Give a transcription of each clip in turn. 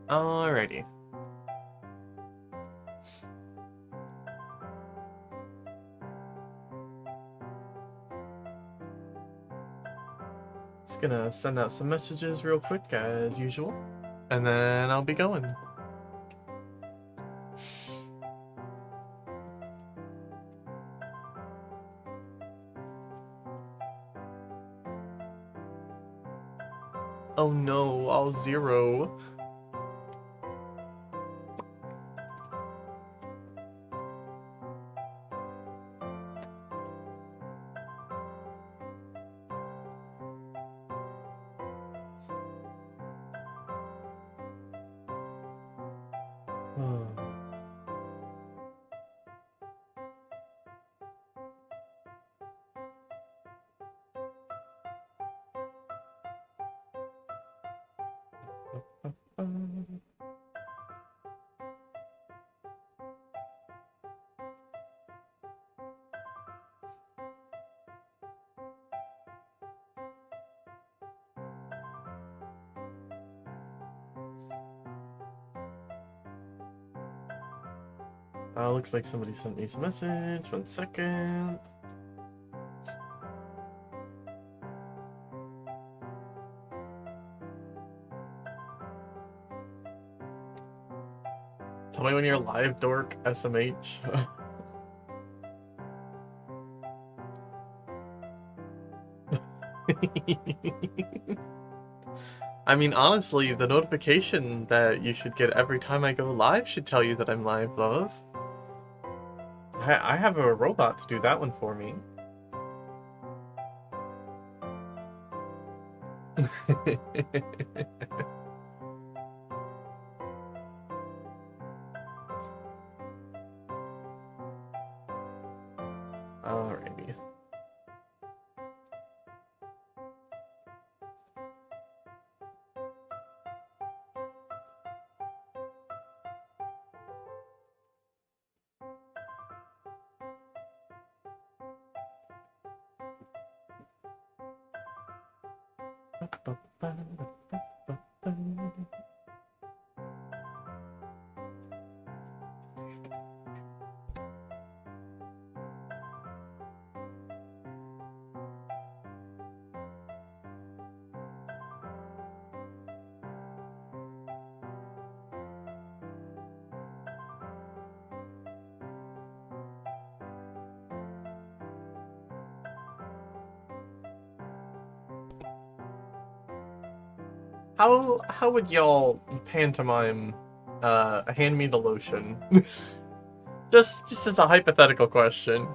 Alrighty. Just gonna send out some messages real quick as usual, and then I'll be going. Oh no, all zero. Looks like somebody sent me some message. 1 second. Tell me when you're live, dork. SMH. I mean, honestly, the notification that you should get every time I go live should tell you that I'm live, love. I have a robot to do that one for me. Alrighty. How would y'all pantomime hand me the lotion? just as a hypothetical question.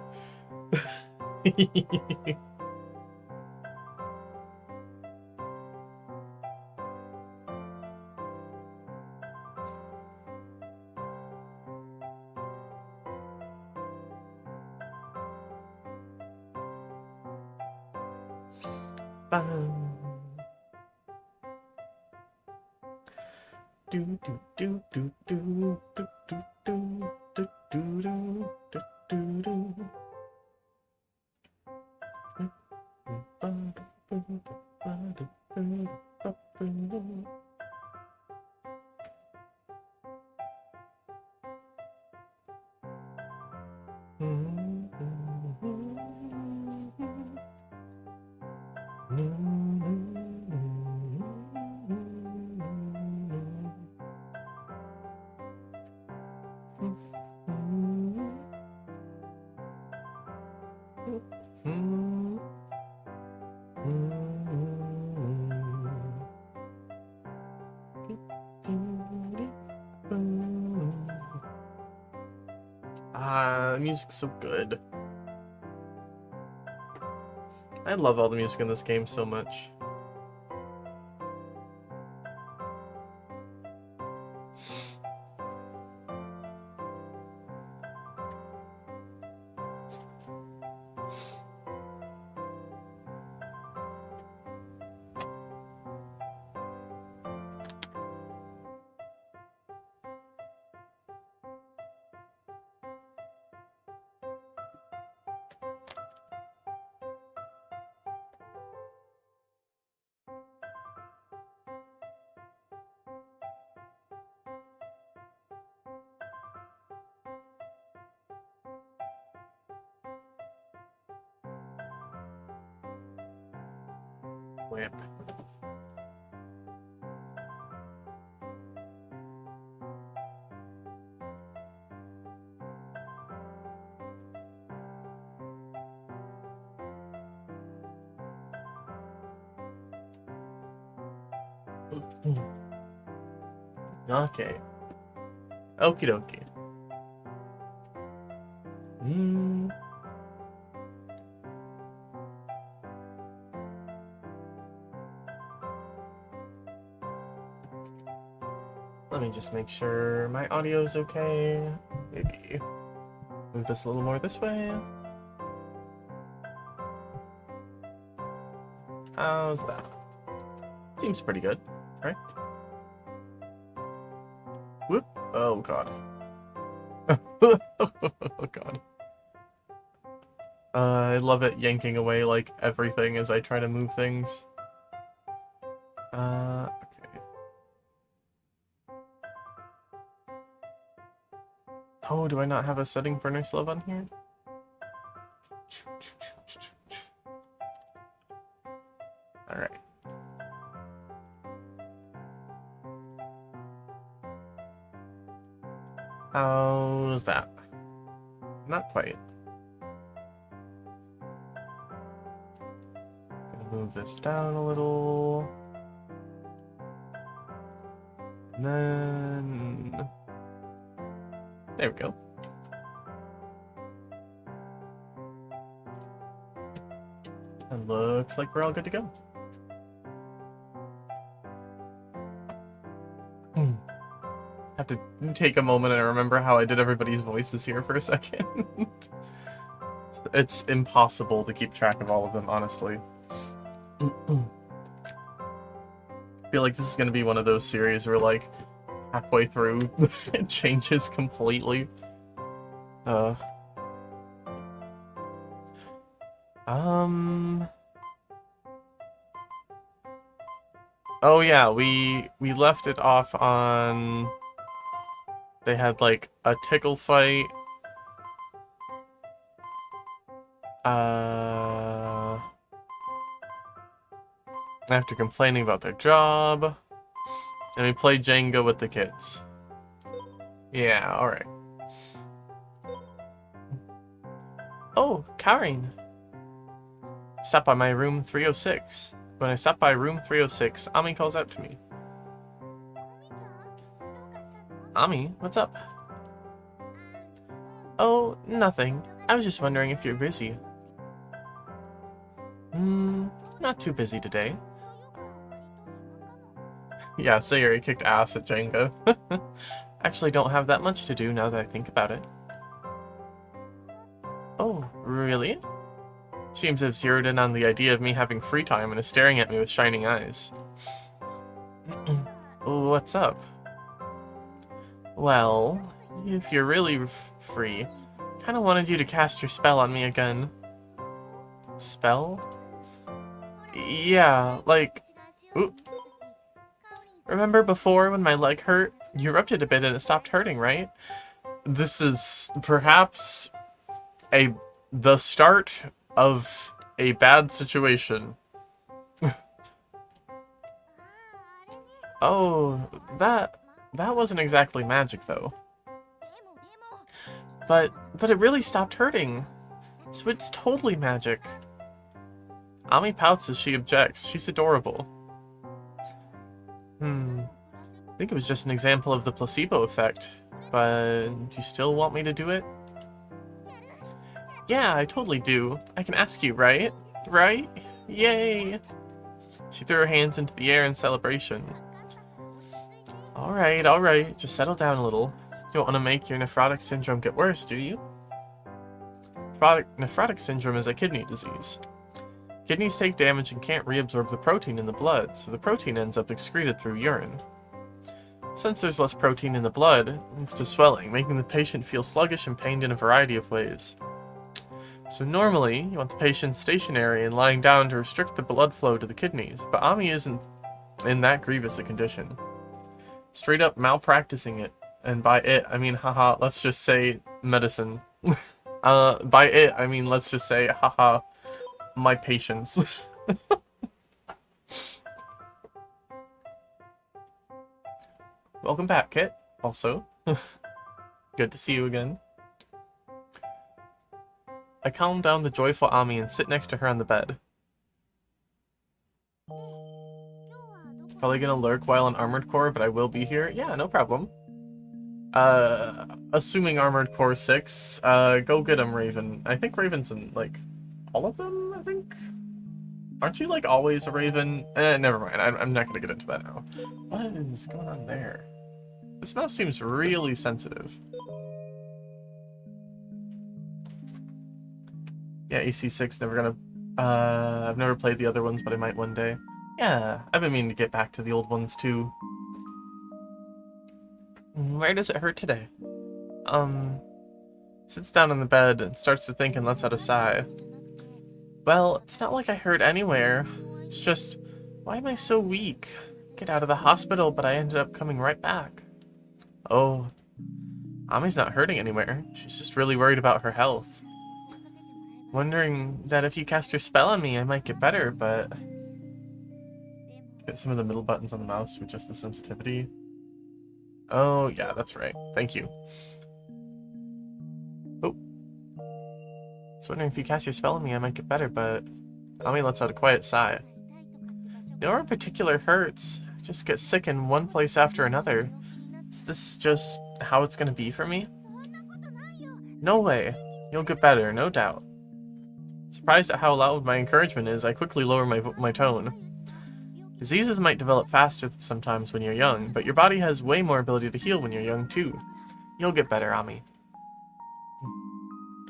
Do do do do do do do do do do do do do. Ah, the music's so good. I love all the music in this game so much. Whip. Okay. Okie dokie. Let me just make sure my audio's okay. Maybe move this a little more this way. How's that? Seems pretty good, right? Whoop. Oh, God. Oh, God. I love it yanking away, like, everything as I try to move things. Okay. Oh, do I not have a setting for nice love on here? Alright. How's that? Not quite. Gonna move this down a little. And then... There we go. And looks like we're all good to go. Have to take a moment and remember how I did everybody's voices here for a second. It's impossible to keep track of all of them, honestly. I feel like this is going to be one of those series where, like, halfway through, it changes completely. Oh yeah, we left it off on... They had, like, a tickle fight. After complaining about their job. And we played Jenga with the kids. Yeah, alright. Oh, Karin. Stop by my room 306. When I stop by room 306, Ami calls out to me. Ami, what's up? Oh, nothing. I was just wondering if you're busy. Not too busy today. Yeah, Sayuri kicked ass at Jenga. Actually don't have that much to do now that I think about it. Oh, really? Seems to have zeroed in on the idea of me having free time and is staring at me with shining eyes. What's up? Well, if you're really free, kinda wanted you to cast your spell on me again. Spell? Yeah, like... Ooh. Remember before when my leg hurt? You rubbed it a bit and it stopped hurting, right? This is perhaps the start of a bad situation. Oh, that wasn't exactly magic, though. But it really stopped hurting. So it's totally magic. Ami pouts as she objects. She's adorable. I think it was just an example of the placebo effect. But do you still want me to do it? Yeah, I totally do. I can ask you, right? Right? Yay! She threw her hands into the air in celebration. Alright. Just settle down a little. You don't want to make your nephrotic syndrome get worse, do you? Nephrotic syndrome is a kidney disease. Kidneys take damage and can't reabsorb the protein in the blood, so the protein ends up excreted through urine. Since there's less protein in the blood, it leads to swelling, making the patient feel sluggish and pained in a variety of ways. So normally, you want the patient stationary and lying down to restrict the blood flow to the kidneys, but Ami isn't in that grievous a condition. Straight up malpracticing it, and by it, I mean haha, let's just say medicine. By it, I mean let's just say haha, my patients. Welcome back, Kit. Also, good to see you again. I calm down the joyful Ami and sit next to her on the bed. Probably gonna lurk while in Armored Core, but I will be here. Yeah, no problem. Assuming Armored Core 6, go get him, Raven. I think Raven's in, like, all of them, I think? Aren't you, like, always a Raven? Never mind, I'm not gonna get into that now. What is going on there? This mouse seems really sensitive. Yeah, AC6, never gonna... I've never played the other ones, but I might one day. Yeah, I've been meaning to get back to the old ones, too. Where does it hurt today? Sits down on the bed and starts to think and lets out a sigh. Well, it's not like I hurt anywhere. It's just, why am I so weak? Get out of the hospital, but I ended up coming right back. Oh, Ami's not hurting anywhere. She's just really worried about her health. Wondering that if you cast your spell on me, I might get better, but... Get some of the middle buttons on the mouse to adjust the sensitivity. Oh, yeah, that's right. Thank you. Oh. Just wondering if you cast your spell on me, I might get better, but... Ami lets out a quiet sigh. Nowhere in particular hurts. I just get sick in one place after another. Is this just how it's gonna be for me? No way. You'll get better, no doubt. Surprised at how loud my encouragement is, I quickly lower my tone. Diseases might develop faster sometimes when you're young, but your body has way more ability to heal when you're young too. You'll get better, Ami.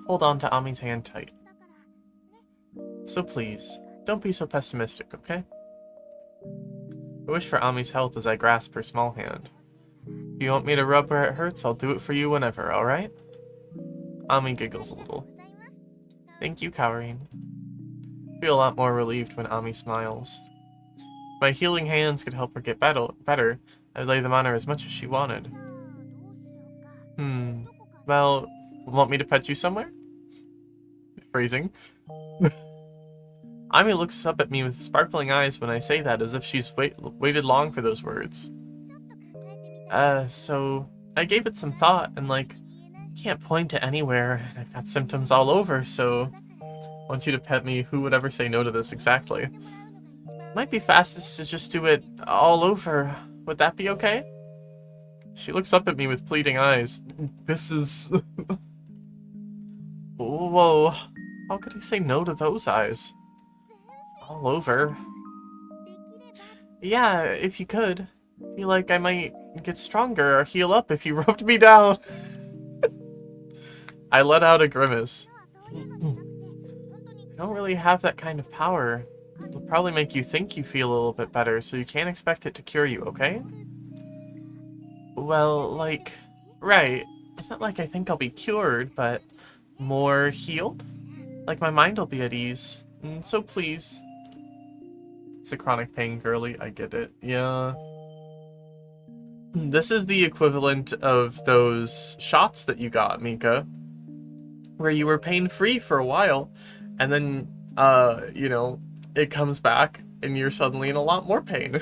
Hold on to Ami's hand tight. So please, don't be so pessimistic, okay? I wish for Ami's health as I grasp her small hand. If you want me to rub where it hurts, I'll do it for you whenever, alright? Ami giggles a little. Thank you, Kaorine. I feel a lot more relieved when Ami smiles. If my healing hands could help her get better, I'd lay them on her as much as she wanted. Well, want me to pet you somewhere? Phrasing. Ami looks up at me with sparkling eyes when I say that, as if she's waited long for those words. So I gave it some thought, and like, can't point to anywhere, and I've got symptoms all over, so I want you to pet me. Who would ever say no to this exactly? Might be fastest to just do it all over. Would that be okay? She looks up at me with pleading eyes. This is... Whoa. How could I say no to those eyes? All over. Yeah, if you could. I feel like I might get stronger or heal up if you rubbed me down. I let out a grimace. I don't really have that kind of power. It'll probably make you think you feel a little bit better, so you can't expect it to cure you, okay? Well, like... Right. It's not like I think I'll be cured, but... more healed? Like my mind will be at ease. So please. It's a chronic pain, girly. I get it. Yeah. This is the equivalent of those shots that you got, Mika. Where you were pain-free for a while, and then, you know, it comes back, and you're suddenly in a lot more pain.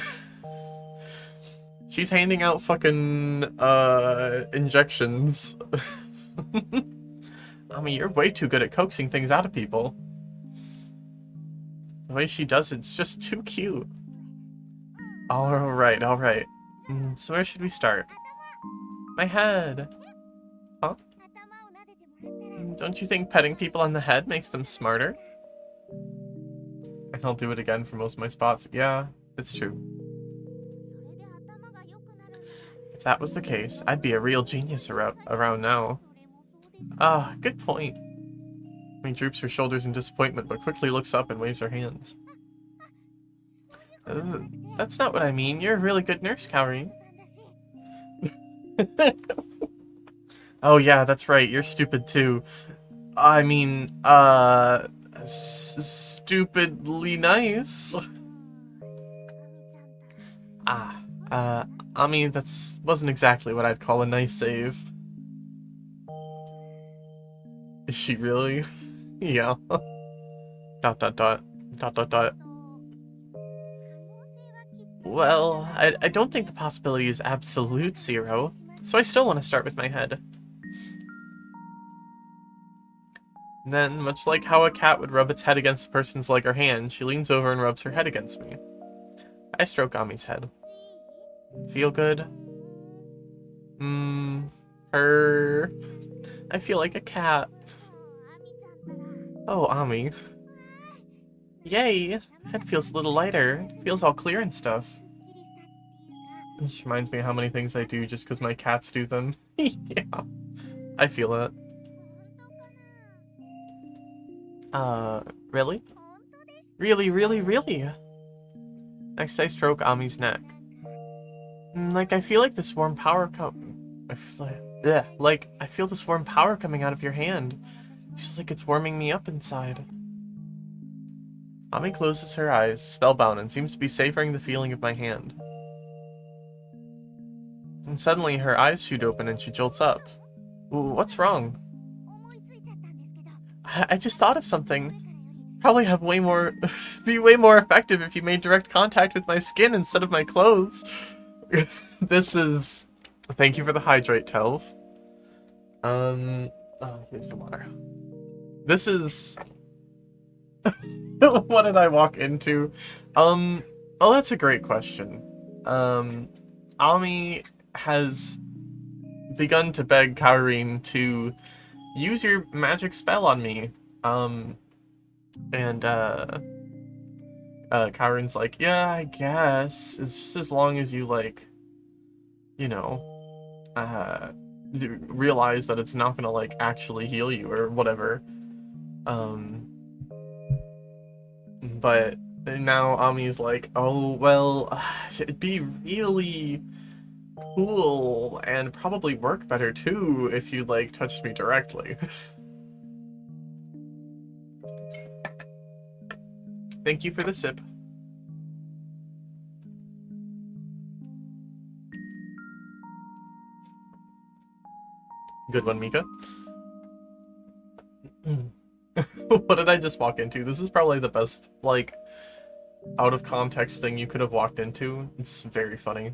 She's handing out fucking, injections. I mean, you're way too good at coaxing things out of people. The way she does it's just too cute. Alright, alright. So where should we start? My head. Huh? Don't you think petting people on the head makes them smarter? And I'll do it again for most of my spots. Yeah, it's true. If that was the case, I'd be a real genius around now. Ah, good point. Amy droops her shoulders in disappointment, but quickly looks up and waves her hands. That's not what I mean. You're a really good nurse, Kaori. Oh yeah, that's right. You're stupid too. I mean, stupidly nice. I mean, wasn't exactly what I'd call a nice save. Is she really? Yeah. Dot dot dot. Dot dot dot. Well, I don't think the possibility is absolute zero, so I still want to start with my head. And then, much like how a cat would rub its head against a person's leg or hand, she leans over and rubs her head against me. I stroke Ami's head. Feel good? Her. I feel like a cat. Oh, Ami. Yay! Head feels a little lighter. It feels all clear and stuff. This reminds me of how many things I do just because my cats do them. Yeah. I feel it. Really? Really, really, really? Next I stroke Ami's neck. Like, I feel like this warm power I feel this warm power coming out of your hand. It's just like it's warming me up inside. Ami closes her eyes, spellbound, and seems to be savoring the feeling of my hand. And suddenly her eyes shoot open and she jolts up. What's wrong? I just thought of something. Probably have be way more effective if you made direct contact with my skin instead of my clothes. Thank you for the hydrate, Telv. Oh, here's the water. This is... What did I walk into? Oh, that's a great question. Ami has begun to beg Kaorin to use your magic spell on me. Kaorin's like, yeah, I guess. It's just as long as you, like, you know, realize that it's not gonna, like, actually heal you or whatever. But now Ami's like, oh, well, it'd be really cool and probably work better too if you, like, touched me directly. Thank you for the sip. Good one, Mika. What did I just walk into? This is probably the best, like, out of context thing you could have walked into. It's very funny.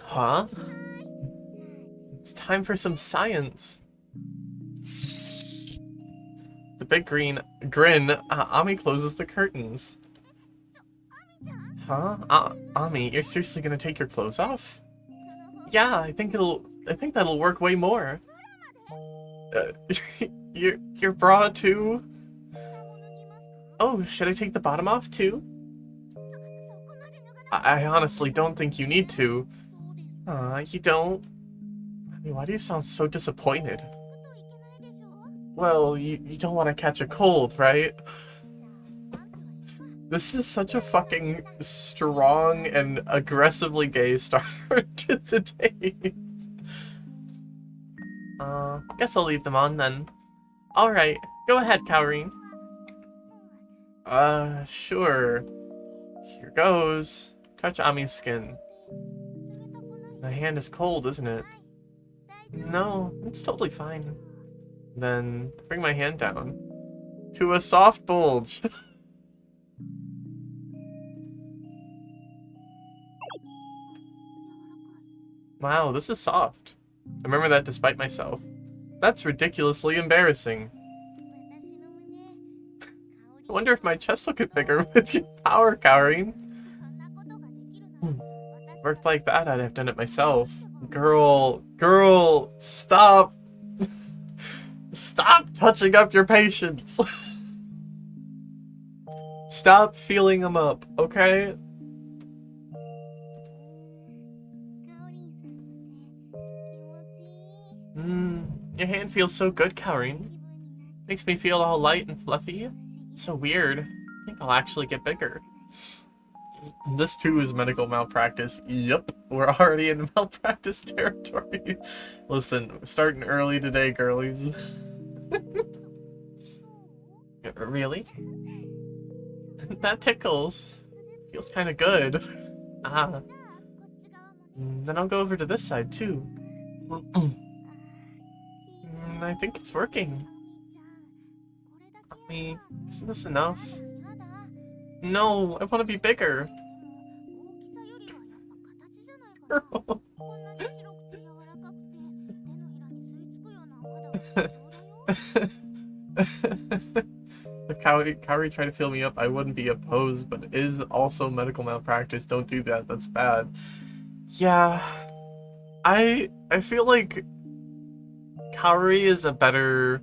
Huh? It's time for some science. The big grin, Ami closes the curtains. Huh? Ami, you're seriously gonna take your clothes off? Yeah, I think that'll work way more. Your bra too? Oh, should I take the bottom off too? I honestly don't think you need to. You don't? I mean, why do you sound so disappointed? Well, you don't want to catch a cold, right? This is such a fucking strong and aggressively gay start to the day. Guess I'll leave them on then. Alright, go ahead, Kaorin. Sure. Here goes. Touch Ami's skin. My hand is cold, isn't it? No, it's totally fine. Then bring my hand down. To a soft bulge. Wow, this is soft. I remember that despite myself. That's ridiculously embarrassing. I wonder if my chest will get bigger with your power, Karin. Worked like that, I'd have done it myself. Girl, stop. Stop touching up your patients. Stop feeling them up, okay? Your hand feels so good, Karin. Makes me feel all light and fluffy. It's so weird. I think I'll actually get bigger. This too is medical malpractice. Yup, we're already in malpractice territory. Listen, we're starting early today, girlies. Really? That tickles. Feels kind of good. Ah. Then I'll go over to this side too. I think it's working. Isn't this enough? No, I want to be bigger. Girl. If Kaori tried to fill me up, I wouldn't be opposed, but it is also medical malpractice. Don't do that. That's bad. Yeah. I feel like Kaori is a better,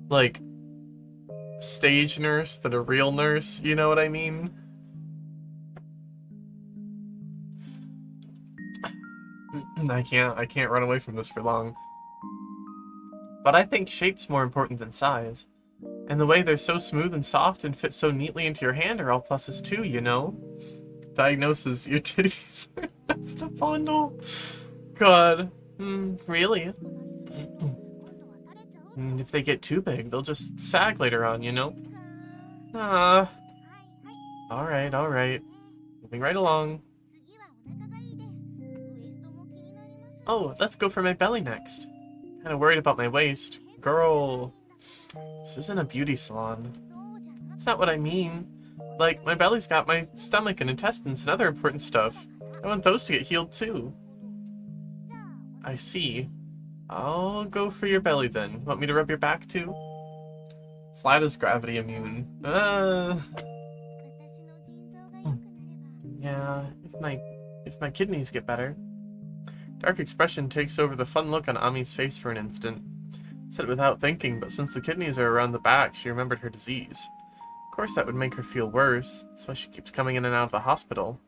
like, stage nurse than a real nurse, you know what I mean? I can't run away from this for long. But I think shape's more important than size. And the way they're so smooth and soft and fit so neatly into your hand are all pluses too, you know? Diagnosis, your titties are just a bundle. God. Really? If they get too big, they'll just sag later on, you know? Alright. Moving right along. Oh, let's go for my belly next. Kinda worried about my waist. Girl, this isn't a beauty salon. That's not what I mean. Like, my belly's got my stomach and intestines and other important stuff. I want those to get healed too. I see. I'll go for your belly then. Want me to rub your back too? Flat is gravity immune. Yeah, if my kidneys get better. Dark expression takes over the fun look on Ami's face for an instant. Said it without thinking, but since the kidneys are around the back, she remembered her disease. Of course that would make her feel worse. That's why she keeps coming in and out of the hospital.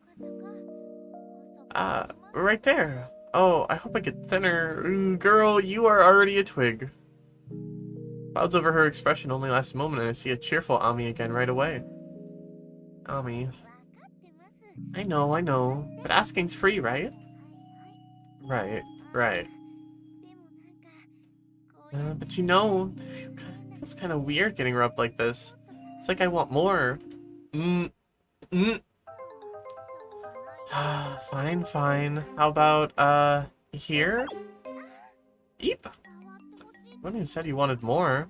Right there. Oh, I hope I get thinner. Girl, you are already a twig. Clouds over her expression only last a moment, and I see a cheerful Ami again right away. Ami. I know. But asking's free, right? Right. But you know, it feels kind of weird getting rubbed like this. It's like I want more. Fine. How about, here? Eep. One who said he wanted more.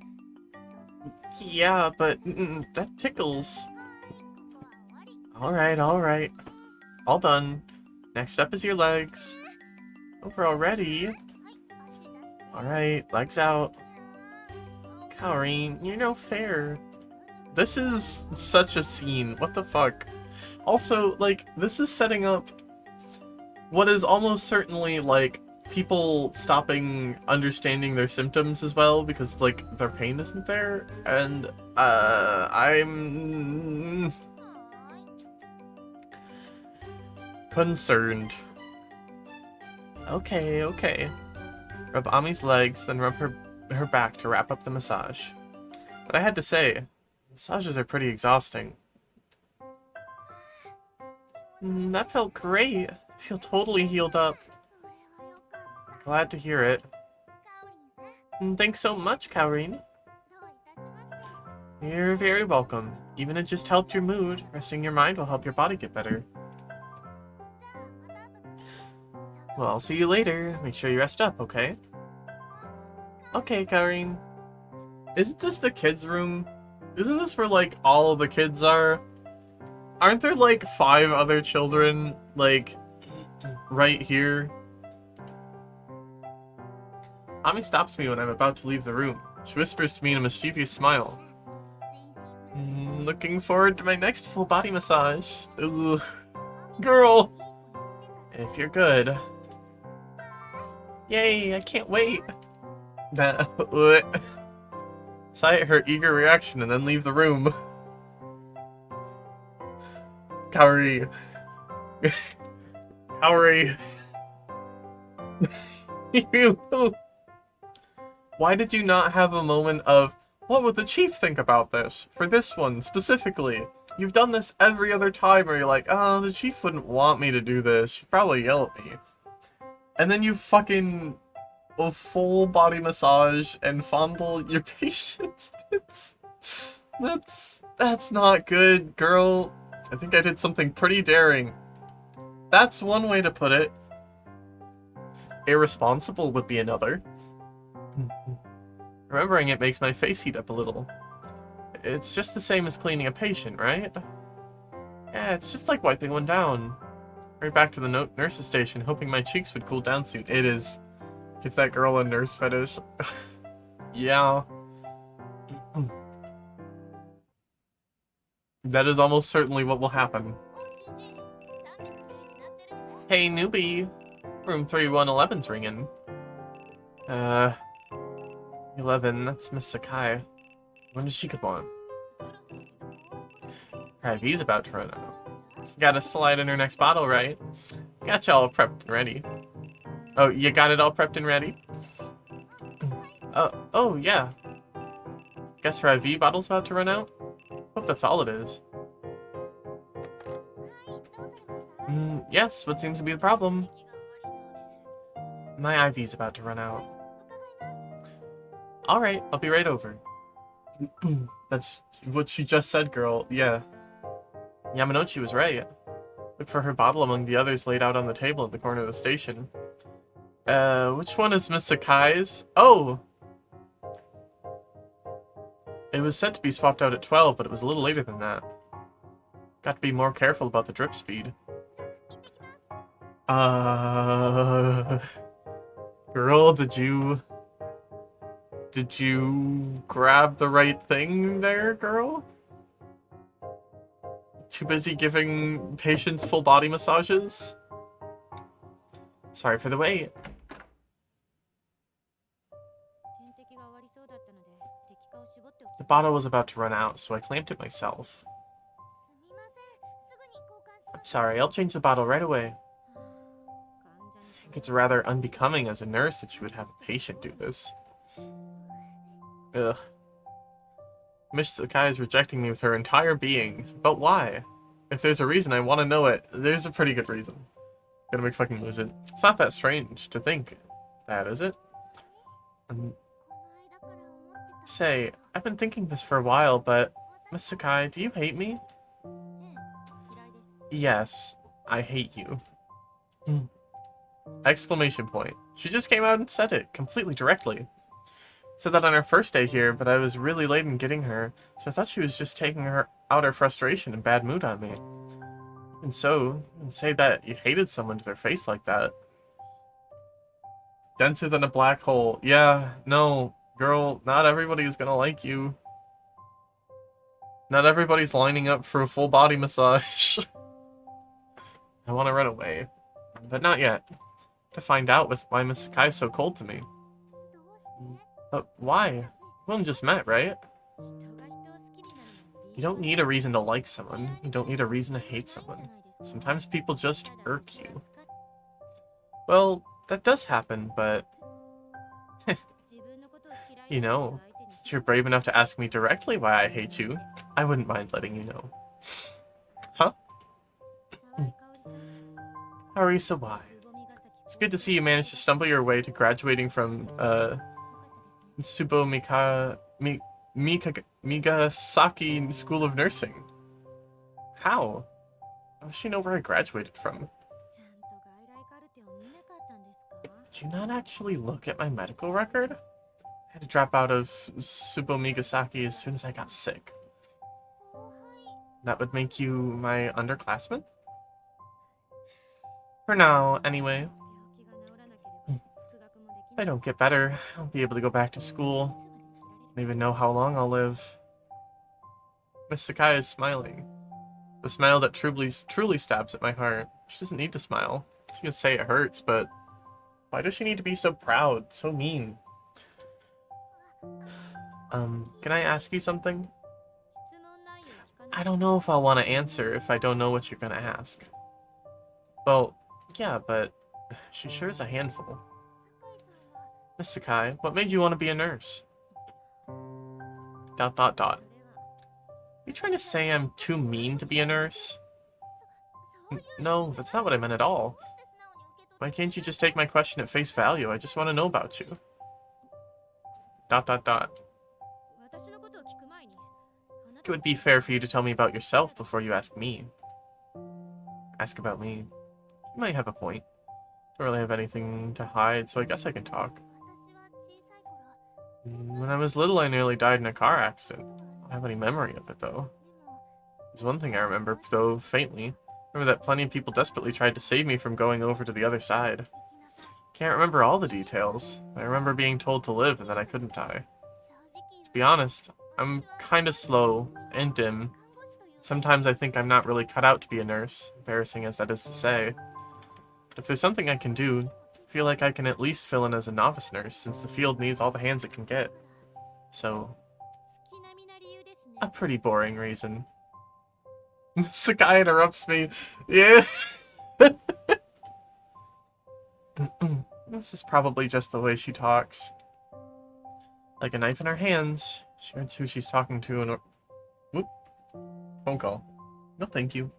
Yeah, but that tickles. Alright. All done. Next up is your legs. Over already? Alright, legs out. Kaori, you're no fair. This is such a scene. What the fuck? Also, like, this is setting up what is almost certainly, like, people stopping understanding their symptoms as well because, like, their pain isn't there. And, I'm concerned. Okay. Rub Ami's legs, then rub her back to wrap up the massage. But I had to say, massages are pretty exhausting. That felt great. I feel totally healed up. Glad to hear it. Thanks so much, Kaori. You're very welcome. Even it just helped your mood. Resting your mind will help your body get better. Well, I'll see you later. Make sure you rest up, okay? Okay, Kaori. Isn't this the kids' room? Isn't this where, like, all of the kids are? Aren't there, like, 5 other children, like, right here? Ami stops me when I'm about to leave the room. She whispers to me in a mischievous smile. Looking forward to my next full body massage. Ugh. Girl! If you're good. Yay, I can't wait. That Sight her eager reaction and then leave the room. Kaori. Kaori. Why did you not have a moment of, what would the chief think about this? For this one, specifically. You've done this every other time where you're like, oh, the chief wouldn't want me to do this. She'd probably yell at me. And then you fucking a full body massage and fondle your patient's tits. That's not good, girl. I think I did something pretty daring. That's one way to put it. Irresponsible would be another. Remembering it makes my face heat up a little. It's just the same as cleaning a patient, right? Yeah, it's just like wiping one down. Right back to the nurse's station, hoping my cheeks would cool down soon. It is. Give that girl a nurse fetish. Yeah. That is almost certainly what will happen. Hey, newbie. Room 3111's ringing. 11, that's Miss Sakai. When does she come on? Her IV's about to run out. She got a slide in her next bottle, right? Got you all prepped and ready. Oh, you got it all prepped and ready? Oh, yeah. Guess her IV bottle's about to run out? Hope that's all it is. Yes, what seems to be the problem? My IV's about to run out. Alright, I'll be right over. That's what she just said, girl. Yeah. Yamanouchi was right. Look for her bottle among the others laid out on the table at the corner of the station. Which one is Miss Sakai's? Oh! It was said to be swapped out at 12, but it was a little later than that. Got to be more careful about the drip speed. Girl, did you grab the right thing there, girl? Too busy giving patients full body massages? Sorry for the wait. The bottle was about to run out, so I clamped it myself. I'm sorry, I'll change the bottle right away. I think it's rather unbecoming as a nurse that you would have a patient do this. Ugh. Miss Sakai is rejecting me with her entire being. But why? If there's a reason, I want to know it. There's a pretty good reason. Gonna make fucking lose it. It's not that strange to think that, is it? Say, I've been thinking this for a while, but Miss Sakai, do you hate me? Yes, I hate you. Exclamation point. She just came out and said it, completely directly. Said that on her first day here, but I was really late in getting her, so I thought she was just taking out her frustration and bad mood on me. And say that you hated someone to their face like that. Denser than a black hole. Yeah, no, girl, not everybody is gonna like you. Not everybody's lining up for a full body massage. I want to run away, but not yet. To find out why Miss Sakai is so cold to me. But why? We only just met, right? You don't need a reason to like someone. You don't need a reason to hate someone. Sometimes people just irk you. Well, that does happen, but... you know, since you're brave enough to ask me directly why I hate you, I wouldn't mind letting you know. Huh? Harisa, why? It's good to see you managed to stumble your way to graduating from, Migasaki School of Nursing. How? How does she know where I graduated from? Did you not actually look at my medical record? I had to drop out of Migasaki as soon as I got sick. That would make you my underclassman? For now, anyway. If I don't get better, I won't be able to go back to school. I don't even know how long I'll live. Miss Sakai is smiling. The smile that truly stabs at my heart. She doesn't need to smile. She can say it hurts, but why does she need to be so proud, so mean? Can I ask you something? I don't know if I'll want to answer if I don't know what you're gonna ask. Well, yeah, but she sure is a handful. Miss Sakai, what made you want to be a nurse? ... You trying to say I'm too mean to be a nurse? No, that's not what I meant at all. Why can't you just take my question at face value? I just want to know about you. ... It would be fair for you to tell me about yourself before you ask me. Ask about me. You might have a point. Don't really have anything to hide, so I guess I can talk. When I was little, I nearly died in a car accident. I don't have any memory of it, though. There's one thing I remember, though faintly. Remember that plenty of people desperately tried to save me from going over to the other side. Can't remember all the details. I remember being told to live and that I couldn't die. To be honest, I'm kinda slow and dim. Sometimes I think I'm not really cut out to be a nurse, embarrassing as that is to say. But if there's something I can do, I feel like I can at least fill in as a novice nurse, since the field needs all the hands it can get. So, a pretty boring reason. Sakai interrupts me. Yeah. This is probably just the way she talks. Like a knife in her hands, she knows who she's talking to and... Whoop. Phone call. No thank you.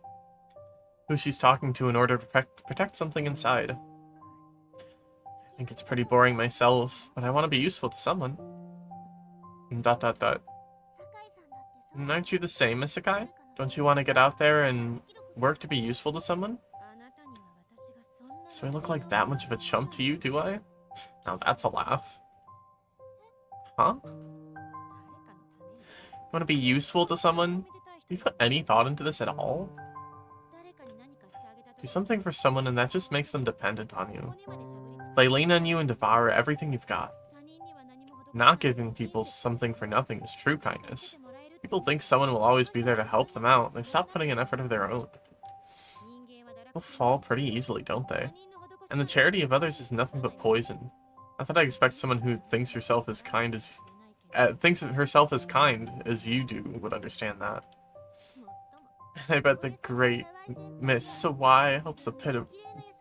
Who she's talking to in order to protect something inside. I think it's pretty boring myself, but I want to be useful to someone. ... Aren't you the same, Miss Sakai? Don't you want to get out there and work to be useful to someone? So I look like that much of a chump to you, do I? Now that's a laugh. Huh? You want to be useful to someone? Do you put any thought into this at all? Do something for someone and that just makes them dependent on you. They lean on you and devour everything you've got. Not giving people something for nothing is true kindness. People think someone will always be there to help them out. They stop putting an effort of their own. People fall pretty easily, don't they? And the charity of others is nothing but poison. Not that I expect someone who thinks herself as kind as you do would understand that. I bet the great Miss Sawai helps the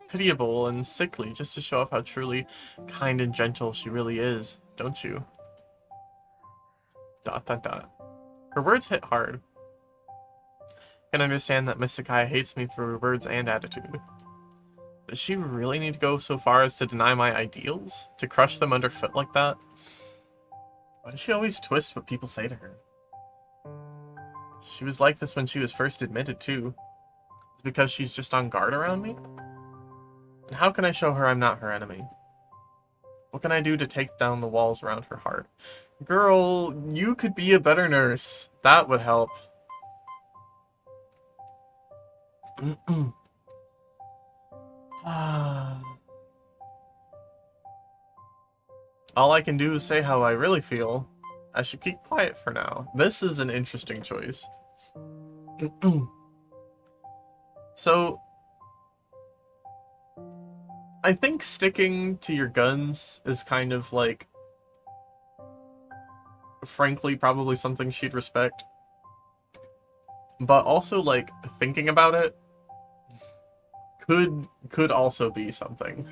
pitiable and sickly just to show off how truly kind and gentle she really is, don't you? ... Her words hit hard. I can understand that Miss Sakai hates me through her words and attitude. Does she really need to go so far as to deny my ideals? To crush them underfoot like that? Why does she always twist what people say to her? She was like this when she was first admitted, too. It's because she's just on guard around me? And how can I show her I'm not her enemy? What can I do to take down the walls around her heart? Girl, you could be a better nurse. That would help. All I can do is say how I really feel. I should keep quiet for now. This is an interesting choice. So, I think sticking to your guns is kind of like, frankly, probably something she'd respect. But also, like, thinking about it could also be something.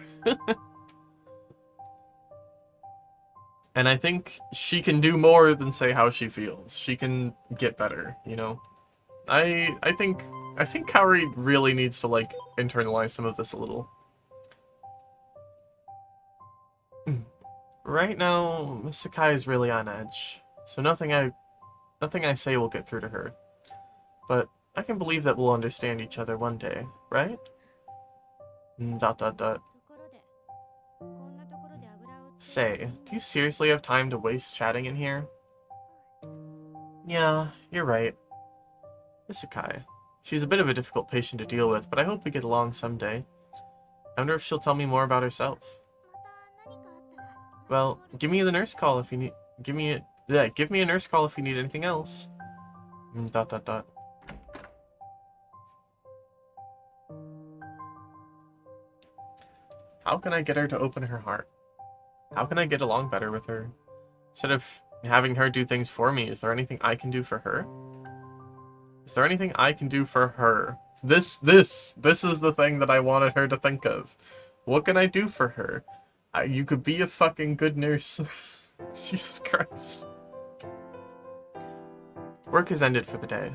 And I think she can do more than say how she feels. She can get better, you know? I think Kaori really needs to, like, internalize some of this a little. Right now, Miss Sakai is really on edge, so nothing I say will get through to her. But I can believe that we'll understand each other one day, right? ... Say, do you seriously have time to waste chatting in here? Yeah, you're right. Miss Sakai. She's a bit of a difficult patient to deal with, but I hope we get along someday. I wonder if she'll tell me more about herself. Well, give me the nurse call if you need. Give me a nurse call if you need anything else. Dot dot dot. How can I get her to open her heart? How can I get along better with her? Instead of having her do things for me, is there anything I can do for her? Is there anything I can do for her? This is the thing that I wanted her to think of. What can I do for her? You could be a fucking good nurse. Jesus Christ. Work has ended for the day.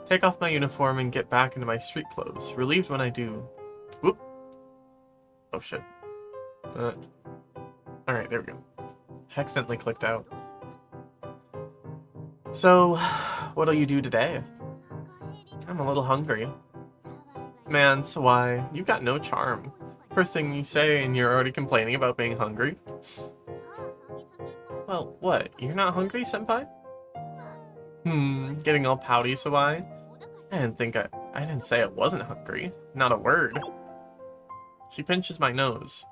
Take off my uniform and get back into my street clothes. Relieved when I do. Whoop. Oh shit. Alright, there we go. Accidentally clicked out. So, what'll you do today? I'm a little hungry. Man, Sawai, you've got no charm. First thing you say and you're already complaining about being hungry. Well, what? You're not hungry, senpai? Getting all pouty, Sawai. I didn't say I wasn't hungry. Not a word. She pinches my nose.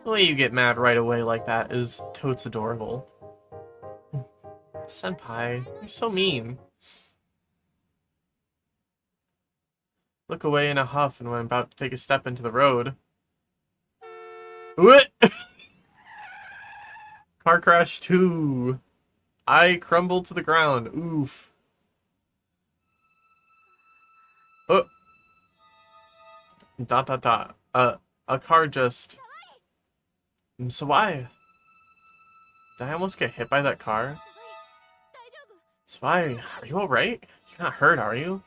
The way you get mad right away like that is totes adorable. Senpai, you're so mean. Look away in a huff and when I'm about to take a step into the road. What? Car crash 2. I crumbled to the ground. Oof. Oh. Dot dot dot. A car just... So why? Did I almost get hit by that car? So why? Are you alright? You're not hurt, are you?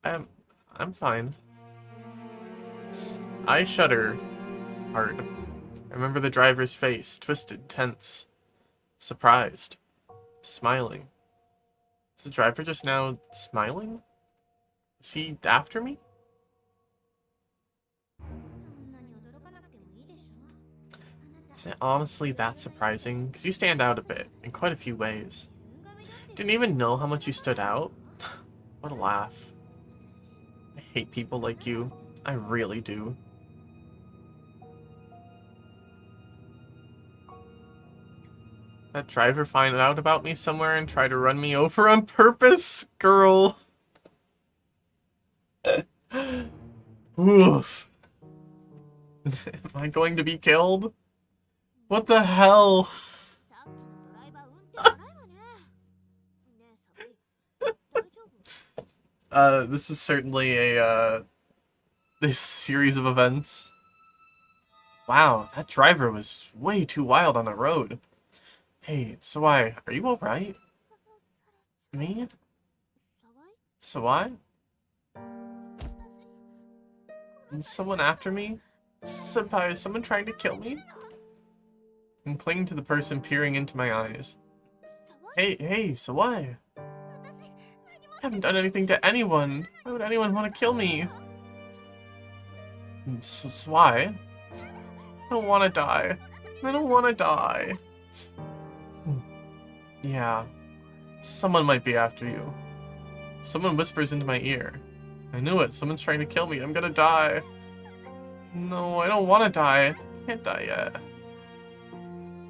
I'm fine. I shudder hard. I remember the driver's face, twisted, tense, surprised, smiling. Is the driver just now smiling? Is he after me? Is it honestly that surprising? Because you stand out a bit, in quite a few ways. Didn't even know how much you stood out? What a laugh. I hate people like you. I really do. That driver find out about me somewhere and try to run me over on purpose? Girl. Oof. Am I going to be killed? What the hell? This is certainly a series of events. Wow, that driver was way too wild on the road. Hey, Sawai, are you alright? Me? Sawai? Is someone after me? Senpai, is someone trying to kill me? I'm clinging to the person peering into my eyes. Hey, Sawai. I haven't done anything to anyone. Why would anyone want to kill me? Sawai? I don't want to die. I don't want to die. Yeah. Someone might be after you. Someone whispers into my ear. I knew it. Someone's trying to kill me. I'm gonna die. No, I don't want to die. I can't die yet.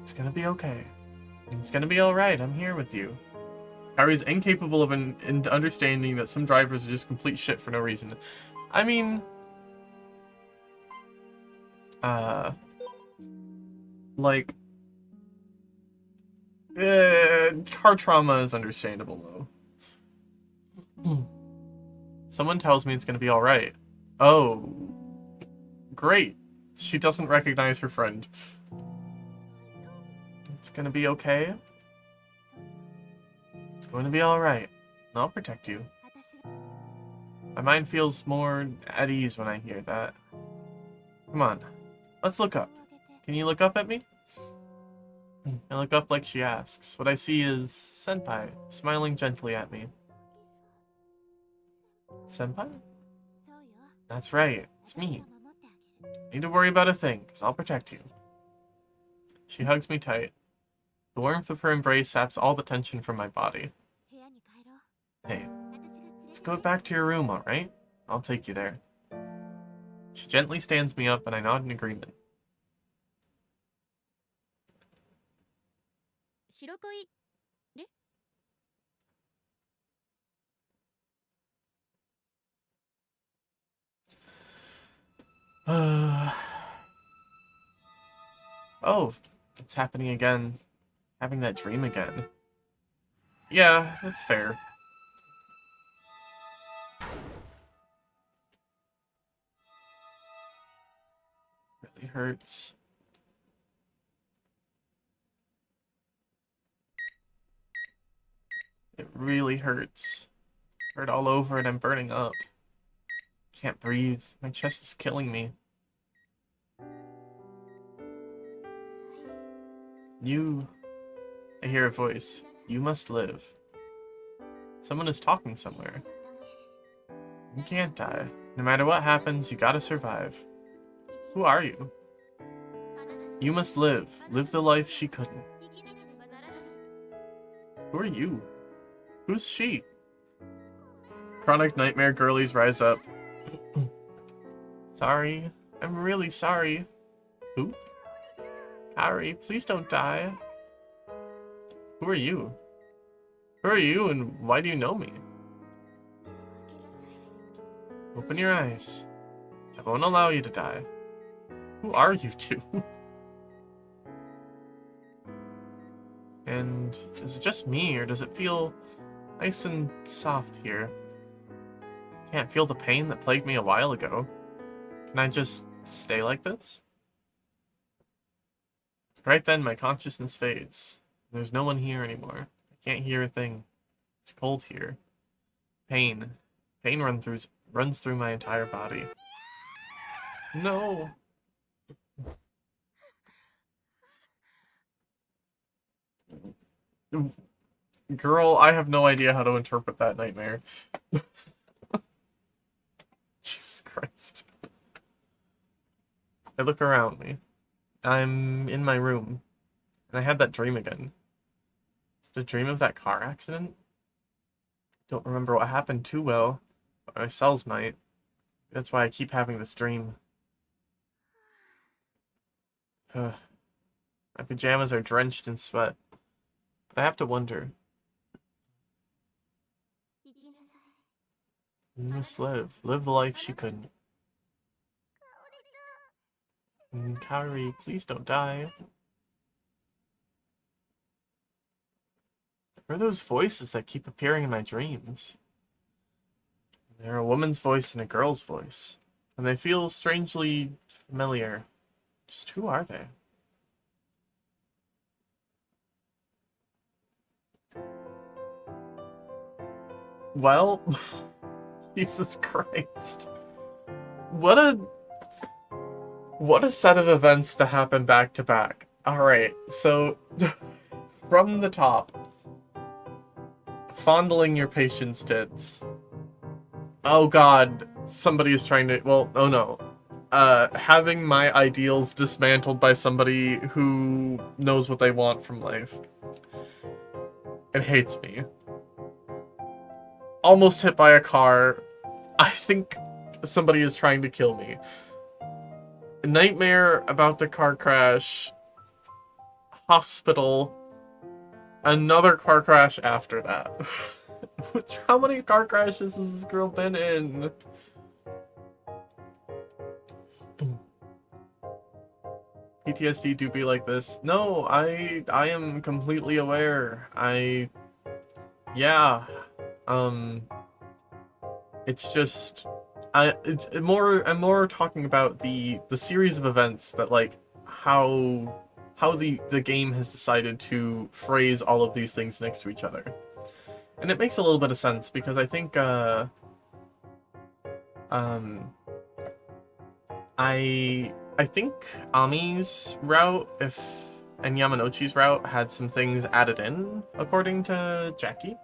It's gonna be okay. It's gonna be alright. I'm here with you. Kari's incapable of understanding that some drivers are just complete shit for no reason. I mean... like... car trauma is understandable, though. Someone tells me it's gonna be alright. Oh. Great. She doesn't recognize her friend. It's gonna be okay. It's going to be alright. I'll protect you. My mind feels more at ease when I hear that. Come on. Let's look up. Can you look up at me? I look up like she asks. What I see is Senpai, smiling gently at me. Senpai? That's right. It's me. Need to worry about a thing, because I'll protect you. She hugs me tight. The warmth of her embrace saps all the tension from my body. Hey, let's go back to your room, alright? I'll take you there. She gently stands me up and I nod in agreement. 白恋で Oh, it's happening again. Having that dream again. Yeah, that's fair. Really hurts. It really hurts. Hurt all over and I'm burning up. Can't breathe. My chest is killing me. You... I hear a voice. You must live. Someone is talking somewhere. You can't die. No matter what happens, you gotta survive. Who are you? You must live. Live the life she couldn't. Who are you? Who's she? Chronic nightmare girlies rise up. Sorry. I'm really sorry. Who? Kari, please don't die. Who are you? Who are you and why do you know me? Open your eyes. I won't allow you to die. Who are you two? And is it just me, or does it feel nice and soft here? Can't feel the pain that plagued me a while ago. Can I just stay like this? Right then, my consciousness fades. There's no one here anymore. I can't hear a thing. It's cold here. Pain. Pain runs through my entire body. No! Girl, I have no idea how to interpret that nightmare. Jesus Christ. I look around me. I'm in my room. And I had that dream again. The dream of that car accident? Don't remember what happened too well, but my cells might. That's why I keep having this dream. My pajamas are drenched in sweat. But I have to wonder. You must live. Live the life she couldn't. Kaori, please don't die. What are those voices that keep appearing in my dreams? They're a woman's voice and a girl's voice. And they feel strangely familiar. Just who are they? Well, Jesus Christ. What a set of events to happen back to back. Alright, so from the top. Fondling your patient's tits. Oh god, somebody is trying to, well, oh no. Having my ideals dismantled by somebody who knows what they want from life. And hates me. Almost hit by a car. I think somebody is trying to kill me. Nightmare about the car crash. Hospital. Another car crash after that. How many car crashes has this girl been in? PTSD do be like this. No, I am completely aware. Yeah. It's just I'm more talking about the series of events that, like, how the game has decided to phrase all of these things next to each other. And it makes a little bit of sense because I think I think Ami's route and Yamanouchi's route had some things added in, according to Jackie.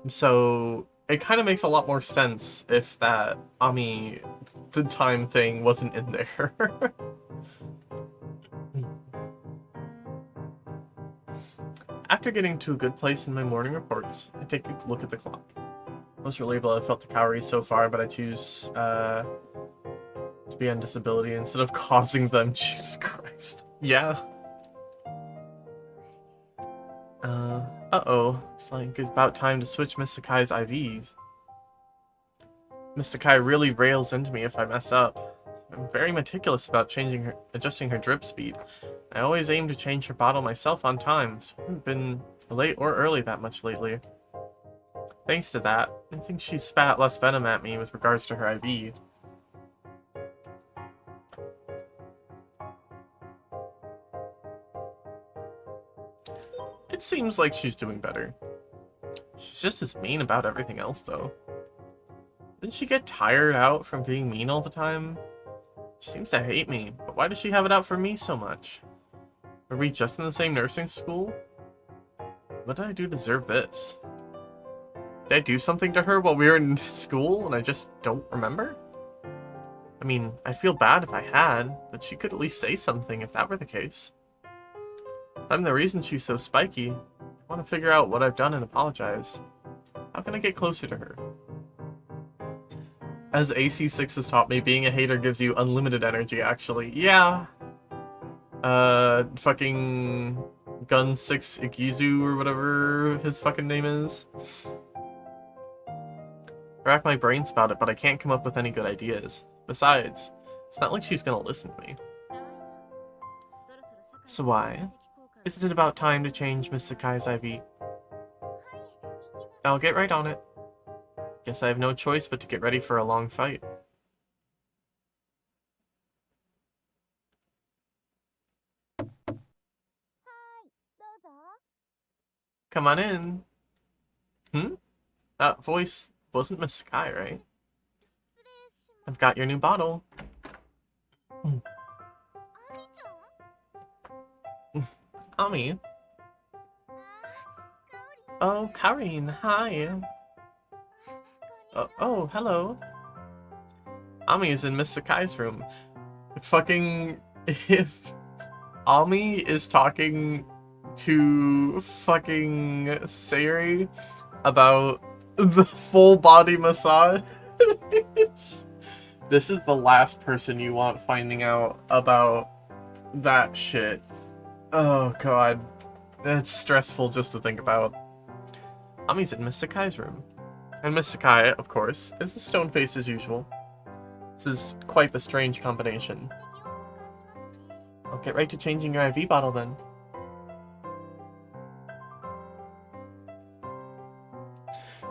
So it kind of makes a lot more sense if that Ami the time thing wasn't in there. After getting to a good place in my morning reports, I take a look at the clock. Most relatable I've felt to Kaori so far, but I choose to be on disability instead of causing them. Jesus Christ. Yeah. Uh-oh. It's like it's about time to switch Miss Sakai's IVs. Miss Sakai really rails into me if I mess up. I'm very meticulous about adjusting her drip speed. I always aim to change her bottle myself on time, so I haven't been late or early that much lately. Thanks to that, I think she spat less venom at me with regards to her IV. It seems like she's doing better. She's just as mean about everything else, though. Didn't she get tired out from being mean all the time? She seems to hate me, but why does she have it out for me so much? Were we just in the same nursing school? What did I do to deserve this? Did I do something to her while we were in school and I just don't remember? I mean, I'd feel bad if I had, but she could at least say something if that were the case. If I'm the reason she's so spiky, I want to figure out what I've done and apologize. How can I get closer to her? As AC6 has taught me, being a hater gives you unlimited energy, actually. Yeah. Fucking Gun 6 Ikizu or whatever his fucking name is. I rack my brains about it, but I can't come up with any good ideas. Besides, it's not like she's gonna listen to me. So why? Isn't it about time to change Miss Sakai's IV? I'll get right on it. Guess I have no choice but to get ready for a long fight. Come on in. That voice wasn't Miss Sakai, right? I've got your new bottle. Ami. Oh, Karin, hi. Oh, hello. Ami is in Miss Sakai's room. If Ami is talking to fucking Sayuri about the full body massage, this is the last person you want finding out about that shit. Oh god. It's stressful just to think about. Ami's in Miss Sakai's room. And Miss Sakai, of course, is a stone face as usual. This is quite the strange combination. I'll get right to changing your IV bottle then.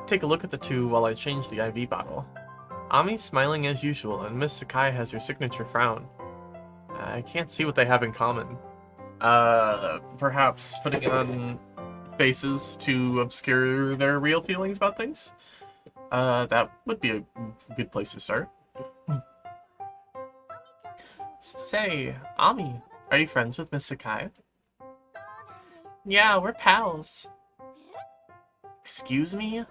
Take a look at the two while I change the IV bottle. Ami's smiling as usual, and Miss Sakai has her signature frown. I can't see what they have in common. Perhaps putting on faces to obscure their real feelings about things? That would be a good place to start. Say, Ami, are you friends with Miss Sakai? Yeah, we're pals. Excuse me?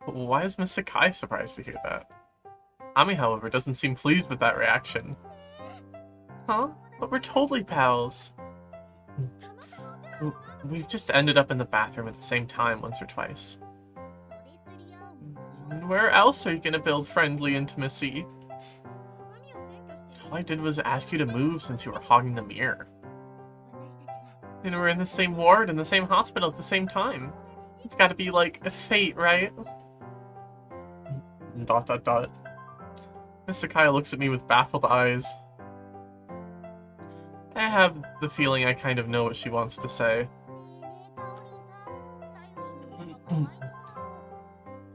Why is Miss Sakai surprised to hear that? Ami, however, doesn't seem pleased with that reaction. Huh? But we're totally pals. We've just ended up in the bathroom at the same time once or twice. Where else are you gonna build friendly intimacy? All I did was ask you to move since you were hogging the mirror. And we're in the same ward in the same hospital at the same time. It's gotta be like a fate, right? ... Miss Sakai looks at me with baffled eyes. I have the feeling I kind of know what she wants to say.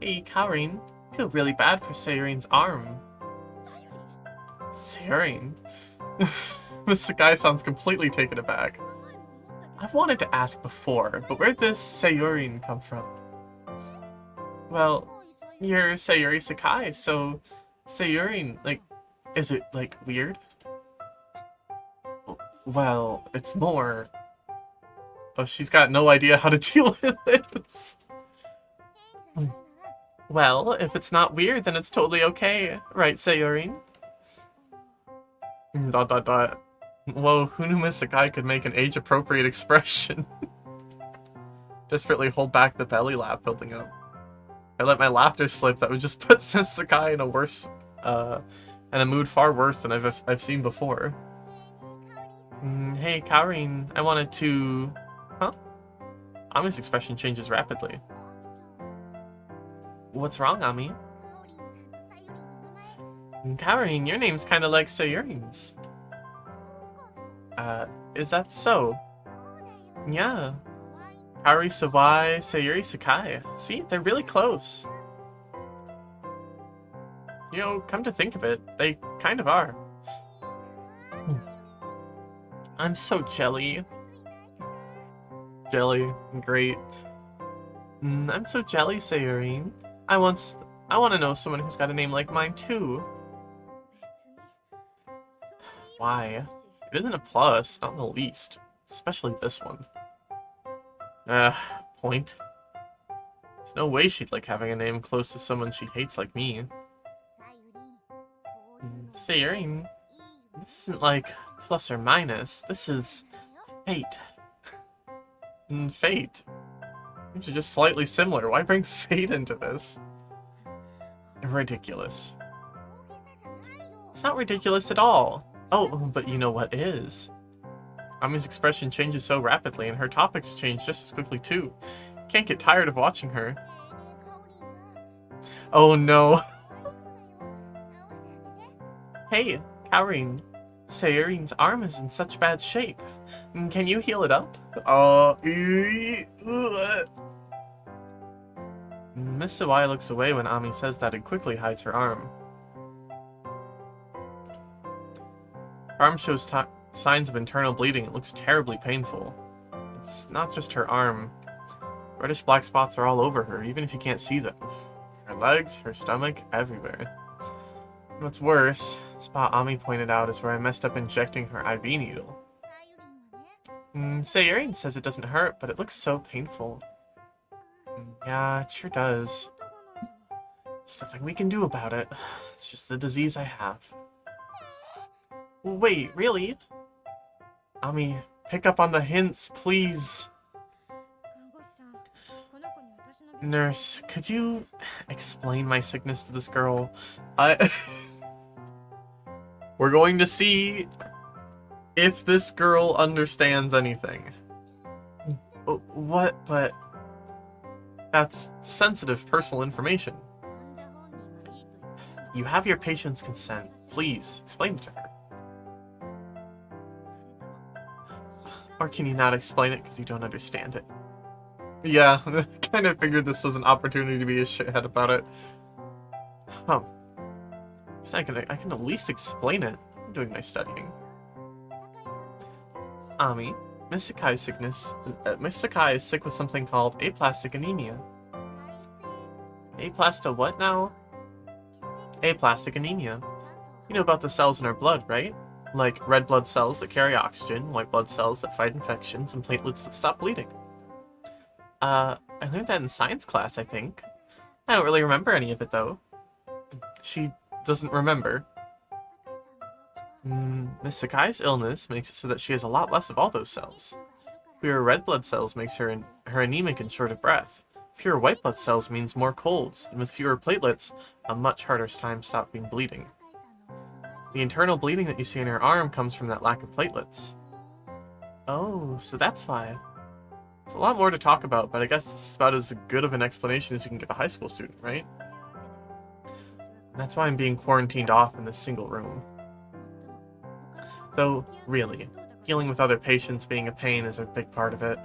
Hey, Karin. I feel really bad for Sayuri's arm. Sayuri? Miss Sakai sounds completely taken aback. I've wanted to ask before, but where'd this Sayuri come from? Well, you're Sayuri Sakai, so Sayuri, like, is it, like, weird? Well, it's more... Oh, she's got no idea how to deal with this. Well, if it's not weird, then it's totally okay, right, Sayuri? ... Whoa, who knew Miss Sakai could make an age-appropriate expression? Desperately hold back the belly laugh building up. I let my laughter slip, that would just put Miss Sakai in a worse, in a mood far worse than I've seen before. Hey, Karin, I wanted to... Huh? Ami's expression changes rapidly. What's wrong, Ami? Karin, your name's kinda like Sayuri's. Is that so? Yeah. Kaori Sawai, Sayuri Sakai. See, they're really close. You know, come to think of it, they kind of are. I'm so jelly. Jelly, great. I'm so jelly, Sayuri. I want to know someone who's got a name like mine too. Why? It isn't a plus, not in the least. Especially this one. Point. There's no way she'd like having a name close to someone she hates like me. Sayuri, this isn't like plus or minus. This is fate. Fate? These are just slightly similar. Why bring fate into this? Ridiculous. It's not ridiculous at all. Oh, but you know what is? Ami's expression changes so rapidly, and her topics change just as quickly too. Can't get tired of watching her. Oh no. Hey, Karin. Sayuri's arm is in such bad shape. Can you heal it up? Miss Sawai looks away when Ami says that and quickly hides her arm. Her arm shows signs of internal bleeding. It looks terribly painful. It's not just her arm. Reddish black spots are all over her, even if you can't see them. Her legs, her stomach, everywhere. What's worse, the spot Ami pointed out is where I messed up injecting her IV needle. Sayuri says it doesn't hurt, but it looks so painful. Yeah, it sure does. There's nothing we can do about it. It's just the disease I have. Wait, really? Ami, pick up on the hints, please. Nurse, could you explain my sickness to this girl? We're going to see if this girl understands anything. What? But that's sensitive personal information. You have your patient's consent. Please, explain it to her. Or can you not explain it because you don't understand it? Yeah, I kind of figured this was an opportunity to be a shithead about it. Huh. So I can at least explain it. I'm doing my studying. Ami, Miss Sakai's Miss Sakai is sick with something called aplastic anemia. Aplasta what now? Aplastic anemia. You know about the cells in our blood, right? Like red blood cells that carry oxygen, white blood cells that fight infections, and platelets that stop bleeding. I learned that in science class, I think. I don't really remember any of it, though. She doesn't remember. Miss Sakai's illness makes it so that she has a lot less of all those cells. Fewer red blood cells makes her anemic and short of breath. Fewer white blood cells means more colds, and with fewer platelets, a much harder time stopping bleeding. The internal bleeding that you see in her arm comes from that lack of platelets. Oh, so that's why. It's a lot more to talk about, but I guess this is about as good of an explanation as you can give a high school student, right? And that's why I'm being quarantined off in this single room. Though, really, dealing with other patients being a pain is a big part of it.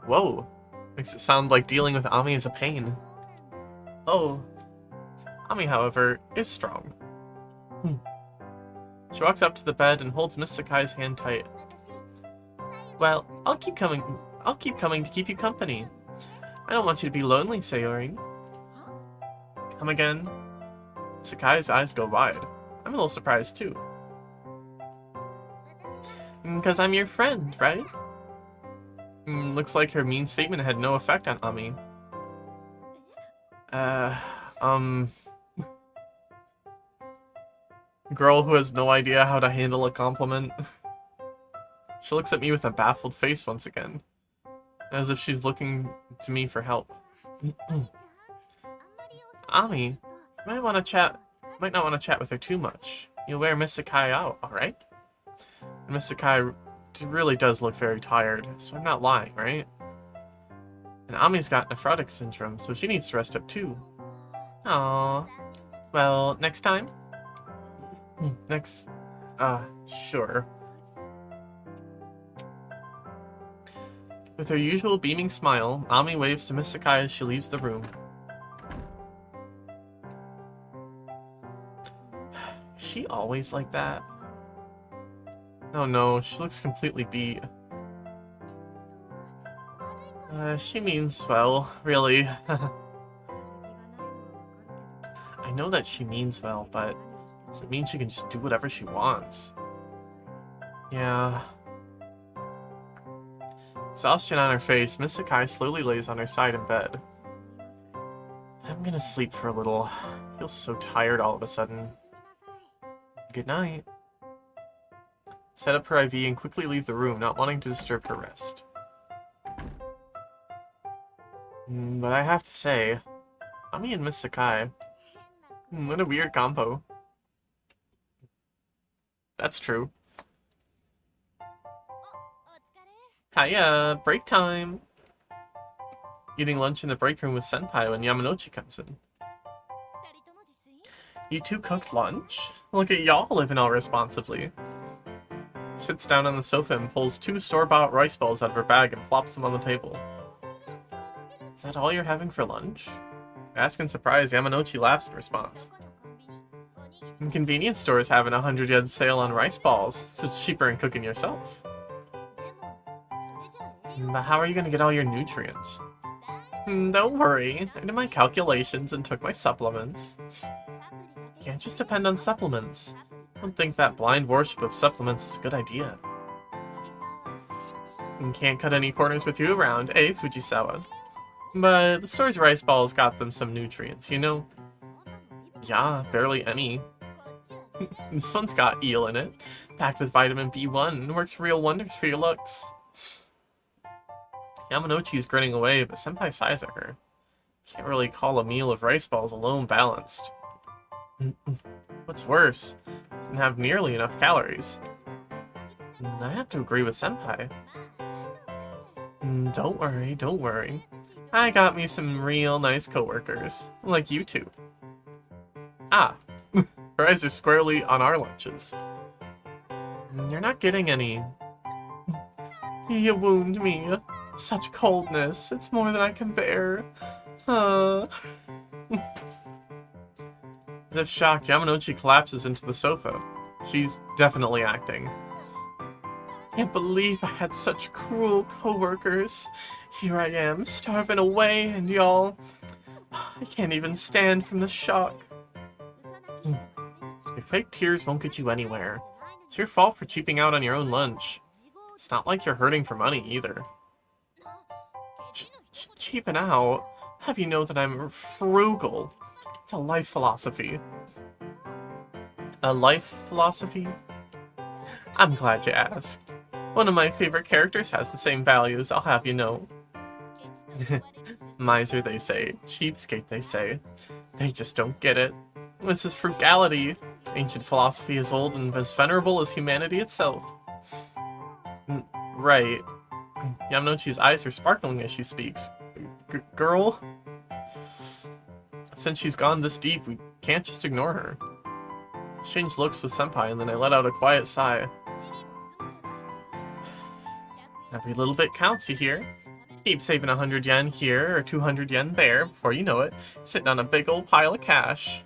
Whoa! Makes it sound like dealing with Ami is a pain. Oh. Ami, however, is strong. She walks up to the bed and holds Miss Sakai's hand tight. Well, I'll keep coming to keep you company. I don't want you to be lonely, Sayuri. Come again? Sakai's eyes go wide. I'm a little surprised, too. Because I'm your friend, right? Looks like her mean statement had no effect on Ami. Girl who has no idea how to handle a compliment. She looks at me with a baffled face once again, as if she's looking to me for help. Ami, you might not want to chat with her too much. You'll wear Miss Sakai out, alright? And Miss Sakai really does look very tired, so I'm not lying, right? And Ami's got nephrotic syndrome, so she needs to rest up too. Aww. Well, next time? Next... sure. With her usual beaming smile, Ami waves to Miss Sakai as she leaves the room. Is she always like that? Oh no, she looks completely beat. She means well, really. I know that she means well, but does it mean she can just do whatever she wants? Yeah. Exhaustion on her face, Miss Sakai slowly lays on her side in bed. I'm gonna sleep for a little. I feel so tired all of a sudden. Good night. Set up her IV and quickly leave the room, not wanting to disturb her rest. But I have to say, Ami and Miss Sakai, what a weird combo. That's true. Hiya, break time! Eating lunch in the break room with Senpai when Yamanouchi comes in. You two cooked lunch? Look at y'all living all responsibly. Sits down on the sofa and pulls 2 store-bought rice balls out of her bag and plops them on the table. Is that all you're having for lunch? Ask in surprise, Yamanouchi laughs in response. Convenience stores have an 100 yen sale on rice balls, so it's cheaper than cooking yourself. But how are you going to get all your nutrients? Don't worry, I did my calculations and took my supplements. Can't just depend on supplements. I don't think that blind worship of supplements is a good idea. Can't cut any corners with you around, eh, Fujisawa? But the store's rice balls got them some nutrients, you know? Yeah, barely any. This one's got eel in it, packed with vitamin B1, and works real wonders for your looks. Yamanouchi's grinning away, but Senpai sighs at her. Can't really call a meal of rice balls alone balanced. What's worse, it doesn't have nearly enough calories. I have to agree with Senpai. Don't worry, don't worry. I got me some real nice coworkers, like you two. Ah, her eyes are squarely on our lunches. You're not getting any. You wound me. Such coldness. It's more than I can bear. As if shocked, Yamanouchi collapses into the sofa. She's definitely acting. Can't believe I had such cruel coworkers. Here I am, starving away, and y'all... I can't even stand from the shock. Your fake tears won't get you anywhere. It's your fault for cheaping out on your own lunch. It's not like you're hurting for money, either. Cheaping out? Have you know that I'm frugal? It's a life philosophy. A life philosophy? I'm glad you asked. One of my favorite characters has the same values, I'll have you know. Miser, they say. Cheapskate, they say. They just don't get it. This is frugality. Ancient philosophy is old and as venerable as humanity itself. Right. Yamanouchi's eyes are sparkling as she speaks. Girl? Since she's gone this deep, we can't just ignore her. Exchange looks with Senpai, and then I let out a quiet sigh. Every little bit counts, you hear? Keep saving 100 yen here or 200 yen there, before you know it, sitting on a big old pile of cash. ...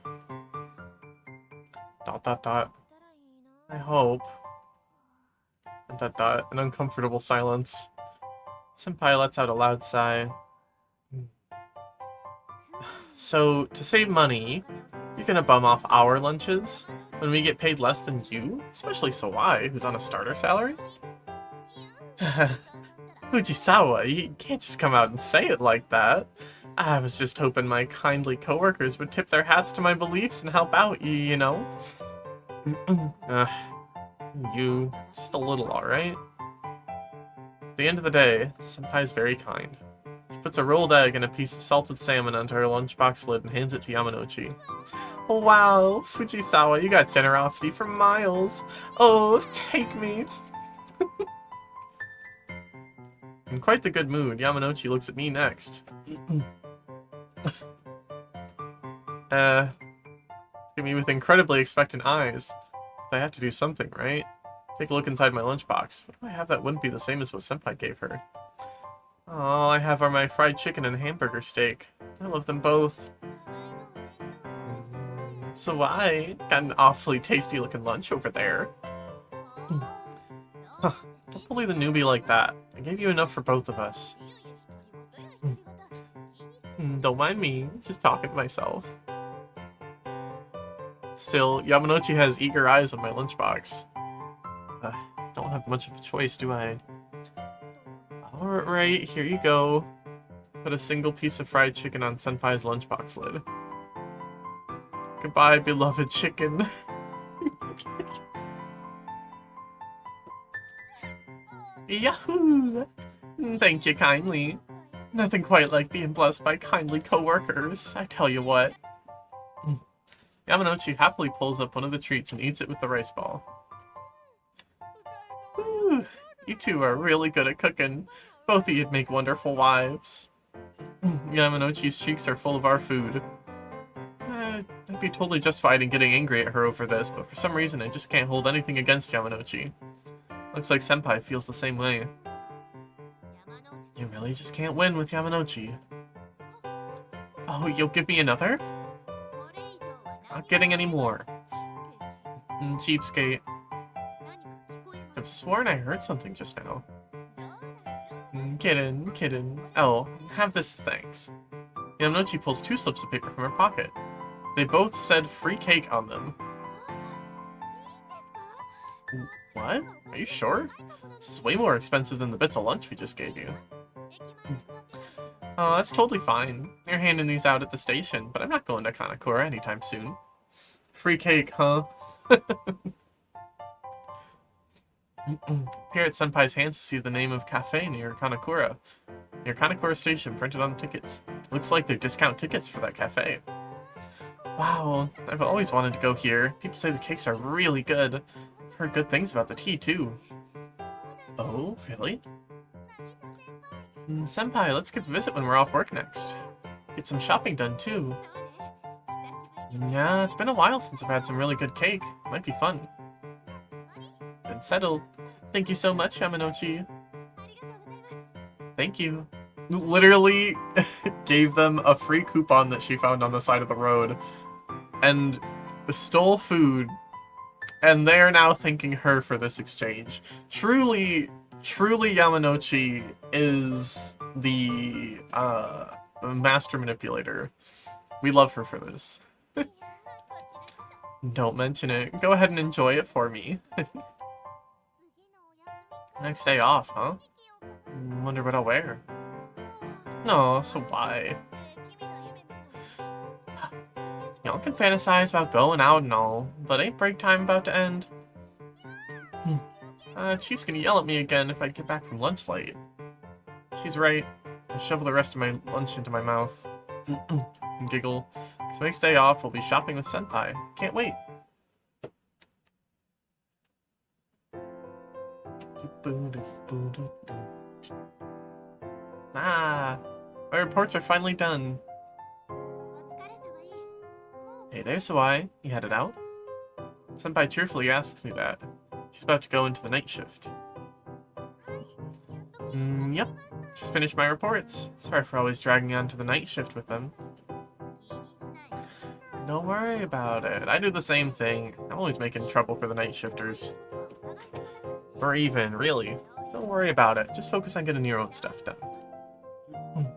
I hope. ... An uncomfortable silence. Senpai lets out a loud sigh. So, to save money, you're gonna bum off our lunches? When we get paid less than you? Especially Sawai, who's on a starter salary? Fujisawa, you can't just come out and say it like that. I was just hoping my kindly coworkers would tip their hats to my beliefs and help out, you know? You, just a little, alright? At the end of the day, Senpai's very kind. She puts a rolled egg and a piece of salted salmon onto her lunchbox lid and hands it to Yamanouchi. Wow, Fujisawa, you got generosity for miles. Oh, take me. In quite the good mood, Yamanouchi looks at me next. Look at me with incredibly expectant eyes. I have to do something, right? Take a look inside my lunchbox. What do I have that wouldn't be the same as what Senpai gave her? All I have are my fried chicken and hamburger steak. I love them both. So I got an awfully tasty looking lunch over there. Huh, don't bully the newbie like that. I gave you enough for both of us. Don't mind me, just talking to myself. Still, Yamanouchi has eager eyes on my lunchbox. Don't have much of a choice, do I? Alright, here you go. Put a single piece of fried chicken on Senpai's lunchbox lid. Goodbye, beloved chicken. Yahoo! Thank you kindly. Nothing quite like being blessed by kindly co-workers, I tell you what. Yamanouchi happily pulls up one of the treats and eats it with the rice ball. Whew, you two are really good at cooking. Both of you'd make wonderful wives. Yamanouchi's cheeks are full of our food. I'd be totally justified in getting angry at her over this, but for some reason I just can't hold anything against Yamanouchi. Looks like Senpai feels the same way. You really just can't win with Yamanouchi. Oh, you'll give me another? Not getting any more. Cheapskate. I've sworn I heard something just now. Kiddin'. Oh, have this as thanks. Yamanouchi pulls 2 slips of paper from her pocket. They both said free cake on them. What? Are you sure? This is way more expensive than the bits of lunch we just gave you. Oh, that's totally fine. You're handing these out at the station, but I'm not going to Kanakura anytime soon. Free cake, huh? Peer at Senpai's hands to see the name of cafe near Kanakura. Near Kanakura Station, printed on tickets. Looks like they're discount tickets for that cafe. Wow, I've always wanted to go here. People say the cakes are really good. I've heard good things about the tea, too. Oh, really? Senpai, let's give a visit when we're off work next. Get some shopping done, too. Yeah, it's been a while since I've had some really good cake. Might be fun. Been settled. Thank you so much, Yamanouchi. Thank you. Literally gave them a free coupon that she found on the side of the road. And stole food. And they're now thanking her for this exchange. Truly Yamanouchi is the master manipulator. We love her for this. Don't mention it. Go ahead and enjoy it for me. Next day off, huh? Wonder what I'll wear. No, so why? Y'all can fantasize about going out and all, but ain't break time about to end? Chief's gonna yell at me again if I get back from lunch late. She's right. I shovel the rest of my lunch into my mouth. And giggle. So next day off, we'll be shopping with Senpai. Can't wait. Ah, my reports are finally done. Hey there, Sawai. You headed out? Senpai cheerfully asks me that. She's about to go into the night shift. Yep. Just finished my reports. Sorry for always dragging on to the night shift with them. Don't worry about it. I do the same thing. I'm always making trouble for the night shifters. Or even, really. Don't worry about it. Just focus on getting your own stuff done.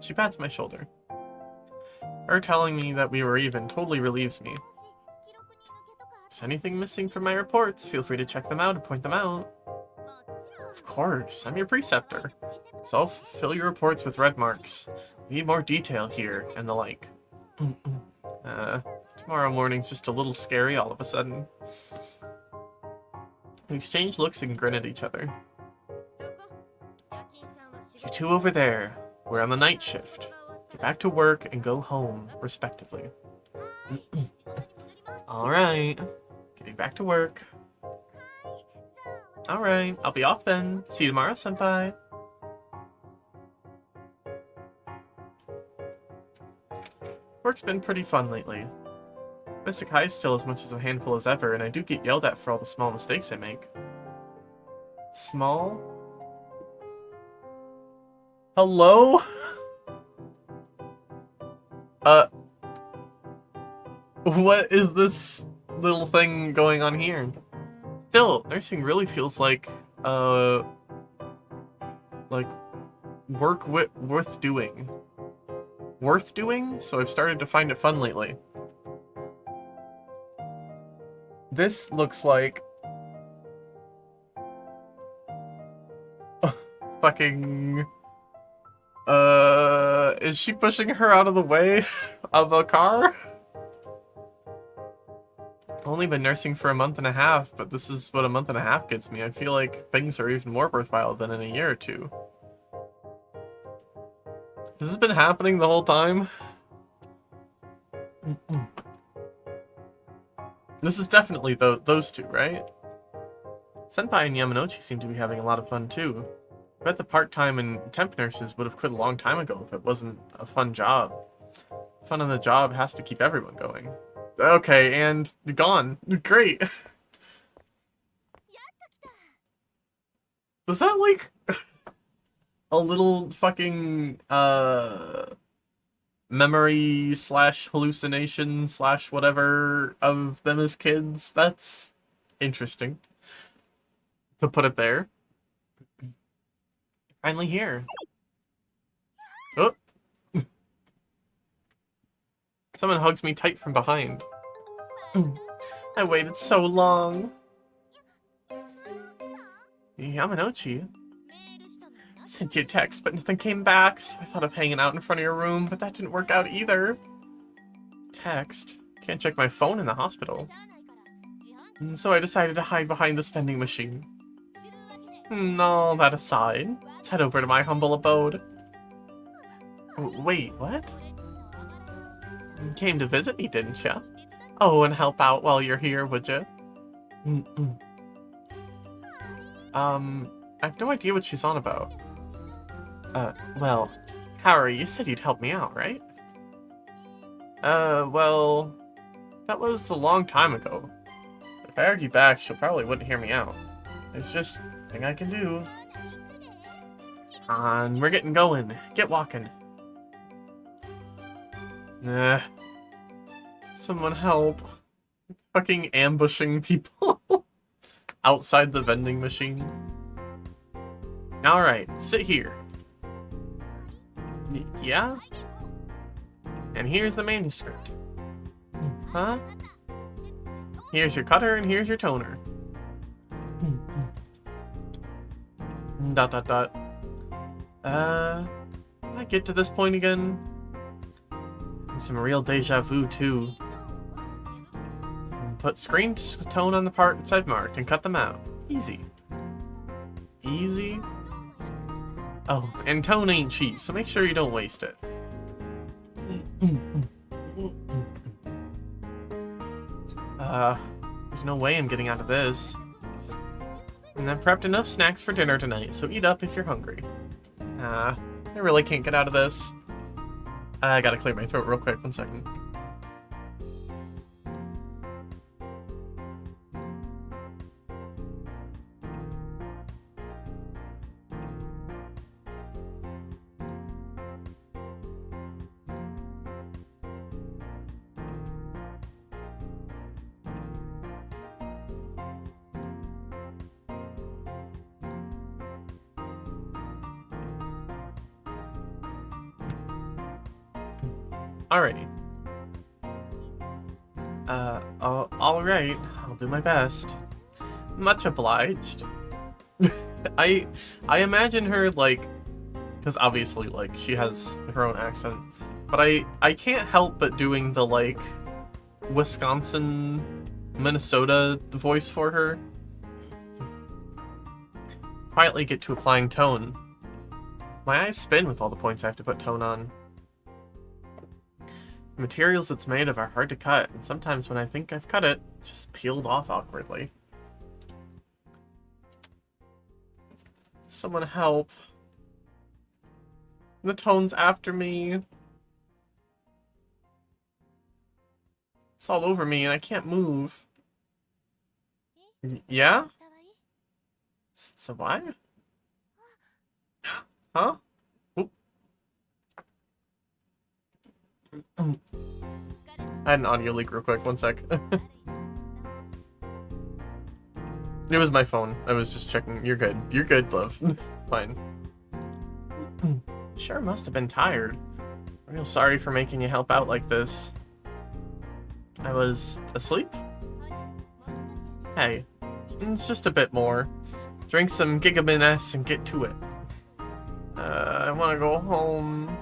She pats my shoulder. Her telling me that we were even totally relieves me. Is anything missing from my reports? Feel free to check them out and point them out. Of course, I'm your preceptor. So I'll fill your reports with red marks. Need more detail here, and the like. Tomorrow morning's just a little scary all of a sudden. We exchange looks and grin at each other. You two over there, we're on the night shift. Get back to work and go home, respectively. Alright, getting back to work. Alright, I'll be off then. See you tomorrow, Senpai. Work's been pretty fun lately. Mystic High is still as much as a handful as ever, and I do get yelled at for all the small mistakes I make. Small? Hello? What is this little thing going on here? Still, nursing really feels like work worth doing. Worth doing? So I've started to find it fun lately. This looks like fucking is she pushing her out of the way of a car? Only been nursing for a month and a half, but this is what a month and a half gets me. I feel like things are even more worthwhile than in a year or two. Has this been happening the whole time? This is definitely those two, right? Senpai and Yamanochi seem to be having a lot of fun too. I bet the part-time and temp nurses would have quit a long time ago if it wasn't a fun job. Fun on the job has to keep everyone going. Okay, and gone. Great. Was that like a little fucking memory slash hallucination slash whatever of them as kids? That's interesting to put it there. Finally here. Oh. Someone hugs me tight from behind. I waited so long. Yamanochi. Sent you a text, but nothing came back, so I thought of hanging out in front of your room, but that didn't work out either. Text? Can't check my phone in the hospital. And so I decided to hide behind this vending machine. All that aside, let's head over to my humble abode. Wait, what? You came to visit me, didn't ya? Oh, and help out while you're here, would ya? I have no idea what she's on about. Well, Harry, you said you'd help me out, right? Well, that was a long time ago. If I argue back, she'll probably wouldn't hear me out. It's just a thing I can do. Come on, we're getting going. Get walking. Someone help. Fucking ambushing people outside the vending machine. Alright, sit here. Yeah? And here's the manuscript. Huh? Here's your cutter and here's your toner. Dot dot dot. When I get to this point again? Some real deja vu too. Put screen tone on the parts I've marked and cut them out. Easy. Easy. Oh, and tone ain't cheap, so make sure you don't waste it. There's no way I'm getting out of this. And I've prepped enough snacks for dinner tonight, so eat up if you're hungry. I really can't get out of this. I gotta clear my throat real quick, 1 second. Alrighty. Alright. I'll do my best. Much obliged. I imagine her, like... Because obviously, like, she has her own accent. But I can't help but doing the, like, Wisconsin, Minnesota voice for her. Quietly get to applying tone. My eyes spin with all the points I have to put tone on. The materials it's made of are hard to cut, and sometimes when I think I've cut it, it's just peeled off awkwardly. Someone help. The tone's after me. It's all over me and I can't move. Yeah? So why? Huh? Oop. I had an audio leak real quick, one sec. It was my phone. I was just checking. You're good. You're good, love. Fine. Sure must have been tired. Real sorry for making you help out like this. I was asleep? Hey, it's just a bit more. Drink some Gigamin S and get to it. I want to go home.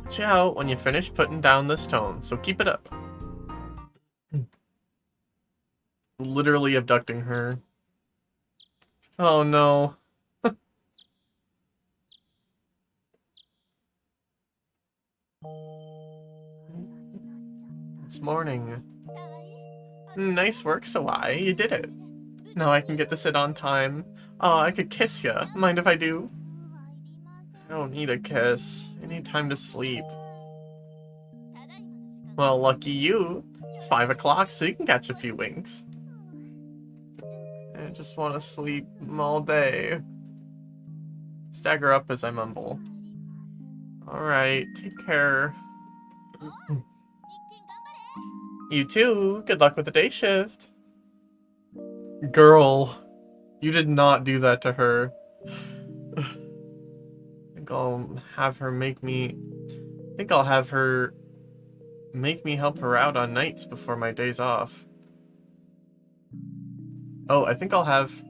Watch out when you finish putting down the stone, so keep it up. Literally abducting her. Oh no. It's morning. Nice work, Sawai. You did it. Now I can get to sit on time. Oh, I could kiss ya. Mind if I do? I don't need a kiss. I need time to sleep. Well, lucky you. It's 5 o'clock, so you can catch a few winks. I just want to sleep all day. Stagger up as I mumble. Alright, take care. You too. Good luck with the day shift. Girl, you did not do that to her. I think I'll have her make me... help her out on nights before my days off. Oh, I think I'll have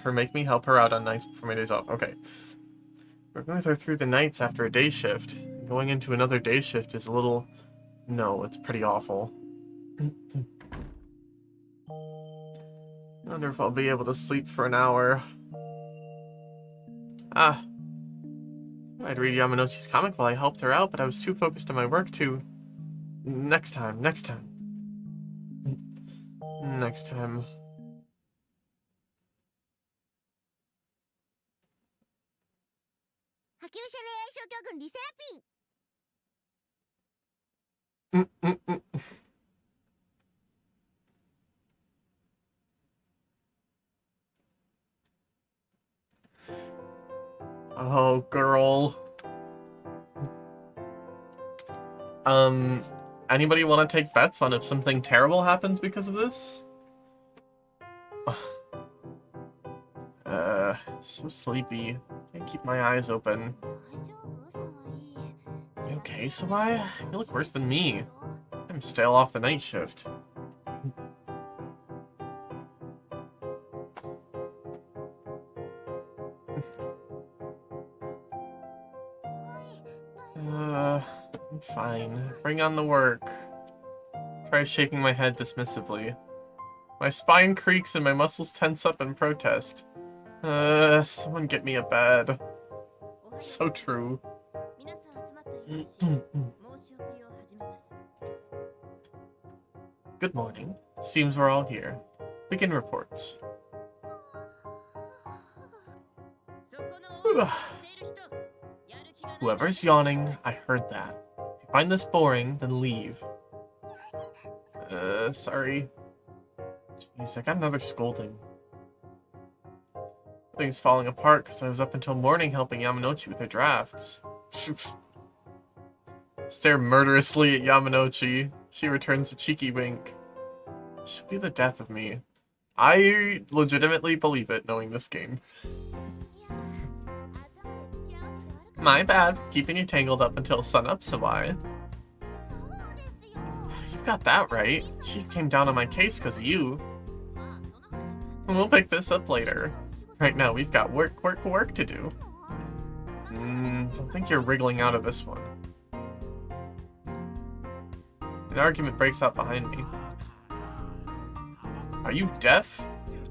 her make me help her out on nights before my days off. Okay. We're going with her through the nights after a day shift. Going into another day shift is a little... no, it's pretty awful. Wonder if I'll be able to sleep for an hour. I'd read Yamanouchi's comic while I helped her out, but I was too focused on my work to... Next time. Next time. Oh, girl. Anybody want to take bets on if something terrible happens because of this? So sleepy. Can't keep my eyes open. You okay, Sawai? You look worse than me. I'm still off the night shift. I'm fine. Bring on the work. Try shaking my head dismissively. My spine creaks and my muscles tense up in protest. Someone get me a bed. So true. Good morning. Seems we're all here. Begin reports. Whoever's yawning, I heard that. If you find this boring, then leave. Sorry. Jeez, I got another scolding. Things falling apart because I was up until morning helping Yamanouchi with her drafts. Stare murderously at Yamanouchi. She returns a cheeky wink. She'll be the death of me. I legitimately believe it, knowing this game. My bad for keeping you tangled up until sunup, Sawai. You've got that right. Chief came down on my case because of you. We'll pick this up later. Right now, we've got work to do. Don't think you're wriggling out of this one. An argument breaks out behind me. Are you deaf?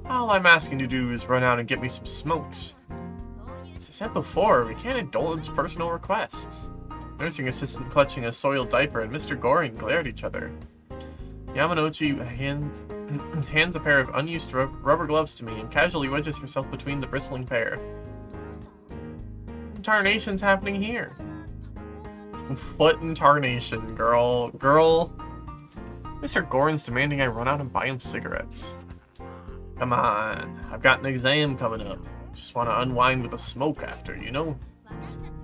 All I'm asking you to do is run out and get me some smokes. As I said before, we can't indulge personal requests. Nursing assistant clutching a soiled diaper and Mr. Goring glare at each other. Yamanouchi hands a pair of unused rubber gloves to me and casually wedges herself between the bristling pair. What tarnation's happening here? What in tarnation, girl? Girl? Mr. Gorin's demanding I run out and buy him cigarettes. Come on, I've got an exam coming up. Just want to unwind with a smoke after, you know?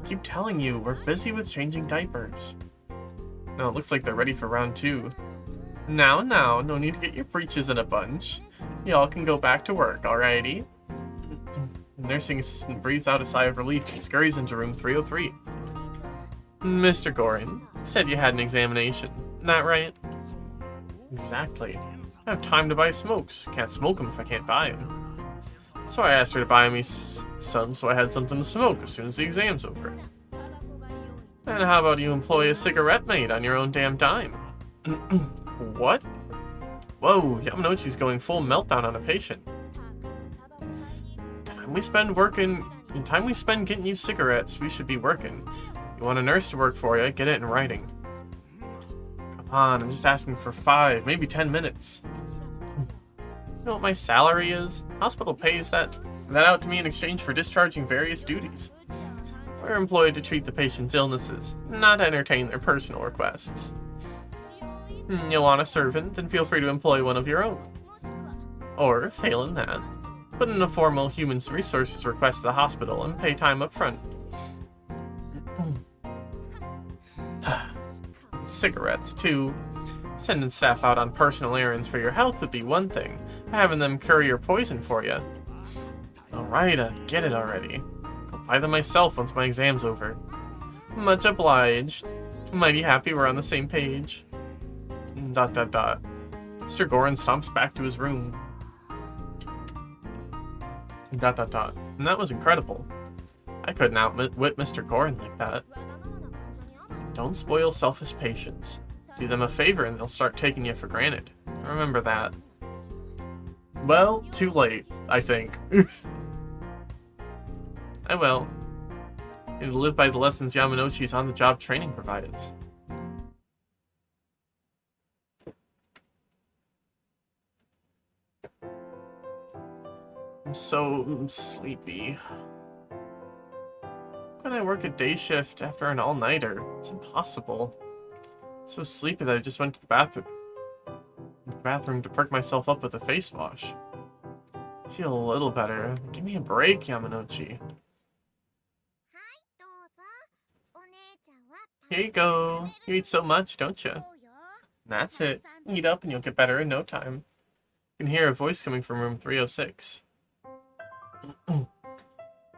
Keep telling you, we're busy with changing diapers. No, it looks like they're ready for round 2. Now, no need to get your breeches in a bunch. Y'all can go back to work, alrighty? The nursing assistant breathes out a sigh of relief and scurries into room 303. Mr. Gorin, said you had an examination. That right? Exactly. I have time to buy smokes. Can't smoke them if I can't buy them. So I asked her to buy me some so I had something to smoke as soon as the exam's over. And how about you employ a cigarette maid on your own damn dime? What? Whoa, Yamanouchi's going full meltdown on a patient. Time we spend getting you cigarettes, we should be working. You want a nurse to work for you, get it in writing. Come on, I'm just asking for 5, maybe 10 minutes. You know what my salary is? Hospital pays that out to me in exchange for discharging various duties. We're employed to treat the patient's illnesses, not entertain their personal requests. You want a servant? Then feel free to employ one of your own. Or, failing that, put in a formal human resources request to the hospital and pay time up front. Cigarettes, too. Sending staff out on personal errands for your health would be one thing. Having them curry your poison for you. Alright, get it already. Go buy them myself once my exam's over. Much obliged. Mighty happy we're on the same page. ... Mr. Gorin stomps back to his room. ... And that was incredible. I couldn't outwit Mr. Gorin like that. Don't spoil selfish patients. Do them a favor and they'll start taking you for granted. Remember that. Well, too late, I think. I will. And live by the lessons Yamanouchi's on-the-job training provides. I'm so sleepy. How can I work a day shift after an all-nighter? It's impossible. So sleepy that I just went to the bathroom to perk myself up with a face wash. I feel a little better. Give me a break, Yamanouchi. Here you go. You eat so much, don't you? That's it. Eat up and you'll get better in no time. You can hear a voice coming from room 306.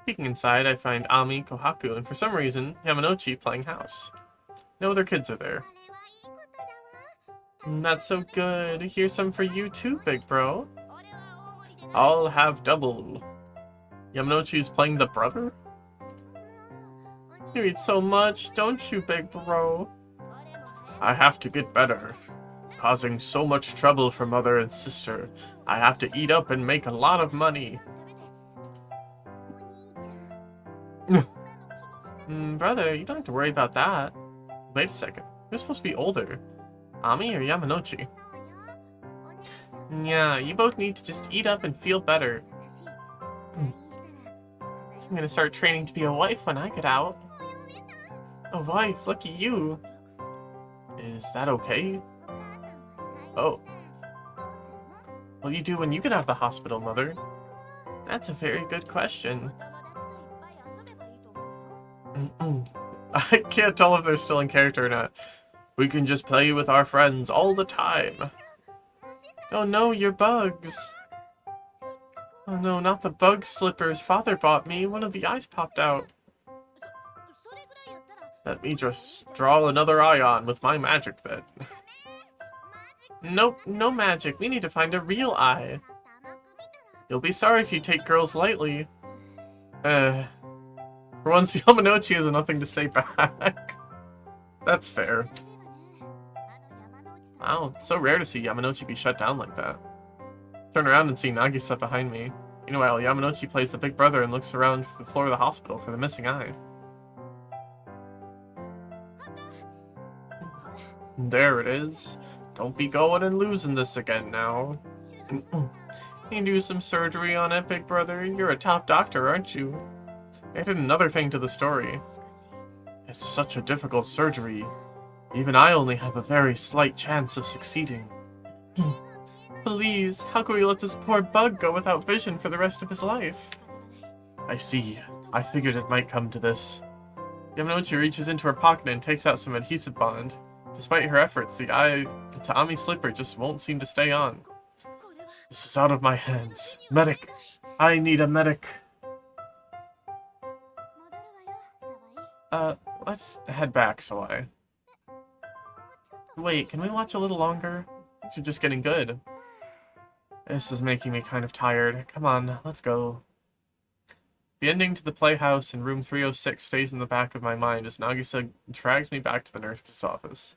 Peeking inside, I find Ami, Kohaku, and for some reason, Yamanouchi playing house. No other kids are there. That's so good. Here's some for you too, big bro. I'll have double. Yamanouchi's playing the brother? You eat so much, don't you, big bro? I have to get better. Causing so much trouble for mother and sister. I have to eat up and make a lot of money. Brother, you don't have to worry about that. Wait a second. You're supposed to be older. Ami or Yamanouchi? Yeah, you both need to just eat up and feel better. I'm gonna start training to be a wife when I get out. A wife? Lucky you. Is that okay? Oh. What do you do when you get out of the hospital, Mother? That's a very good question. I can't tell if they're still in character or not. We can just play with our friends all the time. Oh no, your bugs. Oh no, not the bug slippers Father bought me. One of the eyes popped out. Let me just draw another eye on with my magic then. Nope, no magic. We need to find a real eye. You'll be sorry if you take girls lightly. For once, Yamanouchi has nothing to say back. That's fair. Wow, it's so rare to see Yamanouchi be shut down like that. Turn around and see Nagisa behind me. Meanwhile, Yamanouchi plays the big brother and looks around the floor of the hospital for the missing eye. There it is. Don't be going and losing this again now. You do some surgery on it, big brother. You're a top doctor, aren't you? Added another thing to the story. It's such a difficult surgery. Even I only have a very slight chance of succeeding. Please, how can we let this poor bug go without vision for the rest of his life? I see. I figured it might come to this. Yamanouchi reaches into her pocket and takes out some adhesive bond. Despite her efforts, the eye to Ami's slipper just won't seem to stay on. This is out of my hands. Medic! I need a medic! Let's head back, Sawai. Wait, can we watch a little longer? Things are just getting good. This is making me kind of tired. Come on, let's go. The ending to the playhouse in room 306 stays in the back of my mind as Nagisa drags me back to the nurse's office.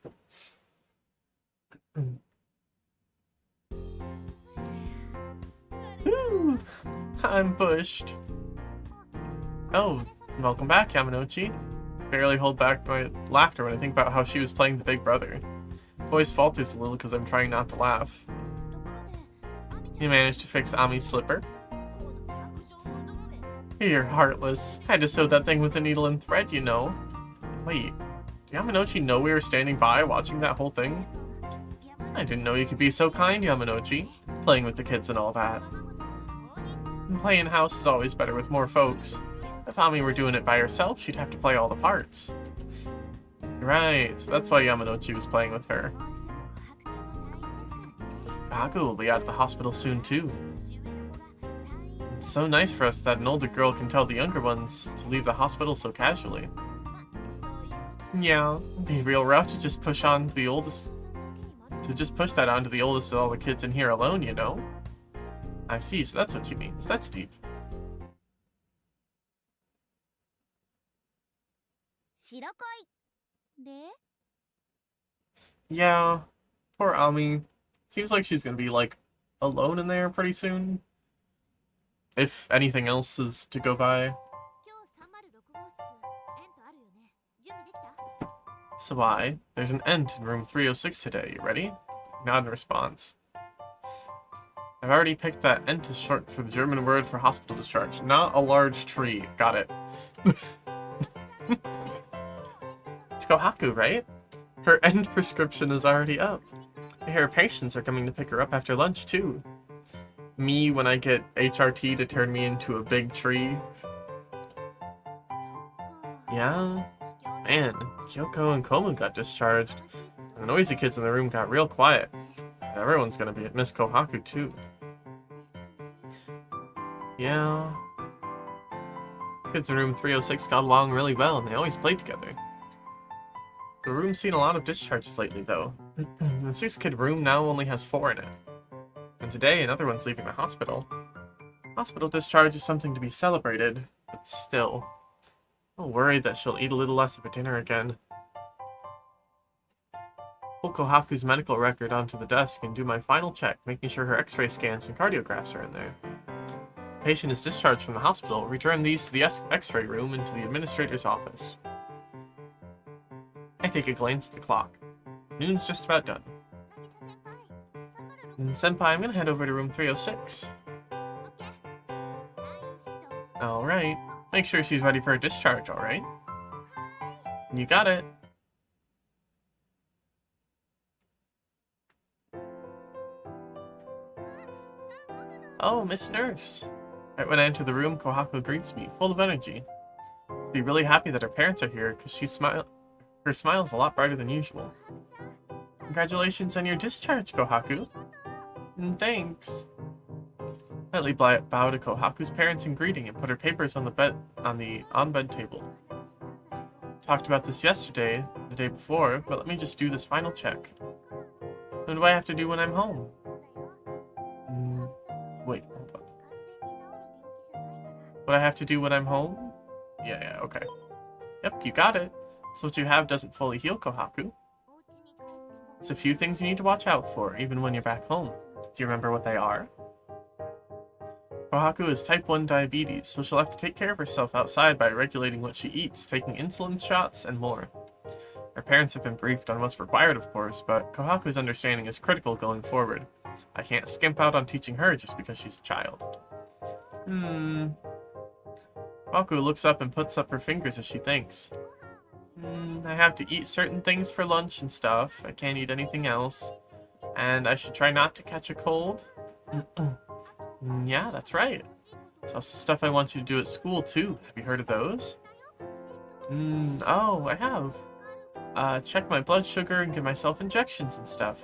Ooh, I'm bushed. Oh, welcome back, Yamanouchi. Barely hold back my laughter when I think about how she was playing the big brother. Voice falters a little because I'm trying not to laugh. You managed to fix Ami's slipper? You're heartless. I had to sew that thing with a needle and thread, you know. Wait, did Yamanouchi know we were standing by watching that whole thing? I didn't know you could be so kind, Yamanouchi. Playing with the kids and all that. And playing house is always better with more folks. If Ami were doing it by herself, she'd have to play all the parts. Right, so that's why Yamanouchi was playing with her. Kaku will be out of the hospital soon too. It's so nice for us that an older girl can tell the younger ones to leave the hospital so casually. Yeah, it'd be real rough to just push on the oldest... To just push that onto the oldest of all the kids in here alone, you know? I see, so that's what she means. That's deep. Yeah, poor Ami. Seems like she's gonna be, like, alone in there pretty soon. If anything else is to go by. Sawai, there's an ent in room 306 today. You ready? Nod in response. I've already picked that ent is short for the German word for hospital discharge. Not a large tree. Got it. It's Kohaku, right? Her end prescription is already up. I hear patients are coming to pick her up after lunch, too. Me when I get HRT to turn me into a big tree. Yeah? Man, Kyoko and Komu got discharged. And the noisy kids in the room got real quiet. And everyone's gonna be at Miss Kohaku, too. Yeah. Kids in room 306 got along really well, and they always played together. The room's seen a lot of discharges lately, though. The 6-kid room now only has 4 in it. And today, another one's leaving the hospital. Hospital discharge is something to be celebrated, but still. I'm worried that she'll eat a little less of a dinner again. Pull Kohaku's medical record onto the desk and do my final check, making sure her x-ray scans and cardiographs are in there. The patient is discharged from the hospital. Return these to the x-ray room and to the administrator's office. I take a glance at the clock. Noon's just about done. And Senpai, I'm gonna head over to room 306. Alright. Make sure she's ready for her discharge, alright? You got it. Oh, Miss Nurse. Right when I enter the room, Kohaku greets me, full of energy. She'll be really happy that her parents are here, because her smile's a lot brighter than usual. Congratulations on your discharge, Kohaku. Thanks. Lightly bow to Kohaku's parents in greeting and put her papers on the on-bed table. Talked about this yesterday, the day before, but let me just do this final check. What do I have to do when I'm home? Wait, hold on. What I have to do when I'm home? Yeah, okay. Yep, you got it. So what you have doesn't fully heal, Kohaku. There's a few things you need to watch out for, even when you're back home. Do you remember what they are? Kohaku has type 1 diabetes, so she'll have to take care of herself outside by regulating what she eats, taking insulin shots, and more. Her parents have been briefed on what's required, of course, but Kohaku's understanding is critical going forward. I can't skimp out on teaching her just because she's a child. Kohaku looks up and puts up her fingers as she thinks. I have to eat certain things for lunch and stuff. I can't eat anything else. And I should try not to catch a cold. Yeah, that's right. There's also stuff I want you to do at school, too. Have you heard of those? Oh, I have. Check my blood sugar and give myself injections and stuff.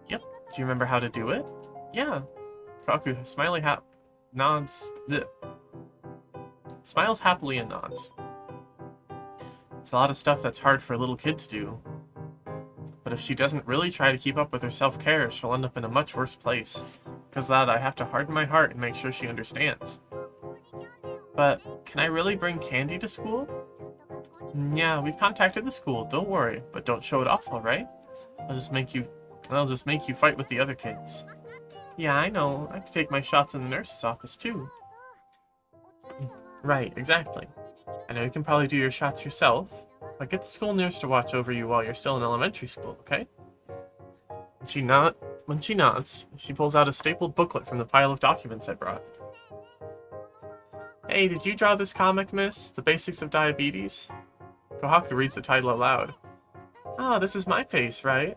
Yep. Do you remember how to do it? Yeah. Kaku, nods. Bleh. Smiles happily and nods. It's a lot of stuff that's hard for a little kid to do. But if she doesn't really try to keep up with her self-care, she'll end up in a much worse place. Because of that, I have to harden my heart and make sure she understands. But, can I really bring candy to school? Yeah, we've contacted the school, don't worry. But don't show it off, alright? I'll just make you fight with the other kids. Yeah, I know. I have to take my shots in the nurse's office, too. Right, exactly. I know you can probably do your shots yourself, but get the school nurse to watch over you while you're still in elementary school, okay? When she nods, she pulls out a stapled booklet from the pile of documents I brought. Hey, did you draw this comic, miss? The Basics of Diabetes? Kohaku reads the title aloud. Ah, this is my face, right?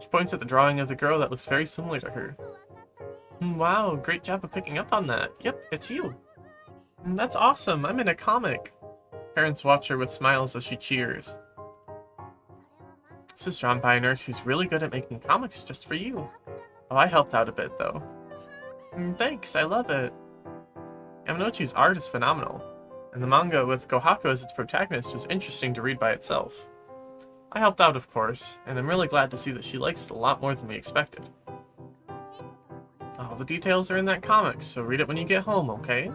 She points at the drawing of the girl that looks very similar to her. Wow, great job of picking up on that. Yep, it's you. That's awesome, I'm in a comic. Parents watch her with smiles as she cheers. This is drawn by a nurse who's really good at making comics just for you. Oh, I helped out a bit, though. Thanks, I love it. Yamanouchi's art is phenomenal, and the manga with Kohaku as its protagonist was interesting to read by itself. I helped out, of course, and I'm really glad to see that she likes it a lot more than we expected. All the details are in that comic, so read it when you get home, okay?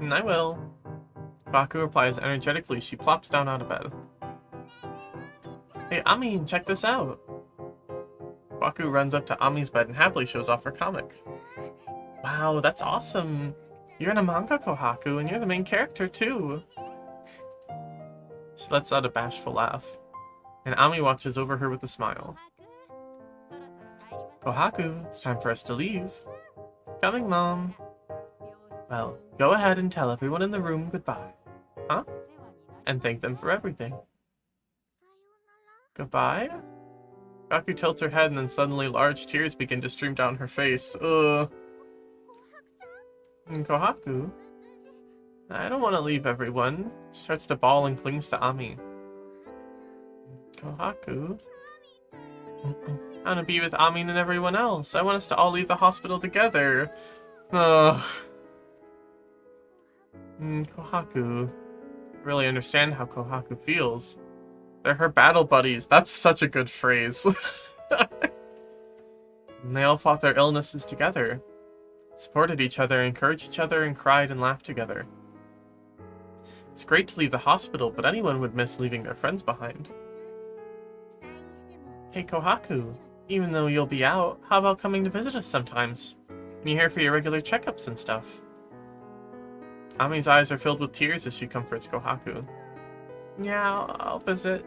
I will. Kohaku replies energetically. She plops down out of bed. Hey, Ami, check this out. Kohaku runs up to Ami's bed and happily shows off her comic. Wow, that's awesome. You're in a manga, Kohaku, and you're the main character, too. She lets out a bashful laugh, and Ami watches over her with a smile. Kohaku, it's time for us to leave. Coming, Mom. Well, go ahead and tell everyone in the room goodbye. Huh? And thank them for everything. Goodbye? Kohaku tilts her head and then suddenly large tears begin to stream down her face. Ugh. Kohaku? I don't want to leave everyone. She starts to bawl and clings to Ami. Kohaku? I want to be with Ami and everyone else. I want us to all leave the hospital together. Ugh. Kohaku. I really understand how Kohaku feels. They're her battle buddies. That's such a good phrase. And they all fought their illnesses together. Supported each other, encouraged each other, and cried and laughed together. It's great to leave the hospital, but anyone would miss leaving their friends behind. Hey Kohaku, even though you'll be out, how about coming to visit us sometimes? When you're here for your regular checkups and stuff. Ami's eyes are filled with tears as she comforts Kohaku. Yeah, I'll visit.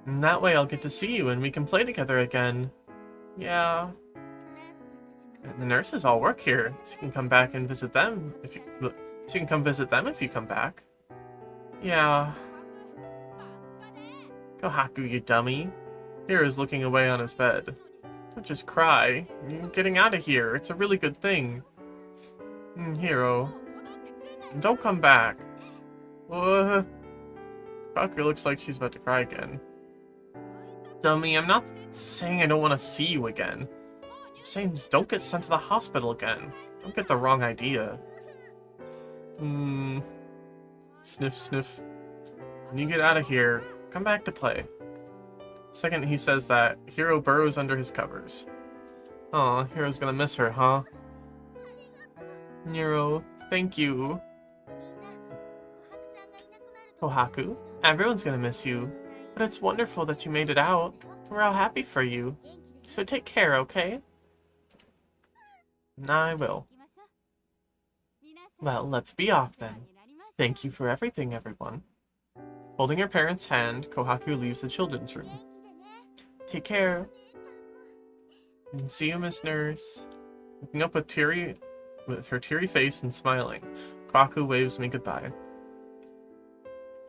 And that way I'll get to see you and we can play together again. Yeah. And the nurses all work here, so you can come back and visit them if you come back. Yeah. Kohaku, you dummy. Hiro is looking away on his bed. Don't just cry. You're getting out of here. It's a really good thing. Hiro. Don't come back. Kohaku looks like she's about to cry again. Dummy, I'm not saying I don't want to see you again. I'm saying just don't get sent to the hospital again. Don't get the wrong idea. Sniff, sniff. When you get out of here, come back to play. Second he says that, Hiro burrows under his covers. Aw, Hiro's gonna miss her, huh? Hiro, thank you. Kohaku, everyone's gonna miss you, but it's wonderful that you made it out. We're all happy for you. So take care, okay? I will. Well, let's be off then. Thank you for everything, everyone. Holding her parents' hand, Kohaku leaves the children's room. Take care. And see you, Miss Nurse. Looking up with her teary face and smiling, Kohaku waves me goodbye.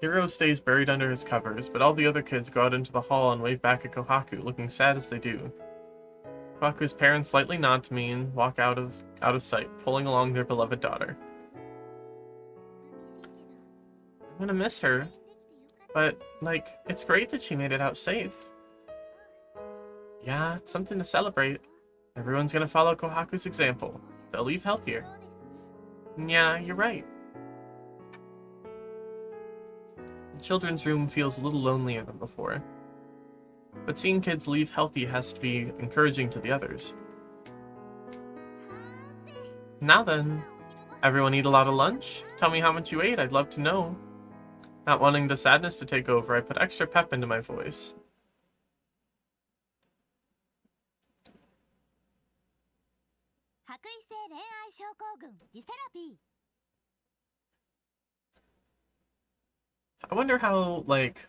Hiro stays buried under his covers, but all the other kids go out into the hall and wave back at Kohaku, looking sad as they do. Kohaku's parents lightly nod to me and walk out of sight, pulling along their beloved daughter. I'm gonna miss her, but, like, it's great that she made it out safe. Yeah, it's something to celebrate. Everyone's gonna follow Kohaku's example. They'll leave healthier. Yeah, you're right. The children's room feels a little lonelier than before. But seeing kids leave healthy has to be encouraging to the others. Now then, everyone eat a lot of lunch? Tell me how much you ate, I'd love to know. Not wanting the sadness to take over, I put extra pep into my voice. I wonder how, like,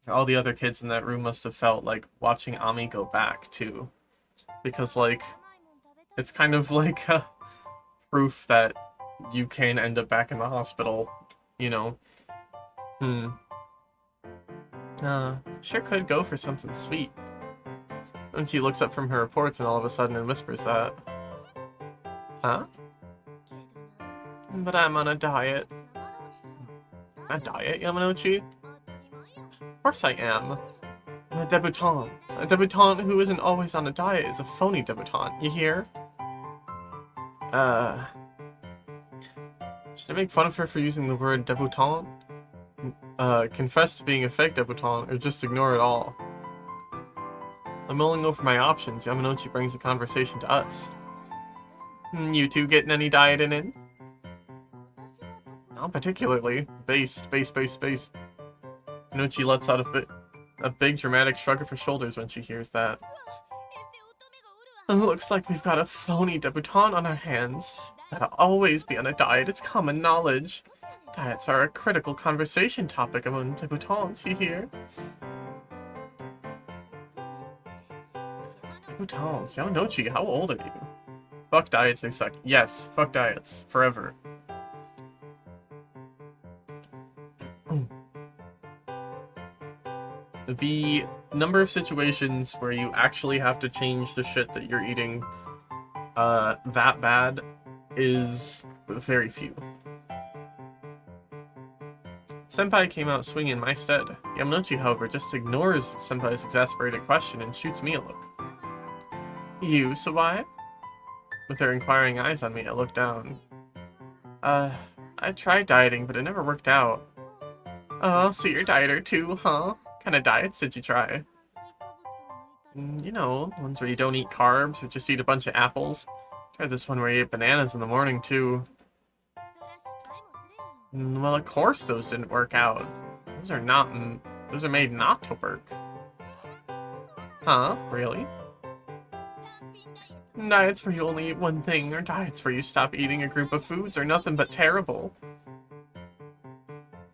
all the other kids in that room must have felt, like, watching Ami go back, too. Because, like, it's kind of like proof that you can end up back in the hospital, you know. Sure could go for something sweet. And she looks up from her reports and all of a sudden and whispers that. Huh? But I'm on a diet. A diet, Yamanouchi? Of course I am. I'm a debutante. A debutante who isn't always on a diet is a phony debutante, you hear? Should I make fun of her for using the word debutante? Confess to being a fake debutante, or just ignore it all? I'm mulling over my options. Yamanouchi brings the conversation to us. You two getting any dieting in? Not particularly. Based. Yamanouchi lets out a big dramatic shrug of her shoulders when she hears that. Looks like we've got a phony debutante on our hands. Gotta always be on a diet, it's common knowledge. Diets are a critical conversation topic among debutantes, you hear? Debutantes, Yamanouchi, how old are you? Fuck diets, they suck. Yes, fuck diets. Forever. The number of situations where you actually have to change the shit that you're eating that bad is very few. Senpai came out swinging in my stead. Yamanouchi, however, just ignores Senpai's exasperated question and shoots me a look. You, Sawai? With her inquiring eyes on me, I looked down. I tried dieting, but it never worked out. Oh, so you're a dieter too, huh? What kind of diets did you try? You know, ones where you don't eat carbs or just eat a bunch of apples. Tried this one where you eat bananas in the morning too. Well, of course those didn't work out. Those are made not to work. Huh? Really? Diets where you only eat one thing, or diets where you stop eating a group of foods, are nothing but terrible.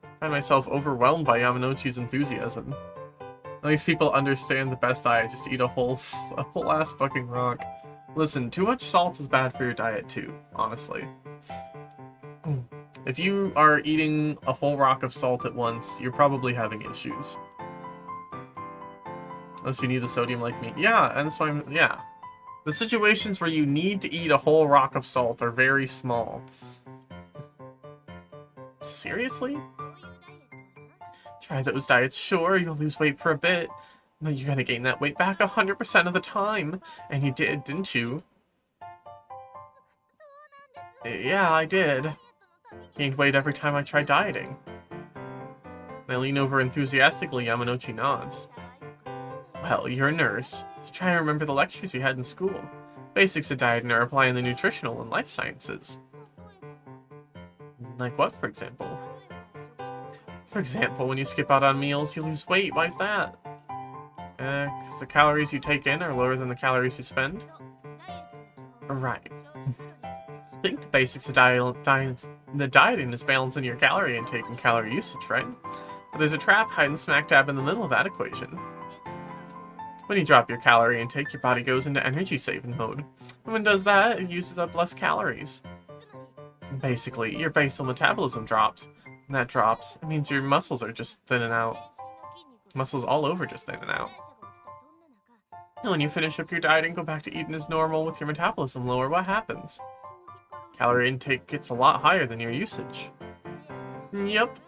I find myself overwhelmed by Yamanouchi's enthusiasm. These people understand the best diet, just eat a whole ass fucking rock. Listen, too much salt is bad for your diet too, honestly. If you are eating a whole rock of salt at once, you're probably having issues. Unless you need the sodium like me. Yeah, and that's why yeah. The situations where you need to eat a whole rock of salt are very small. Seriously? Try those diets, sure, you'll lose weight for a bit, but you're gonna gain that weight back 100% of the time. And you did, didn't you? Yeah, I did. Gained weight every time I tried dieting. I lean over enthusiastically, Yamanouchi nods. Well, you're a nurse. You try and remember the lectures you had in school. Basics of dieting are applying the nutritional and life sciences. Like what, for example? For example, when you skip out on meals, you lose weight. Why's that? Because the calories you take in are lower than the calories you spend? Right. I think the basics of dieting is balancing your calorie intake and calorie usage, right? But there's a trap hiding smack dab in the middle of that equation. When you drop your calorie intake, your body goes into energy saving mode. And when it does that, it uses up less calories. Basically, your basal metabolism drops. That drops. It means your muscles are just thinning out. Muscles all over just thinning out. And when you finish up your diet and go back to eating as normal with your metabolism lower, what happens? Calorie intake gets a lot higher than your usage. Yep.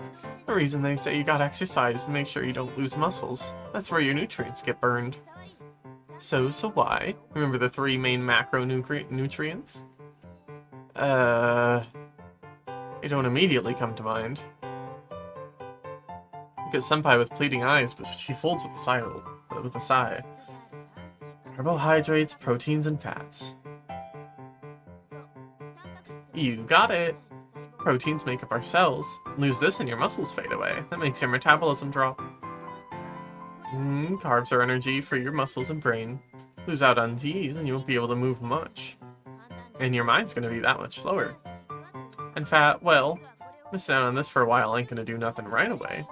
The reason they say you gotta exercise and make sure you don't lose muscles. That's where your nutrients get burned. So why? Remember the 3 main macronutrients? They don't immediately come to mind. Look at Senpai with pleading eyes, but she folds with a sigh. Carbohydrates, proteins, and fats. You got it! Proteins make up our cells. Lose this and your muscles fade away. That makes your metabolism drop. Carbs are energy for your muscles and brain. Lose out on these and you won't be able to move much. And your mind's gonna be that much slower. And fat, well, missing out on this for a while ain't gonna do nothing right away.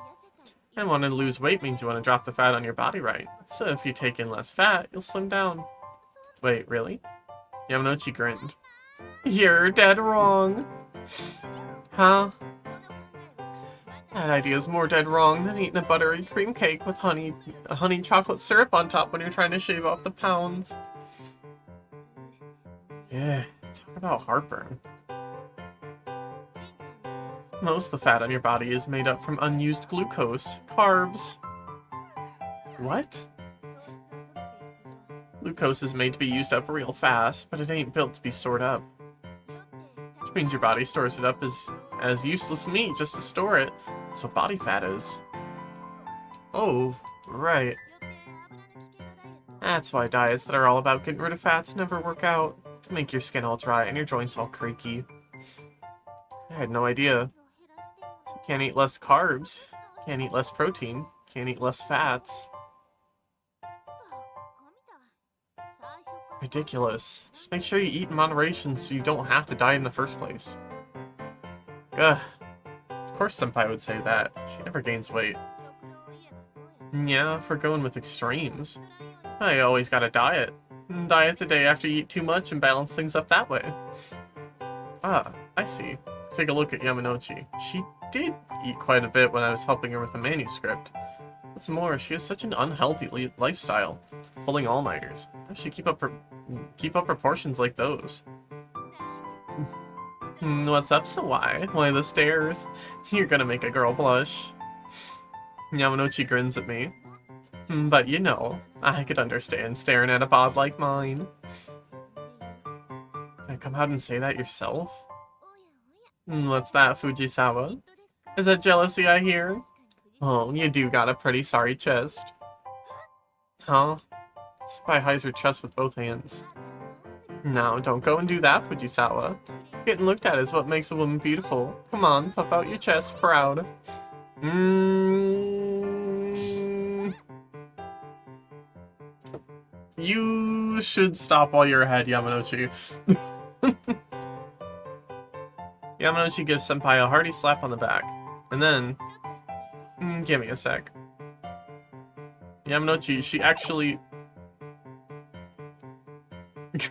And wanting to lose weight means you want to drop the fat on your body right. So if you take in less fat, you'll slim down. Wait, really? Yamanouchi grinned. You're dead wrong. Huh? That idea's more dead wrong than eating a buttery cream cake with honey chocolate syrup on top when you're trying to shave off the pounds. Yeah, talk about heartburn. Most of the fat on your body is made up from unused glucose, carbs. What? Glucose is made to be used up real fast, but it ain't built to be stored up. Which means your body stores it up as useless meat just to store it. That's what body fat is. Oh, right. That's why diets that are all about getting rid of fats never work out. To make your skin all dry and your joints all creaky. I had no idea. So you can't eat less carbs, can't eat less protein, can't eat less fats. Ridiculous. Just make sure you eat in moderation so you don't have to diet in the first place. Ugh. Of course Senpai would say that. She never gains weight. Yeah, if we're going with extremes. I always gotta diet. Diet the day after you eat too much and balance things up that way. Ah, I see. Take a look at Yamanouchi. She did eat quite a bit when I was helping her with the manuscript. What's more, she has such an unhealthy lifestyle, pulling all-nighters. How does she keep up proportions like those? What's up, so why? Why the stares? You're gonna make a girl blush. Yamanouchi grins at me. But you know, I could understand staring at a bod like mine. Can I come out and say that yourself? What's that, Fujisawa? Is that jealousy I hear? Oh, you do got a pretty sorry chest. Huh? Senpai hides her chest with both hands. No, don't go and do that, Fujisawa. Getting looked at is what makes a woman beautiful. Come on, puff out your chest, proud. You should stop while you're ahead, Yamanouchi. Yamanouchi gives Senpai a hearty slap on the back. And then... give me a sec. Yamanouchi, she actually...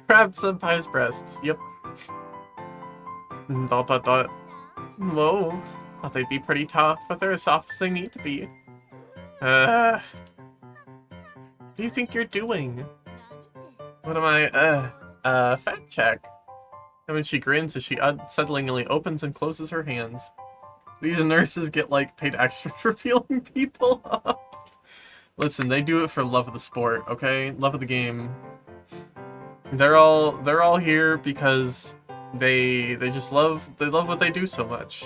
grabbed Senpai's breasts. Yep. Dot dot dot. Whoa. Thought they'd be pretty tough, but they're as soft as they need to be. What do you think you're doing? What am I, fact check. And when she grins as she unsettlingly opens and closes her hands. These nurses get, like, paid extra for feeling people up. Listen, they do it for love of the sport, okay? Love of the game. They're all here because they just love what they do so much.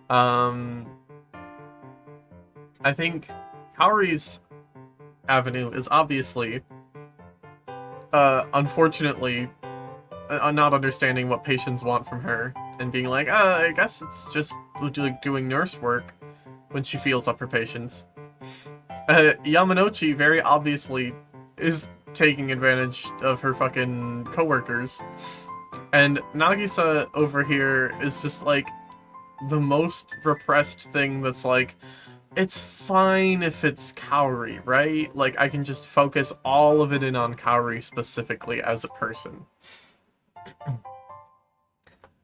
I think Kaori's avenue is obviously unfortunately not understanding what patients want from her and being like, I guess it's just doing nurse work when she feels up her patients. Yamanouchi very obviously is taking advantage of her fucking coworkers. And Nagisa over here is just like the most repressed thing that's like, it's fine if it's Kaori, right? Like, I can just focus all of it in on Kaori specifically as a person.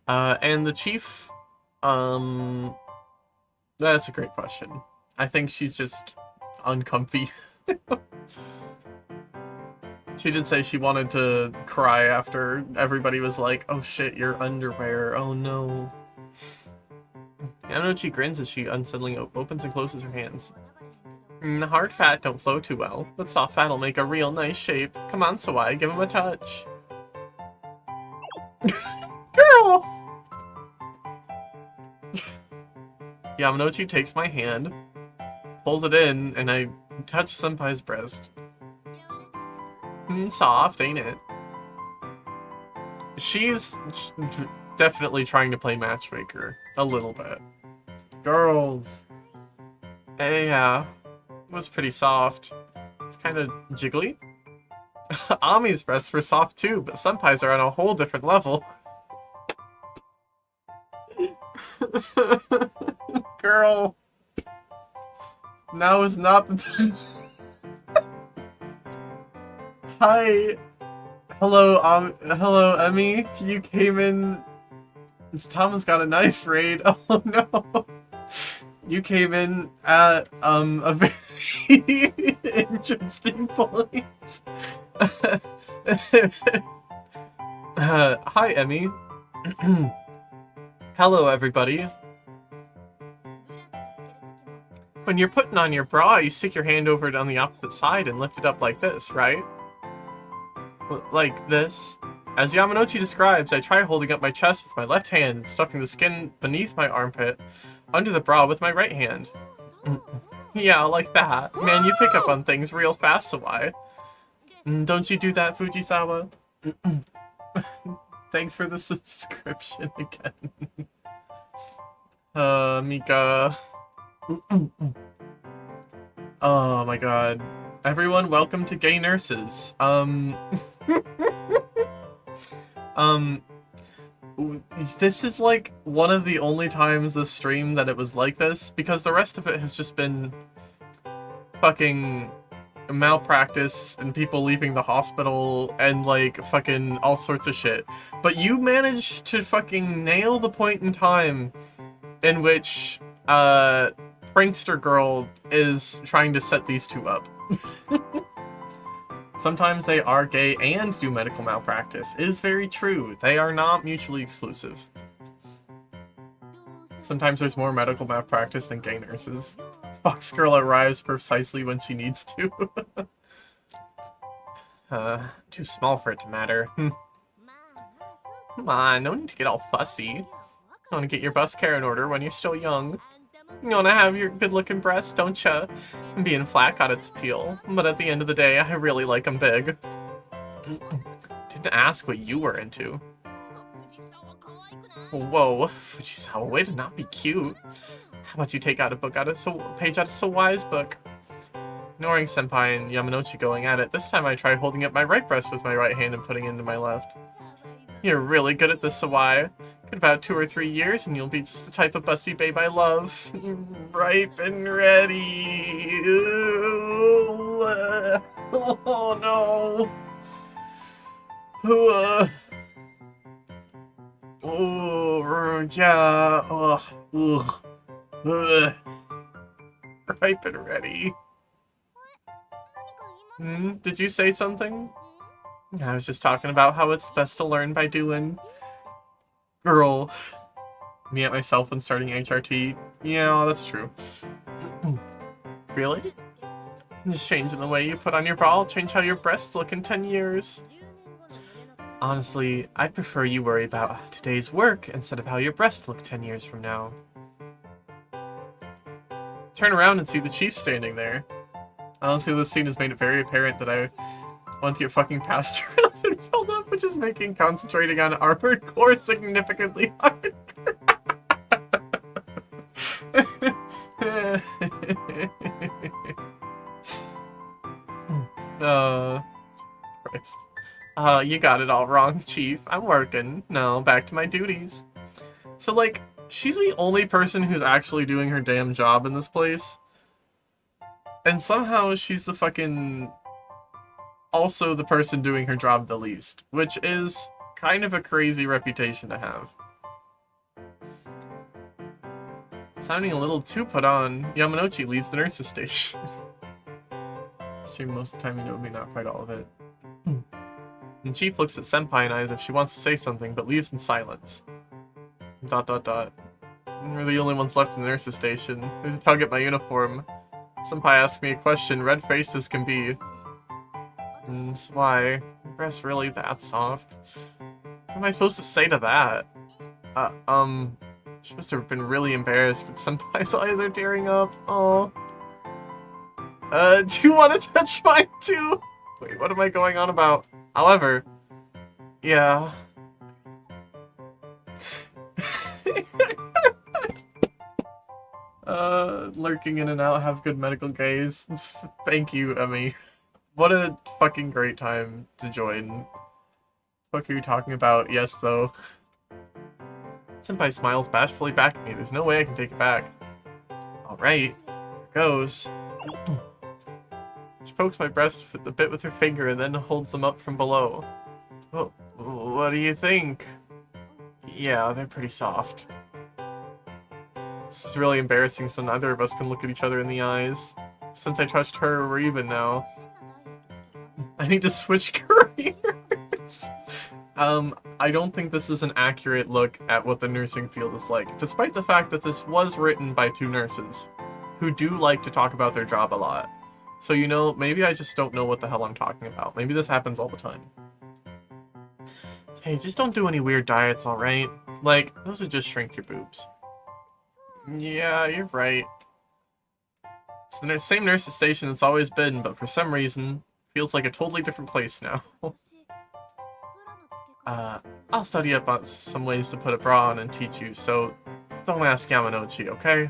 And the chief, That's a great question. I think she's just uncomfy. She did say she wanted to cry after everybody was like, oh shit, your underwear, oh no. Yamanochi grins as she unsettling opens and closes her hands. Hard fat don't flow too well, but soft fat'll make a real nice shape. Come on, Sawai, give him a touch. Girl! Yamanochi takes my hand, pulls it in, and I touch Senpai's breast. Soft, ain't it? She's definitely trying to play matchmaker. A little bit. Girls. Yeah. It was pretty soft. It's kind of jiggly. Ami's breasts were soft too, but Senpai's are on a whole different level. Girl. Now is not the time. Hi. Hello, Emmy. You came in. Thomas got a knife raid. Oh no. You came in at a very interesting point. Hi, Emmy. Hello, everybody. When you're putting on your bra, you stick your hand over it on the opposite side and lift it up like this, right? Like this. As Yamanochi describes, I try holding up my chest with my left hand and stuffing the skin beneath my armpit under the bra with my right hand. Yeah, like that. Man, you pick up on things real fast, so why? Don't you do that, Fujisawa? Thanks for the subscription again. Mika. Oh my god. Everyone, welcome to Gay Nurses. This is like one of the only times this stream that it was like this, because the rest of it has just been fucking malpractice and people leaving the hospital and like fucking all sorts of shit. But you managed to fucking nail the point in time in which prankster girl is trying to set these two up. Sometimes they are gay and do medical malpractice. It is very true. They are not mutually exclusive. Sometimes there's more medical malpractice than gay nurses. Fox girl arrives precisely when she needs to. Too small for it to matter. Come on, no need to get all fussy. You want to get your bust care in order when you're still young. You want to have your good-looking breasts, don't ya? And being flat got its appeal, but at the end of the day, I really like them big. Didn't ask what you were into. Whoa, Fujisawa, way to not be cute. How about you take out a page out of Sawai's book? Ignoring Senpai and Yamanochi going at it, this time I try holding up my right breast with my right hand and putting it into my left. You're really good at this, Sawai. In about 2 or 3 years, and you'll be just the type of busty babe I love. Ripe and ready. Oh no. Oh yeah. Ugh. Ripe and ready. Did you say something? I was just talking about how it's best to learn by doing. Girl. Me at myself when starting HRT. Yeah, that's true. Really? Just changing the way you put on your bra will change how your breasts look in 10 years. Honestly, I'd prefer you worry about today's work instead of how your breasts look 10 years from now. Turn around and see the chief standing there. Honestly, this scene has made it very apparent that I want to get fucking passed around and filled up, which is making concentrating on armored core significantly harder. Christ. You got it all wrong, Chief. I'm working. No, back to my duties. So, like, she's the only person who's actually doing her damn job in this place. And somehow she's the fucking... also the person doing her job the least, which is kind of a crazy reputation to have. Sounding a little too put on, Yamanouchi leaves the nurse's station. Assume most of the time you know me, not quite all of it. And Chief looks at Senpai and I as if she wants to say something, but leaves in silence. ... We're the only ones left in the nurse's station. There's a tug at my uniform. Senpai asks me a question, red-faced as can be. So why? Your breast's really that soft? What am I supposed to say to that? She must have been really embarrassed, and Senpai's eyes are tearing up. Oh. Do you want to touch mine too? Wait, what am I going on about? However, yeah. Lurking in and out, have good medical gaze. Thank you, Emmy. What a fucking great time to join. What are you talking about? Yes, though. Senpai smiles bashfully back at me. There's no way I can take it back. Alright, here goes. She pokes my breast a bit with her finger and then holds them up from below. Oh, what do you think? Yeah, they're pretty soft. This is really embarrassing, so neither of us can look at each other in the eyes. Since I touched her, we're even now. I need to switch careers! I don't think this is an accurate look at what the nursing field is like, despite the fact that this was written by two nurses, who do like to talk about their job a lot. So, you know, maybe I just don't know what the hell I'm talking about. Maybe this happens all the time. Hey, just don't do any weird diets, alright? Like, those would just shrink your boobs. Yeah, you're right. It's the same nurse's station it's always been, but for some reason, feels like a totally different place now. I'll study up on some ways to put a bra on and teach you, so don't ask Yamanouchi, okay?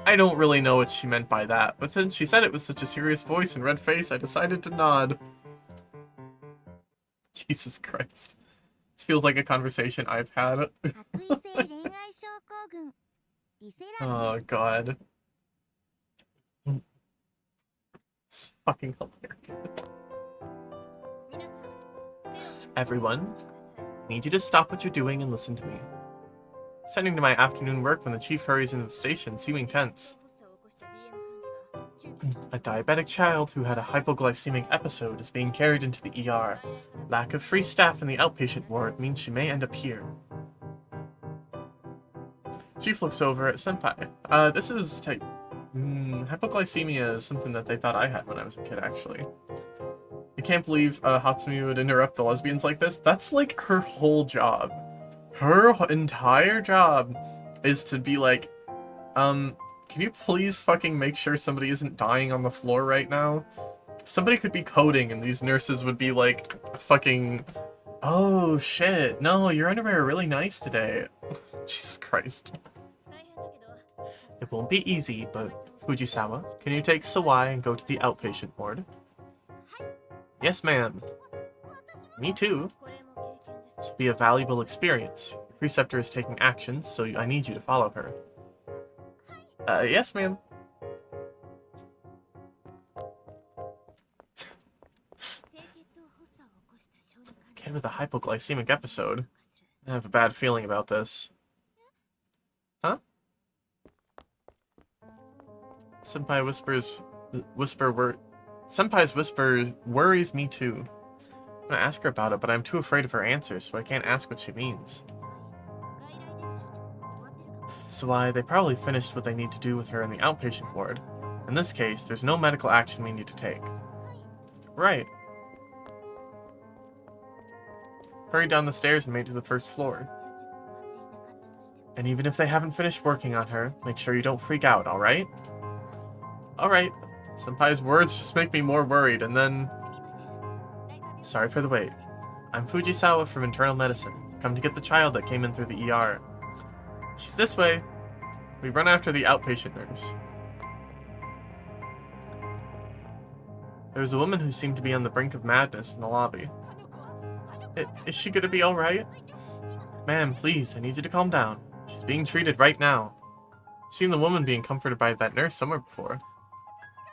I don't really know what she meant by that, but since she said it with such a serious voice and red face, I decided to nod. Jesus Christ. This feels like a conversation I've had. Oh, God. It's fucking hilarious. Everyone, I need you to stop what you're doing and listen to me. Sending to my afternoon work when the chief hurries into the station, seeming tense. A diabetic child who had a hypoglycemic episode is being carried into the ER. Lack of free staff in the outpatient ward means she may end up here. Chief looks over at Senpai. This is type... hypoglycemia is something that they thought I had when I was a kid, actually. I can't believe Hatsumi would interrupt the lesbians like this. That's like her whole job. Her entire job is to be like, can you please fucking make sure somebody isn't dying on the floor right now? Somebody could be coding and these nurses would be like, fucking, oh shit, no, your underwear are really nice today. Jesus Christ. It won't be easy, but Fujisawa, can you take Sawai and go to the outpatient ward? Yes, ma'am. Me too. This will be a valuable experience. Your preceptor is taking action, so I need you to follow her. Yes, ma'am. Kid with a hypoglycemic episode. I have a bad feeling about this. Huh? Senpai's whisper worries me too. I'm gonna ask her about it, but I'm too afraid of her answer, so I can't ask what she means. So they probably finished what they need to do with her in the outpatient ward. In this case, there's no medical action we need to take. Right. Hurried down the stairs and made it to the first floor. And even if they haven't finished working on her, make sure you don't freak out, alright? Alright. Senpai's words just make me more worried, and then... Sorry for the wait. I'm Fujisawa from Internal Medicine. Come to get the child that came in through the ER. She's this way. We run after the outpatient nurse. There's a woman who seemed to be on the brink of madness in the lobby. Is she gonna be alright? Ma'am, please, I need you to calm down. She's being treated right now. I've seen the woman being comforted by that nurse somewhere before.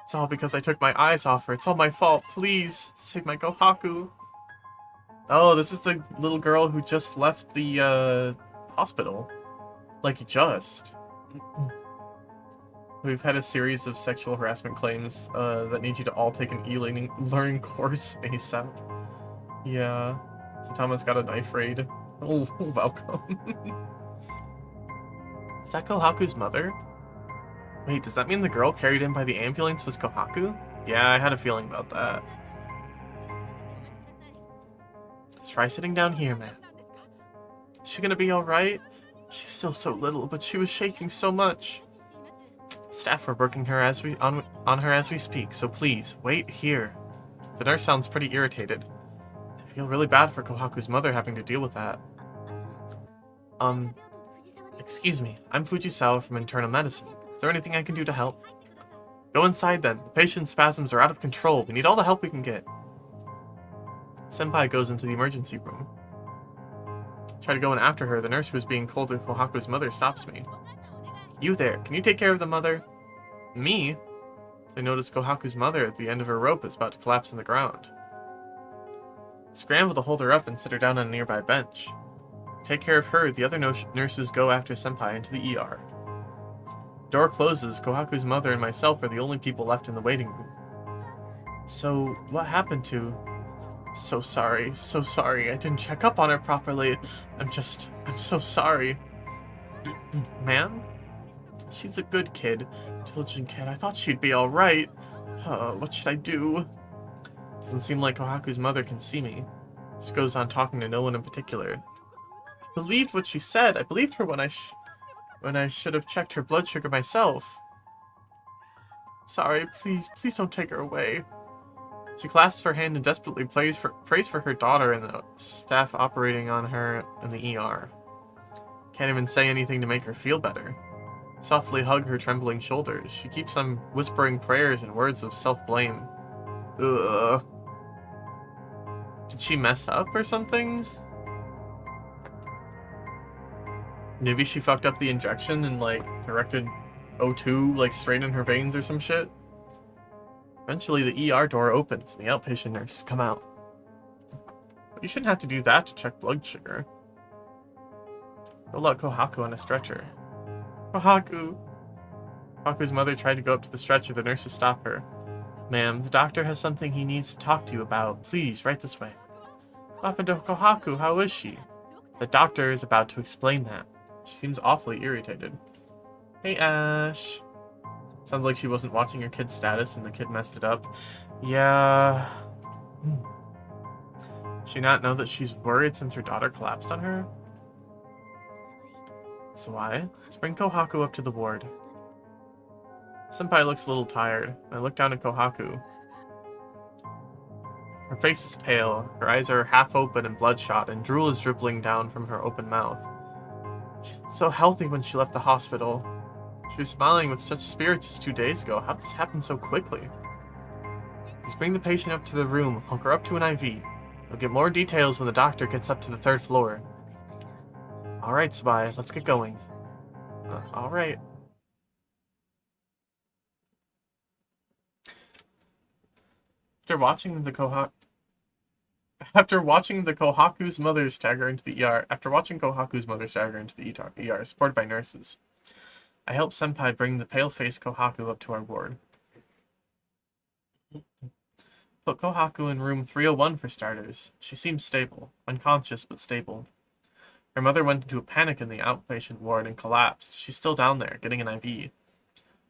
It's all because I took my eyes off her. It's all my fault. Please, save my Gohaku. Oh, this is the little girl who just left the, hospital. Like, just. We've had a series of sexual harassment claims that need you to all take an e-learning course ASAP. Yeah. Thomas got a knife raid. Oh, welcome. Is that Kohaku's mother? Wait, does that mean the girl carried in by the ambulance was Kohaku? Yeah, I had a feeling about that. Try sitting down here, man. Is she gonna be alright? She's still so little, but she was shaking so much. Staff are working her on her as we speak, so please, wait here. The nurse sounds pretty irritated. I feel really bad for Kohaku's mother having to deal with that. Excuse me, I'm Fujisawa from internal medicine. Is there anything I can do to help? Go inside then. The patient's spasms are out of control. We need all the help we can get. Senpai goes into the emergency room. Try to go in after her. The nurse who is being called to Kohaku's mother stops me. You there, can you take care of the mother? Me? I notice Kohaku's mother at the end of her rope is about to collapse on the ground. Scramble to hold her up and sit her down on a nearby bench. Take care of her. The other nurses go after Senpai into the ER. Door closes. Kohaku's mother and myself are the only people left in the waiting room. So, what happened to... So sorry. I didn't check up on her properly. I'm so sorry. Ma'am? She's a good kid. Diligent kid. I thought she'd be alright. What should I do? Doesn't seem like Kohaku's mother can see me. Just goes on talking to no one in particular. I believed what she said. I believed her when I should have checked her blood sugar myself. Sorry, please don't take her away. She clasps her hand and desperately prays for her daughter and the staff operating on her in the ER. Can't even say anything to make her feel better. Softly hug her trembling shoulders. She keeps on whispering prayers and words of self-blame. Ugh. Did she mess up or something? Maybe she fucked up the injection and, like, directed O2, like, straight in her veins or some shit? Eventually, the ER door opens and the outpatient nurses come out. But you shouldn't have to do that to check blood sugar. Roll out Kohaku on a stretcher. Kohaku! Kohaku's mother tried to go up to the stretcher. The nurses stop her. Ma'am, the doctor has something he needs to talk to you about. Please, right this way. What happened to Kohaku? How is she? The doctor is about to explain that. She seems awfully irritated. Hey, Ash. Sounds like she wasn't watching her kid's status and the kid messed it up. Yeah. Does she not know that she's worried since her daughter collapsed on her? So why? Let's bring Kohaku up to the ward. Senpai looks a little tired. I look down at Kohaku. Her face is pale, her eyes are half open and bloodshot, and drool is dribbling down from her open mouth. She looked so healthy when she left the hospital. She was smiling with such spirit just 2 days ago. How did this happen so quickly? Please bring the patient up to the room, hook her up to an IV. You'll get more details when the doctor gets up to the 3rd floor. Alright, Sabai, let's get going. Alright. After watching the Kohaku's mother stagger into the ER, supported by nurses, I helped Senpai bring the pale-faced Kohaku up to our ward. Put Kohaku in room 301 for starters. She seems stable. Unconscious, but stable. Her mother went into a panic in the outpatient ward and collapsed. She's still down there, getting an IV.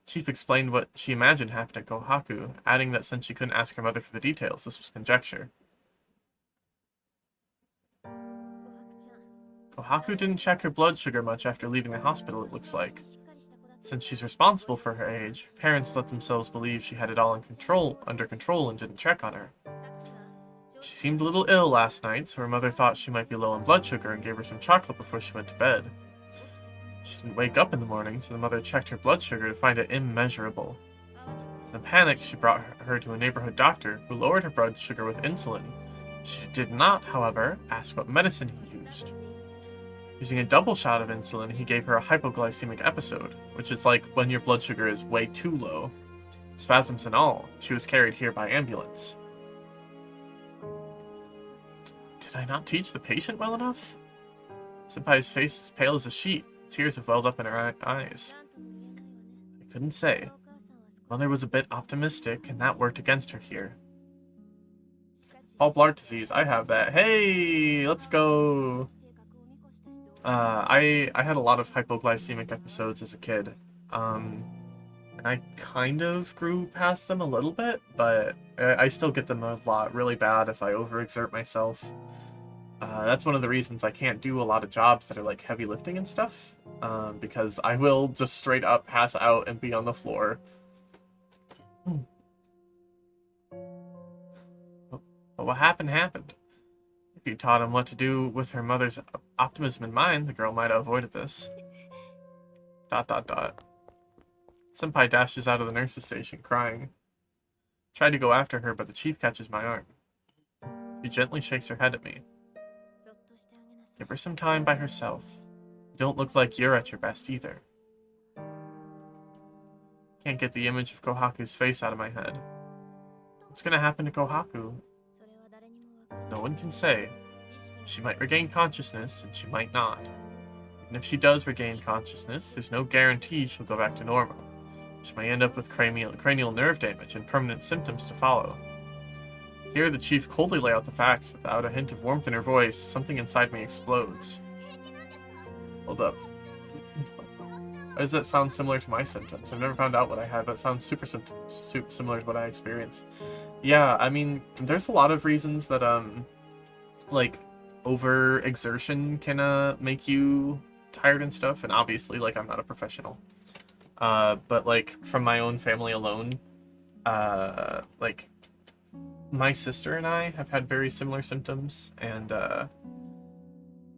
Chief explained what she imagined happened at Kohaku, adding that since she couldn't ask her mother for the details, this was conjecture. Kohaku didn't check her blood sugar much after leaving the hospital, it looks like. Since she's responsible for her age, parents let themselves believe she had it all under control and didn't check on her. She seemed a little ill last night, so her mother thought she might be low on blood sugar and gave her some chocolate before she went to bed. She didn't wake up in the morning, so the mother checked her blood sugar to find it immeasurable. In a panic, she brought her to a neighborhood doctor, who lowered her blood sugar with insulin. She did not, however, ask what medicine he used. Using a double shot of insulin, he gave her a hypoglycemic episode, which is like when your blood sugar is way too low. Spasms and all, she was carried here by ambulance. Did I not teach the patient well enough? Senpai's face is pale as a sheet. Tears have welled up in her eyes. I couldn't say. Mother was a bit optimistic, and that worked against her here. Paul Blart disease, I have that. Hey, let's go. I had a lot of hypoglycemic episodes as a kid. And I kind of grew past them a little bit, but I still get them a lot really bad if I overexert myself. That's one of the reasons I can't do a lot of jobs that are like heavy lifting and stuff, because I will just straight up pass out and be on the floor. But what happened happened. If you taught him what to do with her mother's optimism in mind, the girl might have avoided this. ... Senpai dashes out of the nurse's station, crying. Tried to go after her, but the chief catches my arm. She gently shakes her head at me. Give her some time by herself. You don't look like you're at your best either. Can't get the image of Kohaku's face out of my head. What's gonna happen to Kohaku? No one can say. She might regain consciousness, and she might not. And if she does regain consciousness, there's no guarantee she'll go back to normal. She may end up with cranial nerve damage and permanent symptoms to follow. Here, the chief coldly lay out the facts without a hint of warmth in her voice. Something inside me explodes. Hold up. Why does that sound similar to my symptoms? I've never found out what I had, but it sounds super similar to what I experienced. Yeah, I mean, there's a lot of reasons that, like, overexertion can, make you tired and stuff, and obviously, like, I'm not a professional. But, like, from my own family alone, like, my sister and I have had very similar symptoms, and,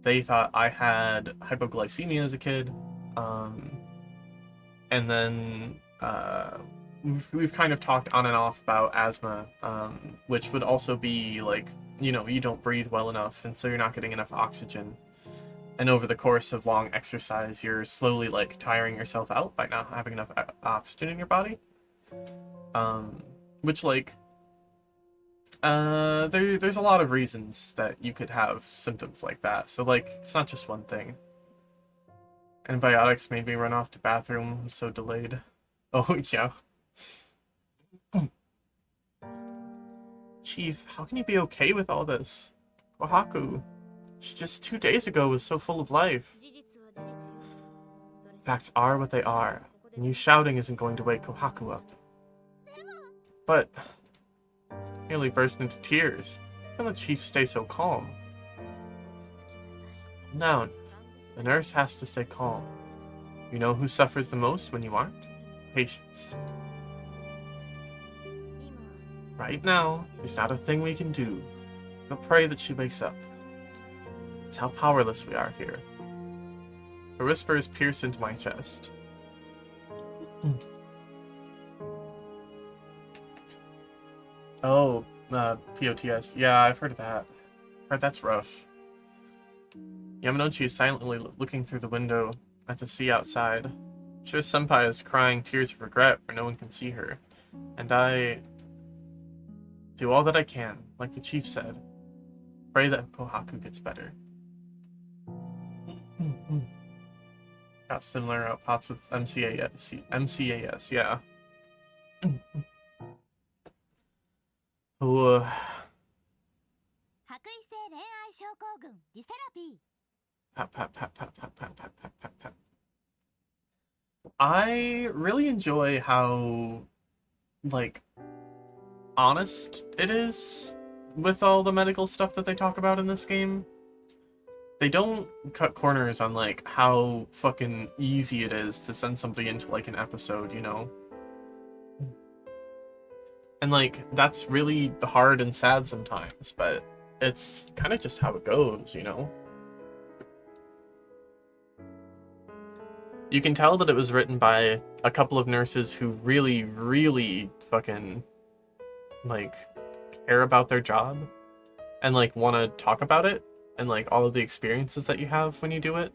they thought I had hypoglycemia as a kid, and then, we've kind of talked on and off about asthma, which would also be, like, you know, you don't breathe well enough, and so you're not getting enough oxygen. And over the course of long exercise, you're slowly, like, tiring yourself out by not having enough oxygen in your body. Which, like, there's a lot of reasons that you could have symptoms like that. So, like, it's not just one thing. Antibiotics made me run off to bathroom. I was so delayed. Oh, yeah. Chief, how can you be okay with all this? Kohaku, she just 2 days ago was so full of life. Facts are what they are, and you shouting isn't going to wake Kohaku up. But, nearly burst into tears. How can the chief stay so calm? Calm down. The nurse has to stay calm. You know who suffers the most when you aren't? Patients. Right now, there's not a thing we can do. We'll pray that she wakes up. It's how powerless we are here. Her whispers pierce into my chest. Oh, POTS. Yeah, I've heard of that. Heard that's rough. Yamanouchi is silently looking through the window at the sea outside. I'm sure Senpai is crying tears of regret where no one can see her. And I do all that I can, like the chief said. Pray that Kohaku gets better. Got similar outpots with MCAS, yeah. Oh, pat, pat, pat, pat, pat, pat, pat, pat, pat, pat. I really enjoy how, like, honest it is with all the medical stuff that they talk about in this game. They don't cut corners on, like, how fucking easy it is to send somebody into, like, an episode, you know? And, like, that's really hard and sad sometimes, but it's kind of just how it goes, you know? You can tell that it was written by a couple of nurses who really, really fucking, like, care about their job and, like, want to talk about it and, like, all of the experiences that you have when you do it.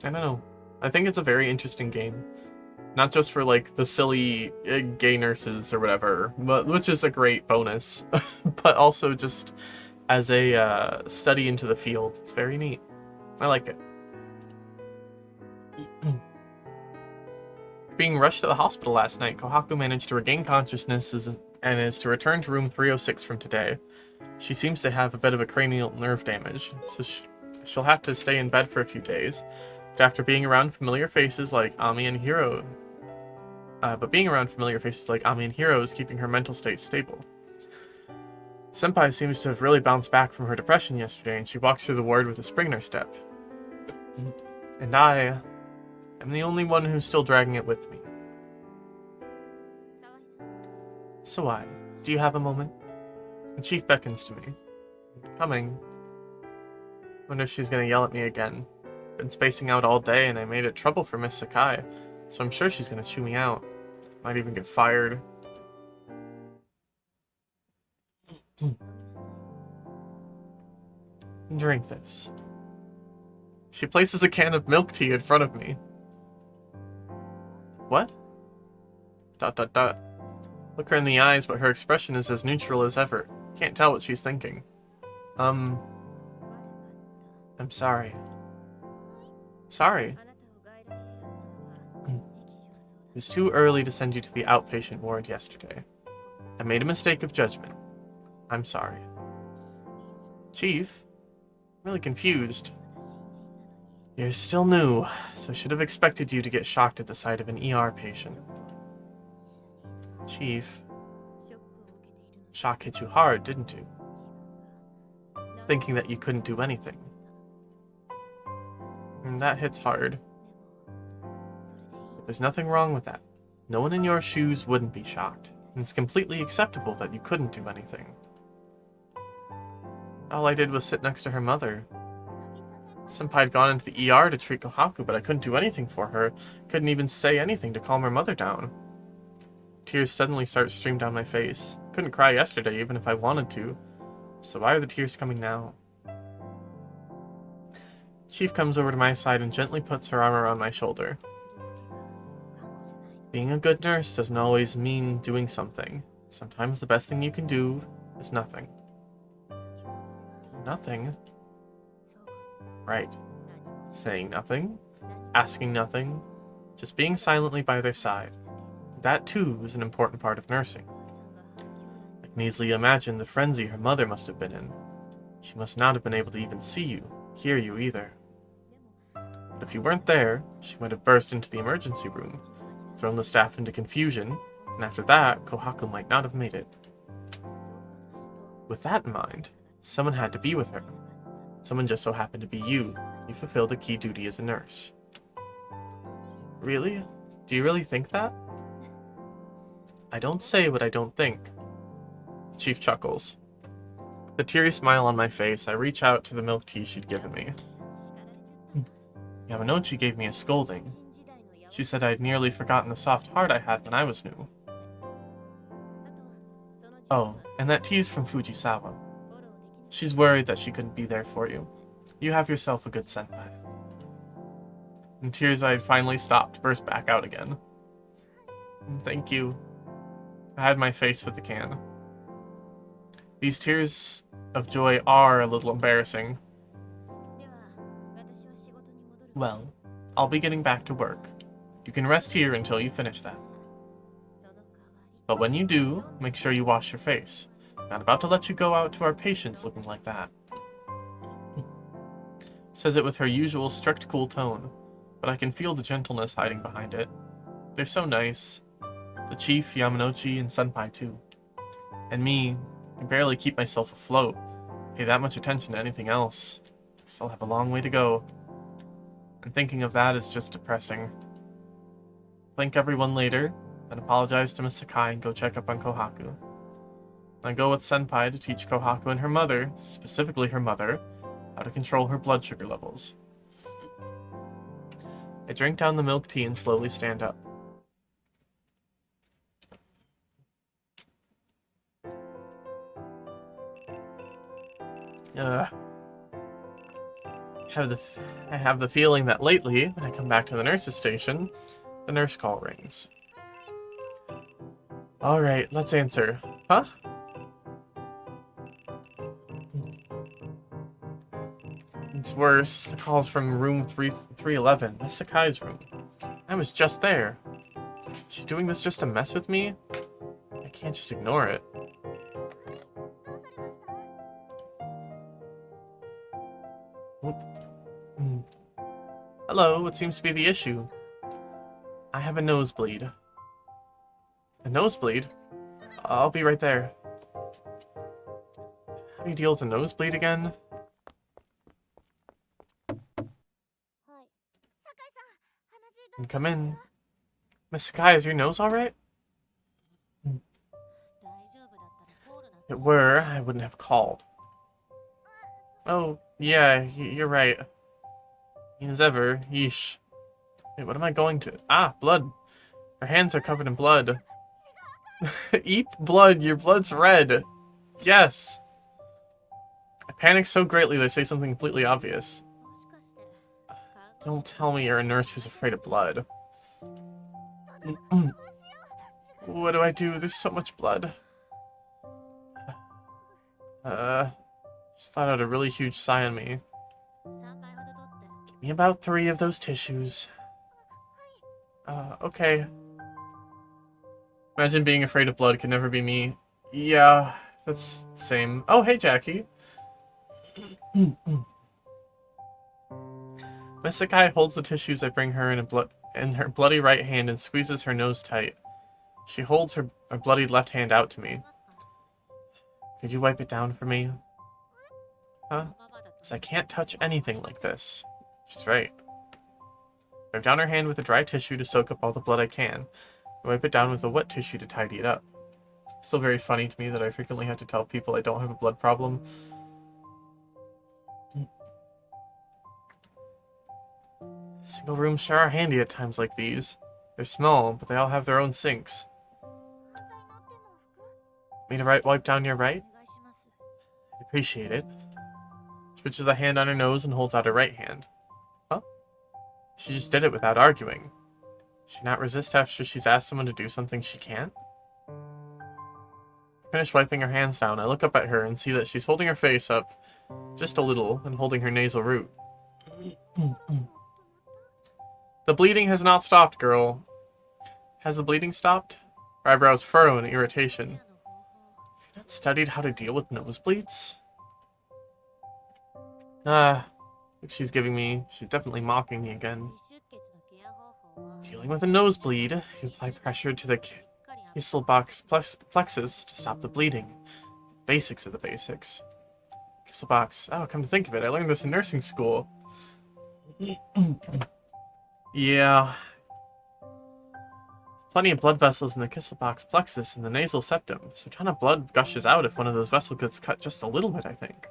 I don't know. I think it's a very interesting game. Not just for, like, the silly gay nurses or whatever, but which is a great bonus, but also just as a study into the field. It's very neat. I like it. being rushed to the hospital last night, Kohaku managed to regain consciousness and is to return to room 306 from today. She seems to have a bit of a cranial nerve damage, so she'll have to stay in bed for a few days. But after being around familiar faces like Ami and Hiro, is keeping her mental state stable. Senpai seems to have really bounced back from her depression yesterday, and she walks through the ward with a spring in her step. And I am the only one who's still dragging it with me. Sawai, do you have a moment? The chief beckons to me. Coming. Wonder if she's gonna yell at me again. Been spacing out all day, and I made it trouble for Miss Sakai, so I'm sure she's gonna chew me out. Might even get fired. Drink this. She places a can of milk tea in front of me. What? ... Look her in the eyes, but her expression is as neutral as ever. Can't tell what she's thinking. I'm sorry. Sorry? It was too early to send you to the outpatient ward yesterday. I made a mistake of judgment. I'm sorry. Chief? I'm really confused. You're still new, so I should have expected you to get shocked at the sight of an ER patient. Chief, shock hit you hard, didn't you? Thinking that you couldn't do anything. That hits hard. But there's nothing wrong with that. No one in your shoes wouldn't be shocked, and it's completely acceptable that you couldn't do anything. All I did was sit next to her mother. Senpai had gone into the ER to treat Kohaku, but I couldn't do anything for her. Couldn't even say anything to calm her mother down. Tears suddenly start to stream down my face. Couldn't cry yesterday, even if I wanted to. So why are the tears coming now? Chief comes over to my side and gently puts her arm around my shoulder. Being a good nurse doesn't always mean doing something. Sometimes the best thing you can do is nothing. Nothing? Right. Saying nothing, asking nothing, just being silently by their side. That too is an important part of nursing. I can easily imagine the frenzy her mother must have been in. She must not have been able to even see you, hear you either. But if you weren't there, she might have burst into the emergency room, thrown the staff into confusion, and after that, Kohaku might not have made it. With that in mind, someone had to be with her. Someone just so happened to be you. You fulfilled a key duty as a nurse. Really? Do you really think that? I don't say what I don't think. The chief chuckles. With a teary smile on my face, I reach out to the milk tea she'd given me. Yamanochi gave me a scolding. She said I'd nearly forgotten the soft heart I had when I was new. Oh, and that tea's from Fujisawa. She's worried that she couldn't be there for you. You have yourself a good senpai. And tears I had finally stopped burst back out again. Thank you. I had my face with the can. These tears of joy are a little embarrassing. Well, I'll be getting back to work. You can rest here until you finish that. But when you do, make sure you wash your face. Not about to let you go out to our patients looking like that. Says it with her usual strict, cool tone, but I can feel the gentleness hiding behind it. They're so nice. The chief, Yamanochi, and Senpai too. And me, I can barely keep myself afloat. Pay that much attention to anything else. Still have a long way to go. And thinking of that is just depressing. Thank everyone later, then apologize to Miss Sakai and go check up on Kohaku. I go with Senpai to teach Kohaku and her mother, specifically her mother, how to control her blood sugar levels. I drink down the milk tea and slowly stand up. I have the feeling that lately, when I come back to the nurse's station, the nurse call rings. Alright, let's answer. Huh? It's worse. The call's from room 311, Miss Sakai's room. I was just there. She doing this just to mess with me? I can't just ignore it. Oop. Hello, what seems to be the issue? I have a nosebleed. A nosebleed? I'll be right there. How do you deal with a nosebleed again? Come in. Miss Sky, is your nose alright? If it were, I wouldn't have called. Oh, yeah, you're right. As ever, yeesh. Wait, what am I going to? Ah, blood. Her hands are covered in blood. Eat blood, your blood's red. Yes. I panic so greatly they say something completely obvious. Don't tell me you're a nurse who's afraid of blood. What do I do? There's so much blood. Just thought out a really huge sigh on me. Give me about 3 of those tissues. Okay. Imagine being afraid of blood could never be me. Yeah, that's the same. Oh, hey, Jackie. Miss Sakai holds the tissues I bring her in her bloody right hand and squeezes her nose tight. She holds her bloodied left hand out to me. Could you wipe it down for me? Huh? 'Cause I can't touch anything like this. She's right. Wipe down her hand with a dry tissue to soak up all the blood I can. I wipe it down with a wet tissue to tidy it up. Still very funny to me that I frequently have to tell people I don't have a blood problem. Single rooms sure are handy at times like these. They're small, but they all have their own sinks. Me to wipe down your right? I'd appreciate it. Switches the hand on her nose and holds out her right hand. Huh? She just did it without arguing. She not resist after she's asked someone to do something she can't? Finished wiping her hands down, I look up at her and see that she's holding her face up just a little and holding her nasal root. The bleeding has not stopped, girl. Has the bleeding stopped? Her eyebrows furrow in irritation. Have you not studied how to deal with nosebleeds? She's definitely mocking me again. Dealing with a nosebleed, you apply pressure to the Kisselbox plexus to stop the bleeding. Basics of the basics. Kisselbox. Oh, come to think of it, I learned this in nursing school. Yeah. Plenty of blood vessels in the Kisselbox plexus and the nasal septum, so a ton of blood gushes out if one of those vessels gets cut just a little bit, I think.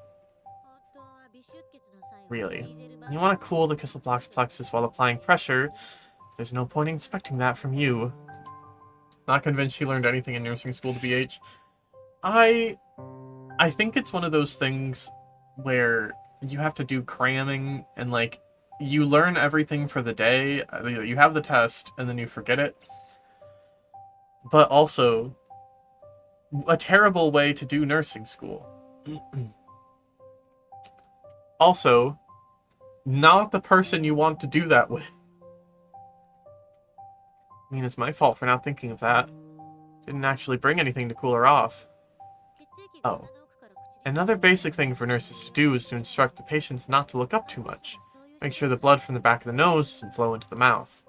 Really. You want to cool the Kisselbox plexus while applying pressure. There's no point in expecting that from you. Not convinced she learned anything in nursing school, to BH. I think it's one of those things where you have to do cramming and, like, you learn everything for the day. You have the test, and then you forget it. But also, a terrible way to do nursing school. Also, not the person you want to do that with. I mean, it's my fault for not thinking of that. Didn't actually bring anything to cool her off. Oh. Another basic thing for nurses to do is to instruct the patients not to look up too much. Make sure the blood from the back of the nose doesn't flow into the mouth.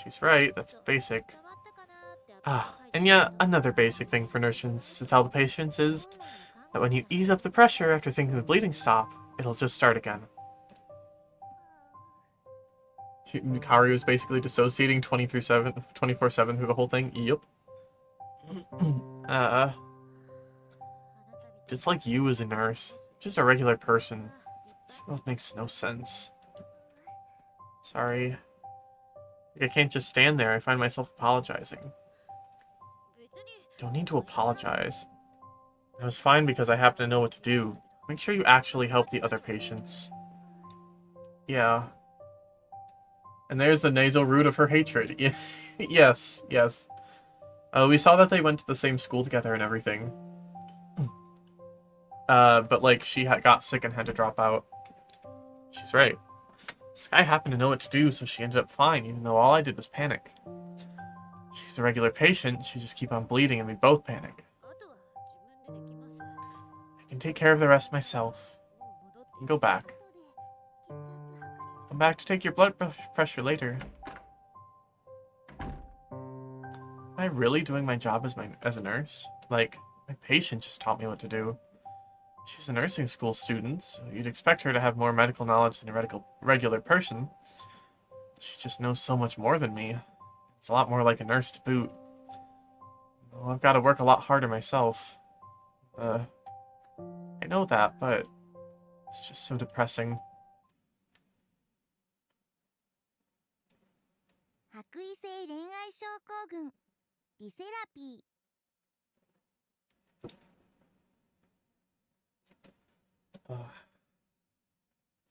She's right, that's basic. And yet, another basic thing for nurses to tell the patients is that when you ease up the pressure after thinking the bleeding stop, it'll just start again. Kaori was basically dissociating 24/7 through the whole thing. Yep. Just like you as a nurse. Just a regular person. This world makes no sense. Sorry. I can't just stand there. I find myself apologizing. Don't need to apologize. I was fine because I happen to know what to do. Make sure you actually help the other patients. Yeah. And there's the nasal root of her hatred. Yes, yes. We saw that they went to the same school together and everything. But, like, she got sick and had to drop out. She's right. Sky happened to know what to do, so she ended up fine, even though all I did was panic. She's a regular patient, she'd just keep on bleeding and we both panic. I can take care of the rest myself. You can go back. Come back to take your blood pressure later. Am I really doing my job as a nurse? Like, my patient just taught me what to do. She's a nursing school student, so you'd expect her to have more medical knowledge than a regular person. She just knows so much more than me. It's a lot more like a nurse to boot. Well, I've got to work a lot harder myself. I know that, but it's just so depressing.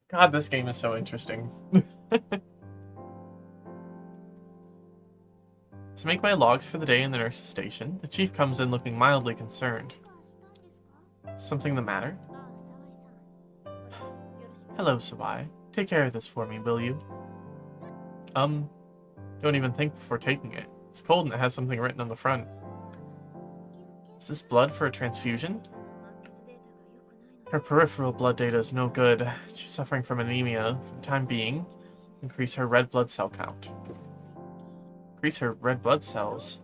God, this game is so interesting. To make my logs for the day in the nurse's station, the chief comes in looking mildly concerned. Something the matter? Hello, Sawai. Take care of this for me, will you? Don't even think before taking it. It's cold and it has something written on the front. Is this blood for a transfusion? Her peripheral blood data is no good. She's suffering from anemia. For the time being, increase her red blood cell count. Increase her red blood cells.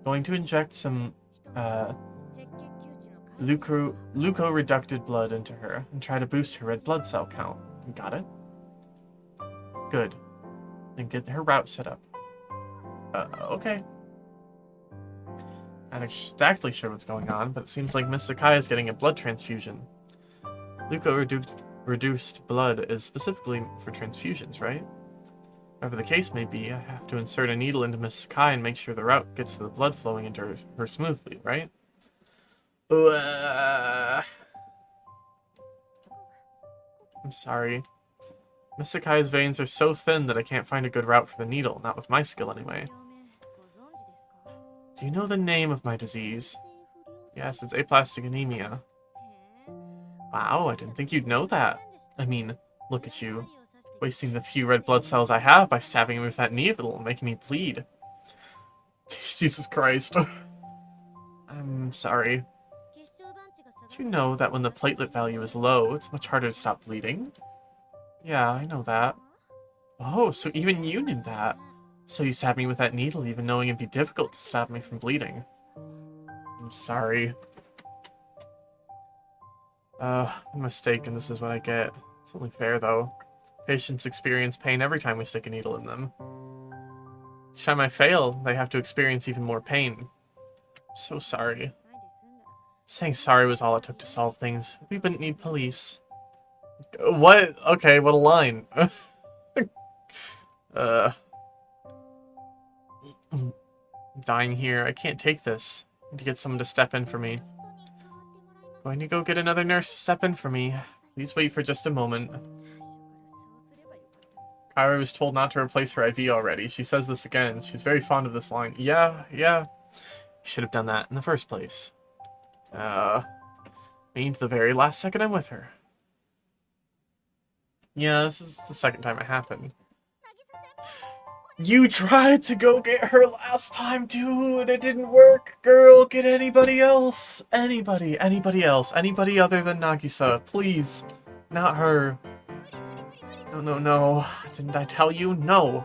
Going to inject some leukoreducted blood into her and try to boost her red blood cell count. Got it? Good. Then get her route set up. Okay. I'm not exactly sure what's going on, but it seems like Miss Sakai is getting a blood transfusion. Leuko-reduced blood is specifically for transfusions, right? Whatever the case may be, I have to insert a needle into Miss Sakai and make sure the route gets the blood flowing into her smoothly, right? I'm sorry. Miss Sakai's veins are so thin that I can't find a good route for the needle, not with my skill anyway. Do you know the name of my disease? Yes, it's aplastic anemia. Wow, I didn't think you'd know that. I mean, look at you. Wasting the few red blood cells I have by stabbing me with that needle and making me bleed. Jesus Christ. I'm sorry. Do you know that when the platelet value is low, it's much harder to stop bleeding? Yeah, I know that. Oh, so even you knew that. So you stabbed me with that needle even knowing it'd be difficult to stop me from bleeding. I'm sorry. A mistake and this is what I get. It's only fair though. Patients experience pain every time we stick a needle in them. Each time I fail, they have to experience even more pain. I'm so sorry. Saying sorry was all it took to solve things. We wouldn't need police. What? Okay, what a line. I'm dying here. I can't take this. I need to get someone to step in for me. Going to go get another nurse to step in for me. Please wait for just a moment. Kyra was told not to replace her IV already. She says this again. She's very fond of this line. Yeah. You should have done that in the first place. Means the very last second I'm with her. Yeah, this is the second time it happened. You tried to go get her last time, dude. It didn't work. Girl, get anybody else. Anybody else. Anybody other than Nagisa. Please. Not her. No. Didn't I tell you? No.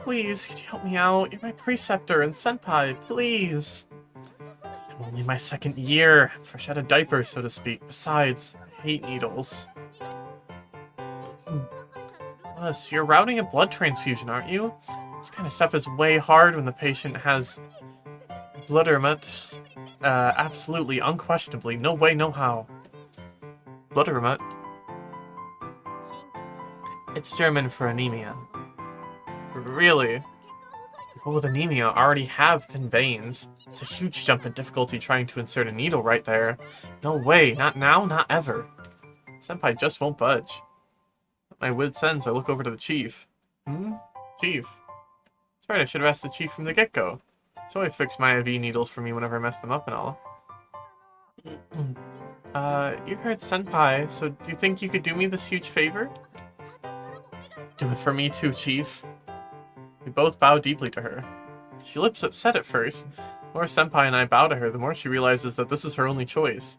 Please, could you help me out? You're my preceptor and senpai. Please. I'm only my second year. Fresh out of diapers, so to speak. Besides, I hate needles. Plus, you're routing a blood transfusion, aren't you? This kind of stuff is way hard when the patient has bluttermut. Absolutely, unquestionably, no way, no how. Bluttermut? It's German for anemia. Really? People with anemia already have thin veins. It's a huge jump in difficulty trying to insert a needle right there. No way, not now, not ever. Senpai just won't budge. My wits ends, I look over to the chief. Chief? That's right, I should have asked the chief from the get-go. So he fixed my IV needles for me whenever I messed them up and all. You heard Senpai, so do you think you could do me this huge favor? Do it for me too, chief. We both bow deeply to her. She looks upset at first. The more Senpai and I bow to her, the more she realizes that this is her only choice.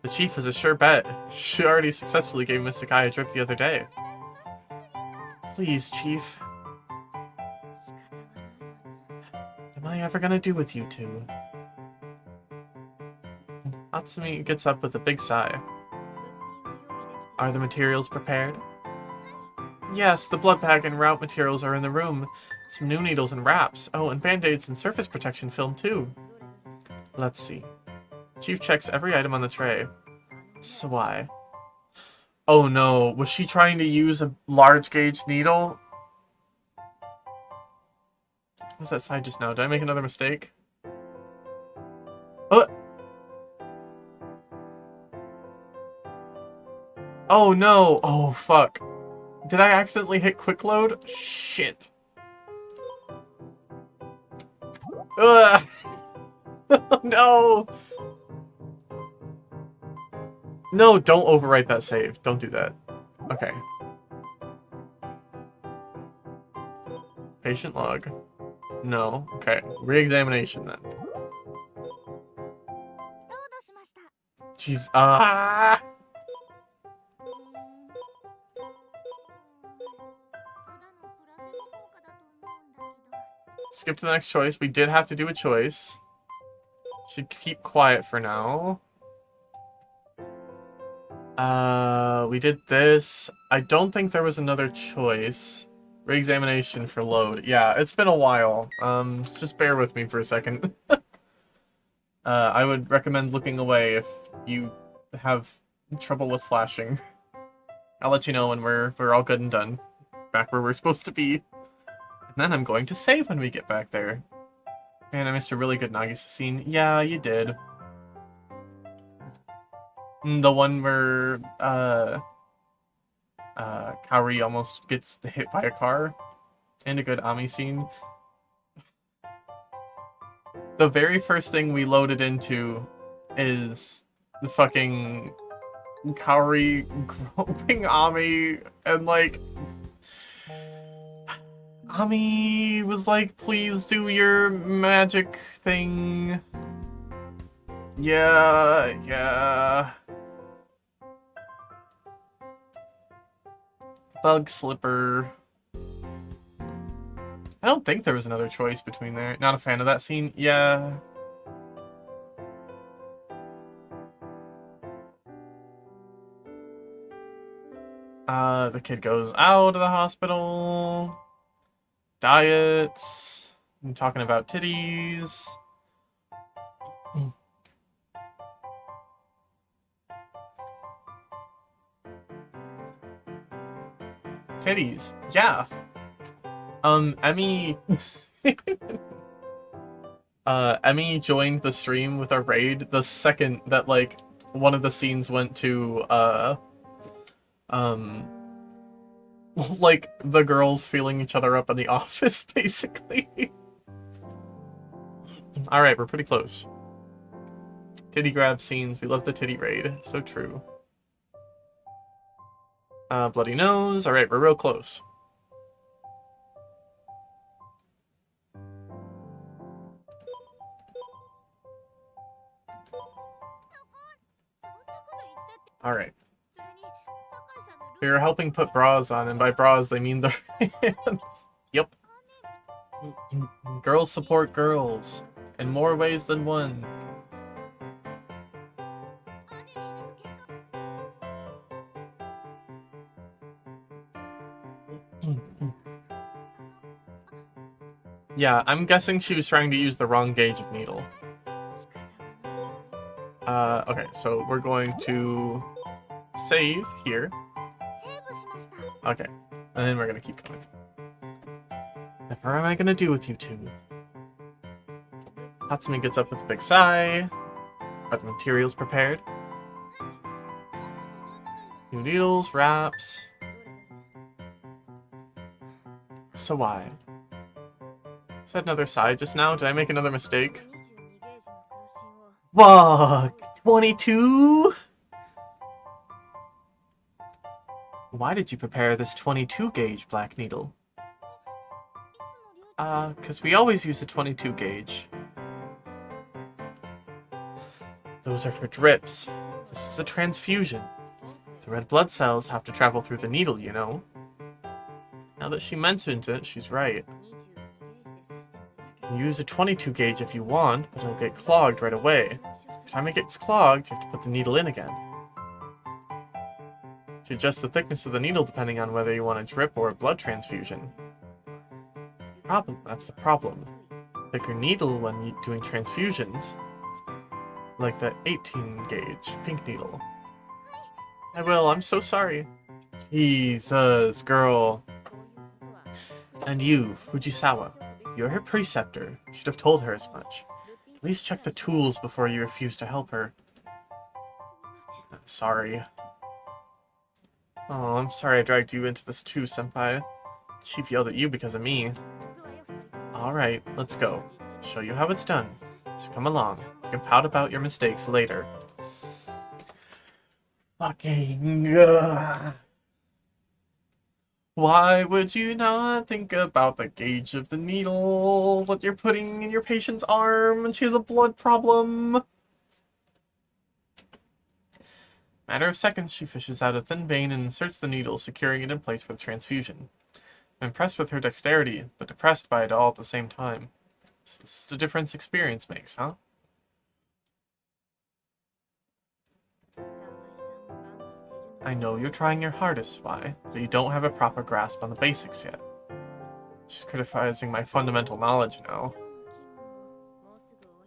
The chief is a sure bet. She already successfully gave Miss Sakai a drip the other day. Please, Chief. What am I ever gonna do with you two? Hatsumi gets up with a big sigh. Are the materials prepared? Yes, the blood bag and route materials are in the room. Some new needles and wraps. Oh, and band-aids and surface protection film too. Let's see. Chief checks every item on the tray. So why? Oh no, was she trying to use a large gauge needle? What was that side just now? Did I make another mistake? Oh no! Oh fuck. Did I accidentally hit quick load? Shit. Ugh! No! No, don't overwrite that save. Don't do that. Okay. Patient log. No. Okay. Re-examination then. Jeez. Ah! Skip to the next choice. We did have to do a choice. Should keep quiet for now. We did this. I don't think there was another choice. Re-examination for load. Yeah, it's been a while. Just bear with me for a second. I would recommend looking away if you have trouble with flashing. I'll let you know when we're all good and done. Back where we're supposed to be. And then I'm going to save when we get back there. Man, I missed a really good Nagisa scene. Yeah, you did. The one where, Kaori almost gets hit by a car. And a good Ami scene. The very first thing we loaded into is the fucking Kaori groping Ami, and like Ami was like, please do your magic thing. Yeah. Bug slipper. I don't think there was another choice between there. Not a fan of that scene. Yeah. The kid goes out of the hospital. Diets. I'm talking about titties. Titties. Yeah. Emmy... Emmy joined the stream with our raid the second that, like, one of the scenes went to, like, the girls feeling each other up in the office, basically. Alright, we're pretty close. Titty grab scenes. We love the titty raid. So true. Bloody nose. Alright, we're real close. Alright. You're helping put bras on, and by bras they mean their hands. Yep. Girls support girls. In more ways than one. Yeah, I'm guessing she was trying to use the wrong gauge of needle. Okay, so we're going to save here. Okay, and then we're gonna keep going. Whatever am I gonna do with you two? Hatsumi gets up with a big sigh. Are the materials prepared? New needles, wraps. So why? Is that another sigh just now? Did I make another mistake? Fuck! 22? Why did you prepare this 22 gauge black needle? Because we always use a 22 gauge. Those are for drips. This is a transfusion. The red blood cells have to travel through the needle, you know. Now that she mentioned it, she's right. You can use a 22 gauge if you want, but it'll get clogged right away. Every time it gets clogged, you have to put the needle in again. To adjust the thickness of the needle depending on whether you want a drip or a blood transfusion. That's the problem. Thicker needle when doing transfusions. Like the 18 gauge pink needle. I'm so sorry. Jesus, girl. And you, Fujisawa, you're her preceptor. You should have told her as much. At least check the tools before you refuse to help her. Sorry. Oh, I'm sorry I dragged you into this too, senpai. Chief yelled at you because of me. Alright, let's go. Show you how it's done. So come along. You can pout about your mistakes later. Fucking... Why would you not think about the gauge of the needle that you're putting in your patient's arm when she has a blood problem? Matter of seconds, she fishes out a thin vein and inserts the needle, securing it in place for the transfusion. I'm impressed with her dexterity, but depressed by it all at the same time. So this is the difference experience makes, huh? I know you're trying your hardest, Swy, but you don't have a proper grasp on the basics yet. She's criticizing my fundamental knowledge now.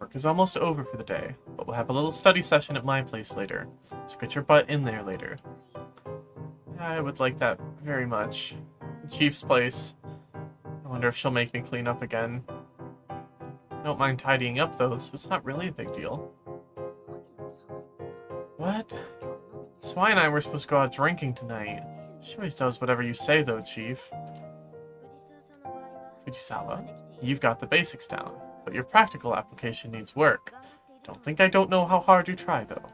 Work is almost over for the day, but we'll have a little study session at my place later, so get your butt in there later. I would like that very much. Chief's place. I wonder if she'll make me clean up again. I don't mind tidying up though, so it's not really a big deal. What? Swy and I were supposed to go out drinking tonight. She always does whatever you say though, Chief. Fujisawa, you've got the basics down, but your practical application needs work. I don't know how hard you try though.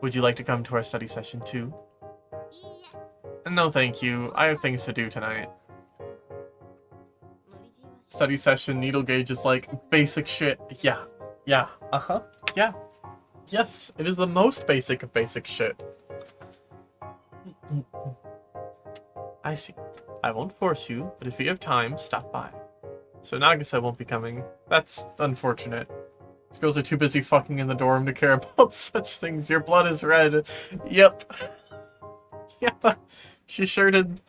Would you like to come to our study session too? No thank you, I have things to do tonight. Study session, needle gauge is like basic shit. Yeah, yeah. Yes, it is the most basic of basic shit. I see. I won't force you, but if you have time, stop by. So Nagisa won't be coming. That's unfortunate. These girls are too busy fucking in the dorm to care about such things. Your blood is red. Yep. Yeah. She sure did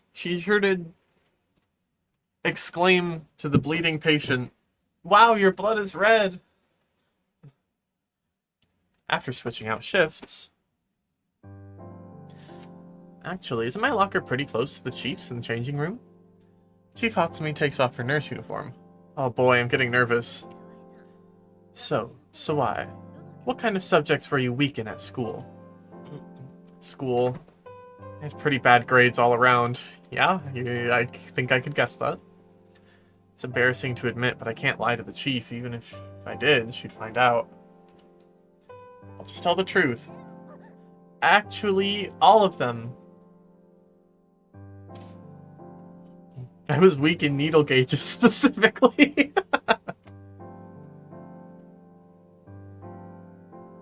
exclaim to the bleeding patient, "Wow, your blood is red!" After switching out shifts... Actually, isn't my locker pretty close to the Chief's in the changing room? Chief Hatsumi takes off her nurse uniform. Oh boy, I'm getting nervous. So, Sawai, what kind of subjects were you weak in at school? School. I had pretty bad grades all around. Yeah, I think I could guess that. It's embarrassing to admit, but I can't lie to the Chief. Even if I did, she'd find out. I'll just tell the truth. Actually, all of them. I was weak in needle gauges specifically.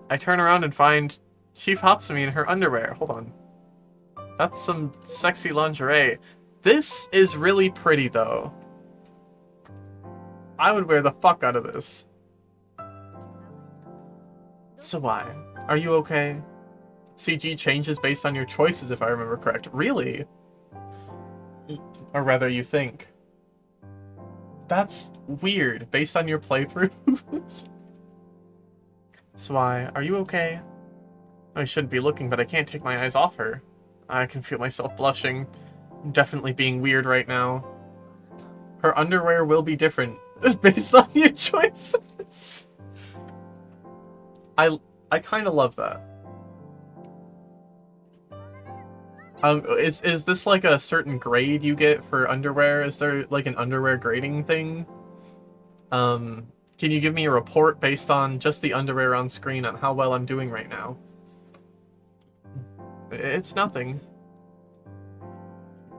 I turn around and find Chief Hatsumi in her underwear. Hold on. That's some sexy lingerie. This is really pretty, though. I would wear the fuck out of this. So why? Are you okay? CG changes based on your choices, if I remember correct. Really? Or rather, you think. That's weird, based on your playthroughs. So why? Are you okay? I shouldn't be looking, but I can't take my eyes off her. I can feel myself blushing. I'm definitely being weird right now. Her underwear will be different based on your choices. I kind of love that. Is this like a certain grade you get for underwear? Is there like an underwear grading thing? Can you give me a report based on just the underwear on screen on how well I'm doing right now? It's nothing.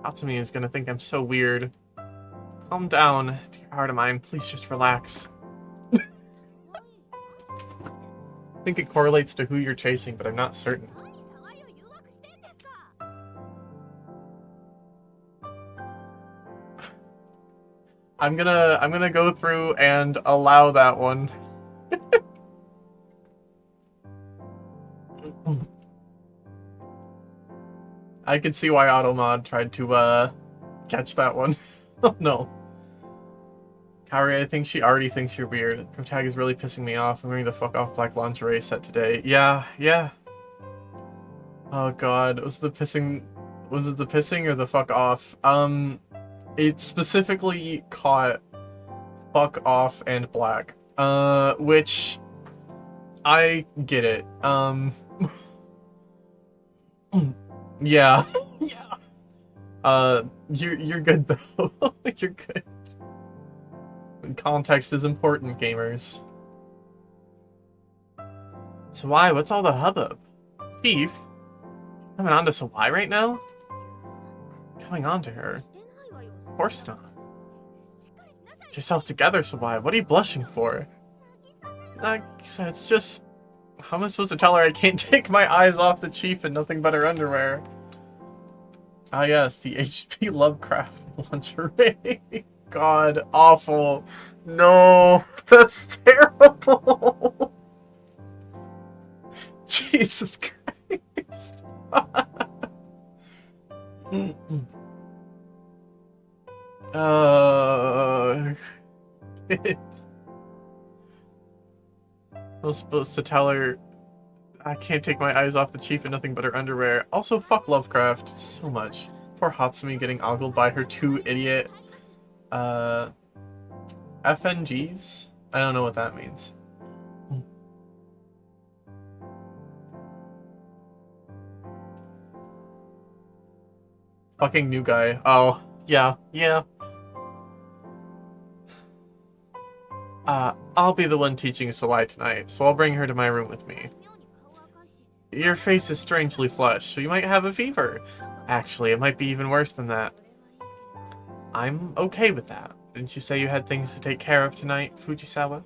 Hatsumi is gonna think I'm so weird. Calm down, dear heart of mine. Please just relax. I think it correlates to who you're chasing, but I'm not certain. I'm gonna go through and allow that one. I could see why Automod tried to catch that one. Oh no. Kaori, I think she already thinks you're weird. Protag is really pissing me off. I'm wearing the fuck off black lingerie set today. Yeah. Oh god, was it the pissing or the fuck off? It specifically caught fuck off and black. Which I get it. Yeah. You're good though. You're good. Context is important, gamers. So why? What's all the hubbub? Thief? Coming on to Sawai right now? Coming on to her? Of course not. Get yourself together, Sawai. What are you blushing for? Nagisa, it's just... How am I supposed to tell her I can't take my eyes off the chief and nothing but her underwear? Ah yes, the HP Lovecraft lingerie. God, awful. No, that's terrible. Jesus Christ. I was supposed to tell her I can't take my eyes off the chief and nothing but her underwear. Also, fuck Lovecraft so much. Poor Hatsumi getting ogled by her two idiot FNGs? I don't know what that means. Fucking new guy. Oh, yeah. I'll be the one teaching Sawai tonight, so I'll bring her to my room with me. Your face is strangely flushed, so you might have a fever. Actually, it might be even worse than that. I'm okay with that. Didn't you say you had things to take care of tonight, Fujisawa?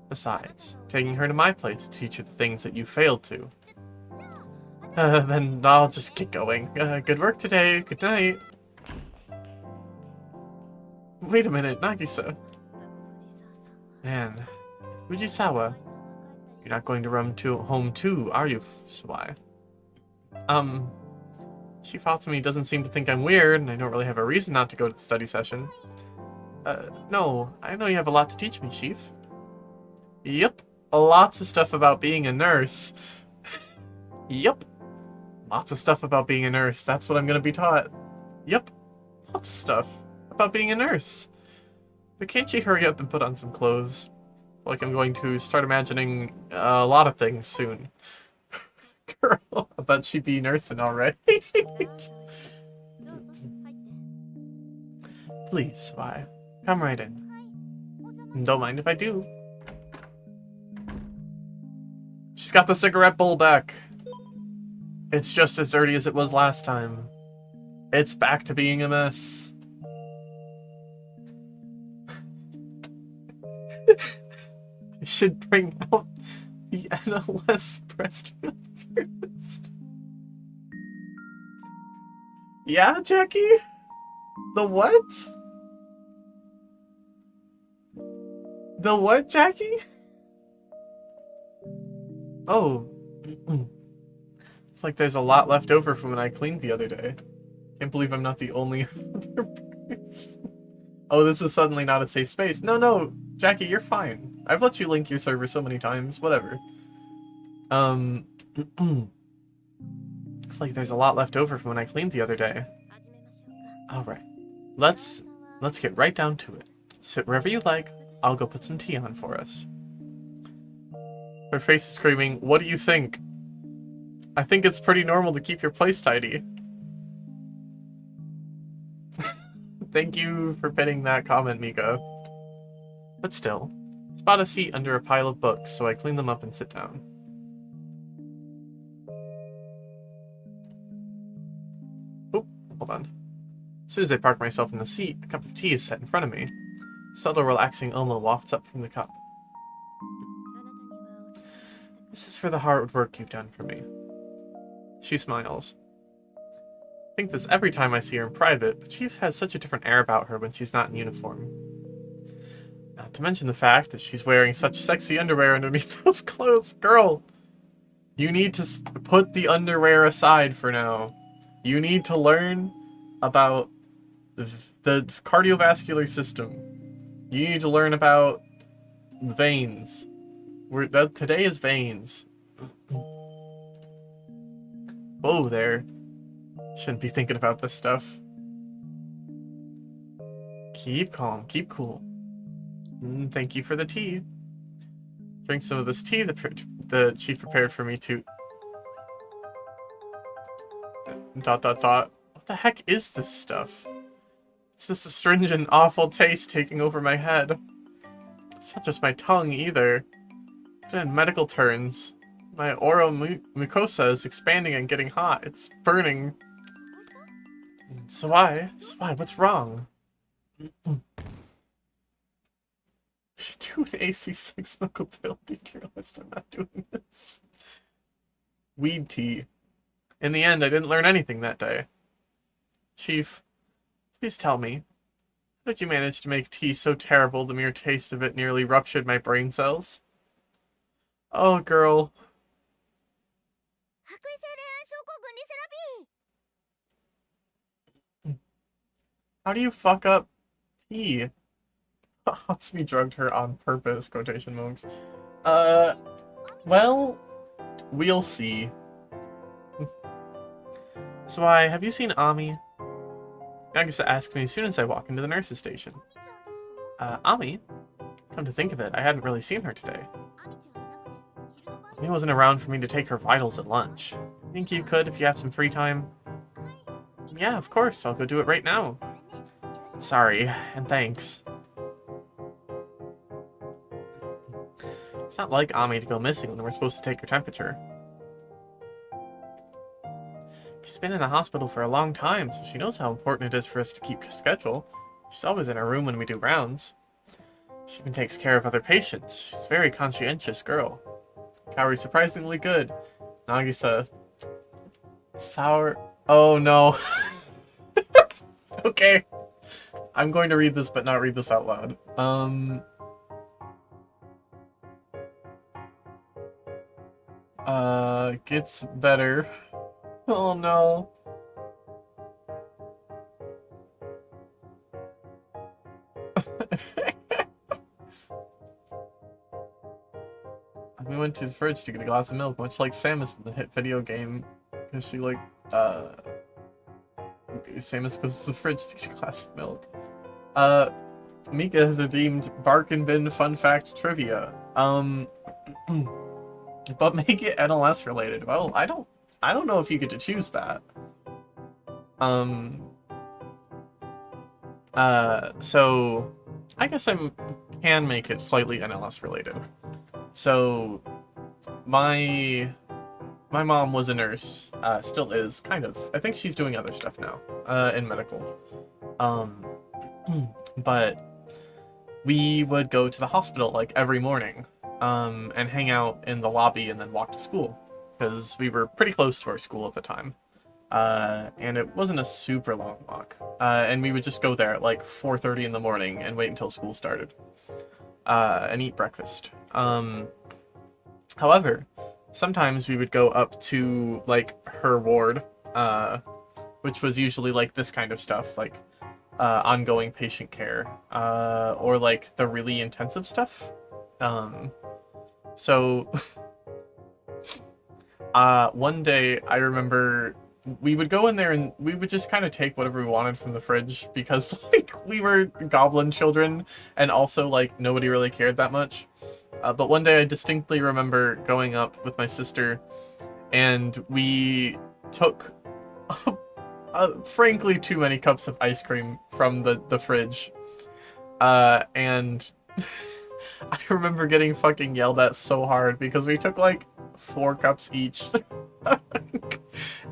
Besides, taking her to my place to teach her the things that you failed to. Then I'll just get going. Good work today. Good night. Wait a minute, Nagisa. Man, Fujisawa. You're not going to run home too, are you, Sawai? Chief Hatsumi doesn't seem to think I'm weird, and I don't really have a reason not to go to the study session. No, I know you have a lot to teach me, Chief. Yep, lots of stuff about being a nurse. Yep, lots of stuff about being a nurse. That's what I'm gonna be taught. Yep, lots of stuff about being a nurse. But can't you hurry up and put on some clothes? Like I'm going to start imagining a lot of things soon. Girl, I bet she'd be nursing already. Please, why? Come right in. Don't mind if I do. She's got the cigarette bowl back. It's just as dirty as it was last time. It's back to being a mess. I should bring out the NLS breast milk service. Yeah, Jackie? The what? The what, Jackie? Oh. It's like there's a lot left over from when I cleaned the other day. Can't believe I'm not the only other person. Oh, this is suddenly not a safe space. No, Jackie, you're fine. I've let you link your server so many times. Whatever. Looks like there's a lot left over from when I cleaned the other day. Alright. Let's get right down to it. Sit wherever you like. I'll go put some tea on for us. Her face is screaming, "What do you think?" I think it's pretty normal to keep your place tidy. Thank you for pinning that comment, Mika. But still, spot a seat under a pile of books, so I clean them up and sit down. Oh, hold on. As soon as I park myself in the seat, a cup of tea is set in front of me. Subtle, relaxing aroma wafts up from the cup. This is for the hard work you've done for me. She smiles. I think this every time I see her in private, but she has such a different air about her when she's not in uniform. Not to mention the fact that she's wearing such sexy underwear underneath those clothes. Girl, you need to put the underwear aside for now. You need to learn about the cardiovascular system. You need to learn about veins. Today is veins. Whoa there. Shouldn't be thinking about this stuff. Keep calm, keep cool. Thank you for the tea. Drink some of this tea the chief prepared for me to... ... What the heck is this stuff? It's this astringent, awful taste taking over my head. It's not just my tongue, either. But in medical terms, my oral mucosa is expanding and getting hot. It's burning. So why? What's wrong? Should do an AC6 mobility tier list. I'm not doing this. Weed tea. In the end, I didn't learn anything that day. Chief, please tell me, how did you manage to make tea so terrible the mere taste of it nearly ruptured my brain cells? Oh, girl. How do you fuck up tea? Hatsumi drugged her on purpose, quotation marks. Well, we'll see. So have you seen Ami? Nagisa asked me as soon as I walk into the nurse's station. Ami? Come to think of it, I hadn't really seen her today. Ami wasn't around for me to take her vitals at lunch. Think you could if you have some free time? Yeah, of course, I'll go do it right now. Sorry, and thanks. It's not like Ami to go missing when we're supposed to take her temperature. She's been in the hospital for a long time, so she knows how important it is for us to keep schedule. She's always in her room when we do rounds. She even takes care of other patients. She's a very conscientious girl. Kaori's surprisingly good. Nagisa... Sour... Oh no. Okay. I'm going to read this, but not read this out loud. Gets better. Oh no. We went to the fridge to get a glass of milk, much like Samus in the hit video game. Because she, like, Samus goes to the fridge to get a glass of milk. Mika has redeemed Bark and Bin Fun Fact Trivia. But make it NLS related. Well, I don't know if you get to choose that. So I guess I can make it slightly NLS related. So my mom was a nurse, still is, kind of. I think she's doing other stuff now, in medical. But we would go to the hospital, like, every morning, and hang out in the lobby and then walk to school. Because we were pretty close to our school at the time. And it wasn't a super long walk. And we would just go there at, like, 4:30 in the morning and wait until school started. And eat breakfast. However, sometimes we would go up to, like, her ward, which was usually, like, this kind of stuff, like, ongoing patient care, or, like, the really intensive stuff. So, one day, I remember we would go in there and we would just kind of take whatever we wanted from the fridge, because, like, we were goblin children, and also, like, nobody really cared that much. But one day I distinctly remember going up with my sister, and we took, frankly, too many cups of ice cream from the fridge. And I remember getting fucking yelled at so hard because we took, like, 4 cups each.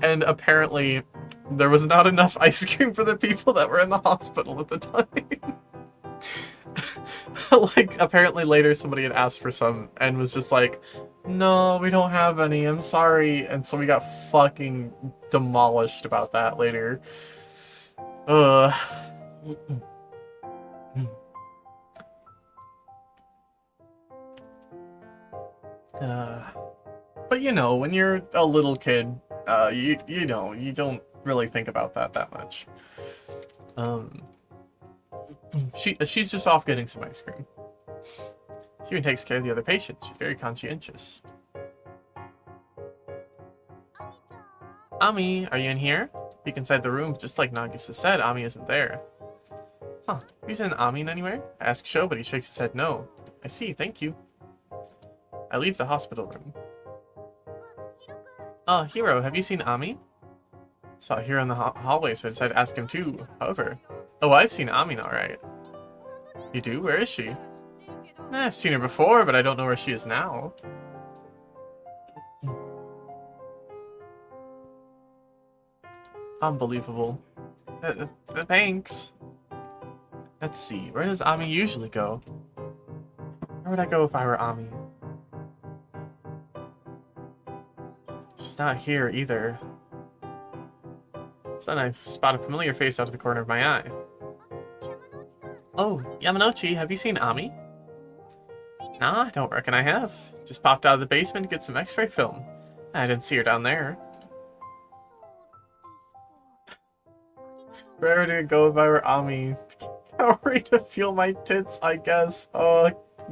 And apparently There was not enough ice cream for the people that were in the hospital at the time. Like, apparently later somebody had asked for some and was just like, no, we don't have any, I'm sorry. And so we got fucking demolished about that later. Ugh. But you know, when you're a little kid, you know, you don't really think about that much. She's just off getting some ice cream. She even takes care of the other patients. She's very conscientious. Ami, are you in here? Peek inside the room, just like Nagisa said, Ami isn't there. Huh, have you seen Ami anywhere? I ask Sho, but he shakes his head no. I see, thank you. I leave the hospital room. Hiro, have you seen Ami? I saw Hiro in the hallway, so I decided to ask him too. However, I've seen Ami alright. You do? Where is she? I've seen her before, but I don't know where she is now. Unbelievable. Thanks. Let's see, where does Ami usually go? Where would I go if I were Ami? She's not here either. Then I spot a familiar face out of the corner of my eye. Oh, Yamanouchi, have you seen Ami? Nah, I don't reckon I have. Just popped out of the basement to get some x-ray film. I didn't see her down there. Where would it go if I were Ami? Ready to feel my tits, I guess.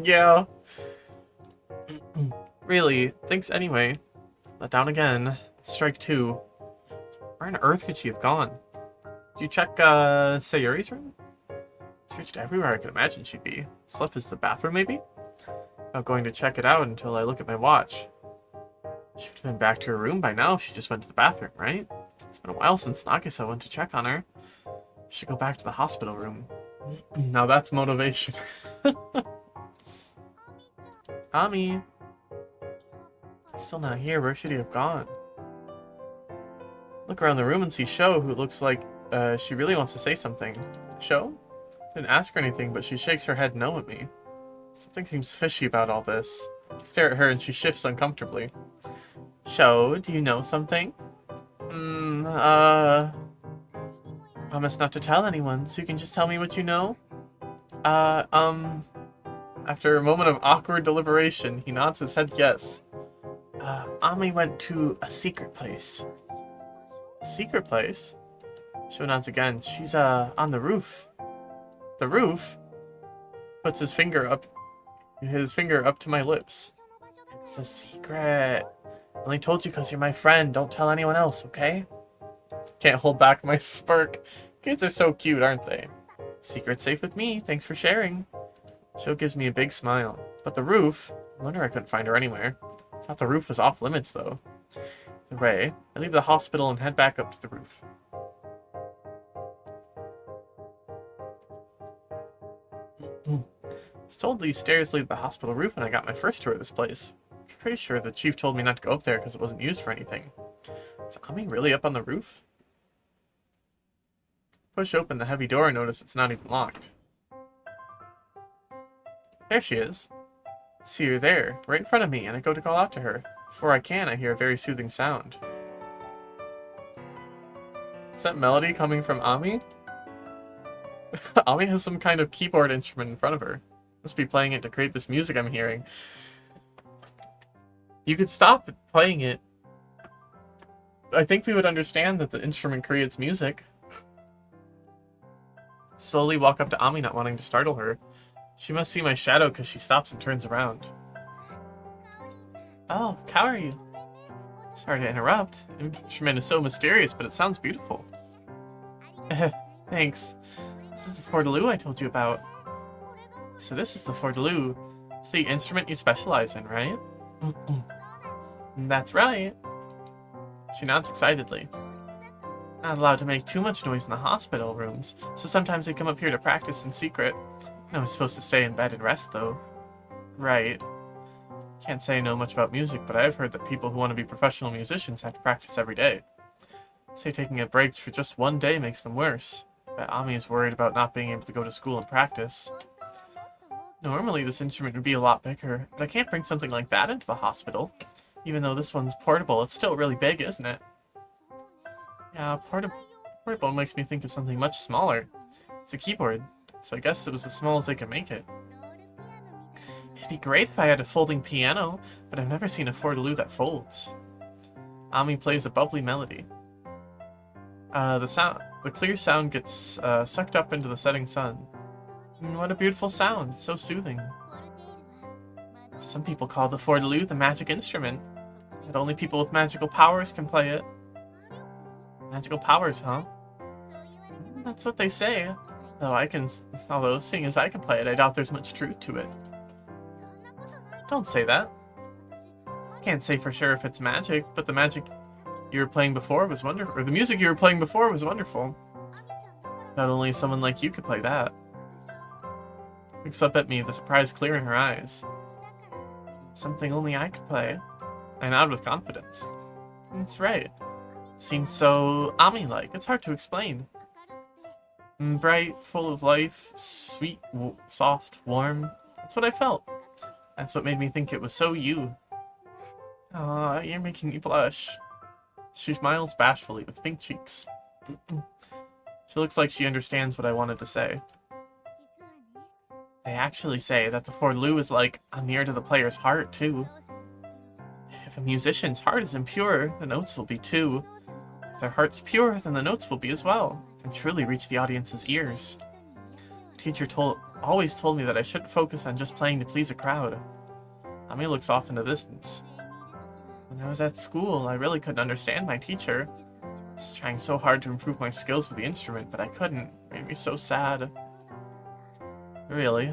Yeah. Really, thanks anyway. Let down again. Strike 2. Where on earth could she have gone? Did you check, Sayuri's room? Searched everywhere I could imagine she'd be. This left is the bathroom, maybe? I'm going to check it out until I look at my watch. She would have been back to her room by now if she just went to the bathroom, right? It's been a while since Nagisa went to check on her. Should go back to the hospital room. Now that's motivation. Ami. Still not here. Where should he have gone? Look around the room and see Sho, who looks like she really wants to say something. Sho? Didn't ask her anything, but she shakes her head no at me. Something seems fishy about all this. I stare at her and she shifts uncomfortably. Sho, do you know something? Promise not to tell anyone, so you can just tell me what you know? After a moment of awkward deliberation, he nods his head yes. Ami went to a secret place. Secret place? Sho nods again. She's, on the roof. The roof? Puts his finger up to my lips. It's a secret. I only told you because you're my friend. Don't tell anyone else, okay? Can't hold back my smirk. Kids are so cute, aren't they? Secret's safe with me. Thanks for sharing. Sho gives me a big smile. But the roof? I wonder I couldn't find her anywhere. I thought the roof was off limits, though. Either way, I leave the hospital and head back up to the roof. I was told these stairs lead to the hospital roof when I got my first tour of this place. I'm pretty sure the chief told me not to go up there because it wasn't used for anything. Is Ami really up on the roof? Push open the heavy door and notice it's not even locked. There she is. See her there, right in front of me, and I go to call out to her. Before I can, I hear a very soothing sound. Is that melody coming from Ami? Ami has some kind of keyboard instrument in front of her. Must be playing it to create this music I'm hearing. You could stop playing it. I think we would understand that the instrument creates music. Slowly walk up to Ami, not wanting to startle her. She must see my shadow because she stops and turns around. Oh, Kaori. Sorry to interrupt. The instrument is so mysterious, but it sounds beautiful. Thanks. This is the Fordaloo I told you about. So this is the Fordaloo. It's the instrument you specialize in, right? That's right. She nods excitedly. Not allowed to make too much noise in the hospital rooms, so sometimes they come up here to practice in secret. No, I'm supposed to stay in bed and rest, though. Right. Can't say I know much about music, but I've heard that people who want to be professional musicians have to practice every day. Say taking a break for just one day makes them worse. But Ami is worried about not being able to go to school and practice. Normally this instrument would be a lot bigger, but I can't bring something like that into the hospital. Even though this one's portable, it's still really big, isn't it? Yeah, portable makes me think of something much smaller. It's a keyboard, so I guess it was as small as they could make it. It'd be great if I had a folding piano, but I've never seen a fleur-de-lis that folds. Ami plays a bubbly melody. The clear sound gets sucked up into the setting sun. What a beautiful sound, it's so soothing. Some people call the fleur-de-lis the magic instrument, but only people with magical powers can play it. Magical powers, huh? That's what they say. Although seeing as I can play it, I doubt there's much truth to it. Don't say that. Can't say for sure if it's magic, but the magic you were playing before was wonderful. Or the music you were playing before was wonderful. Not only someone like you could play that. Looks up at me, the surprise clear in her eyes. Something only I could play. I nod with confidence. That's right. Seems so Ami-like. It's hard to explain. Bright, full of life, sweet, soft, warm. That's what I felt. That's what made me think it was so you. Aw, you're making me blush. She smiles bashfully with pink cheeks. She looks like she understands what I wanted to say. They actually say that the fleur-de-lis is like a mirror to the player's heart, too. If a musician's heart is impure, the notes will be too. If their heart's pure, then the notes will be as well, and truly reach the audience's ears. The teacher always told me that I shouldn't focus on just playing to please a crowd. Ami looks off in the distance. When I was at school, I really couldn't understand my teacher. I was trying so hard to improve my skills with the instrument, but I couldn't. It made me so sad. Really?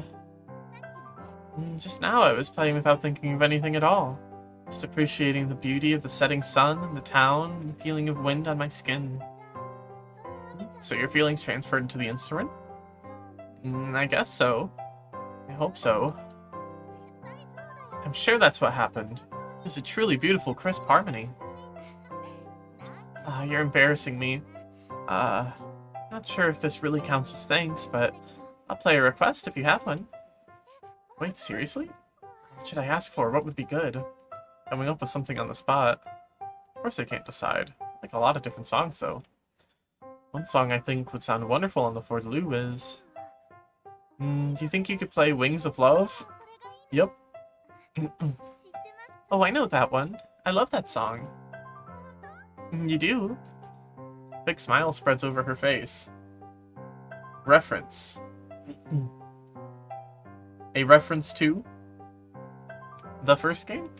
Just now I was playing without thinking of anything at all. Just appreciating the beauty of the setting sun and the town and the feeling of wind on my skin. So your feelings transferred into the instrument? I guess so. I hope so. I'm sure that's what happened. It was a truly beautiful, crisp harmony. You're embarrassing me. Not sure if this really counts as thanks, but I'll play a request if you have one. Wait, seriously? What should I ask for? What would be good? Coming up with something on the spot. Of course I can't decide. I like a lot of different songs, though. One song I think would sound wonderful on the fleur-de-lis is... do you think you could play Wings of Love? Yep. Oh, I know that one. I love that song. You do? Big smile spreads over her face. Reference. A reference to the first game?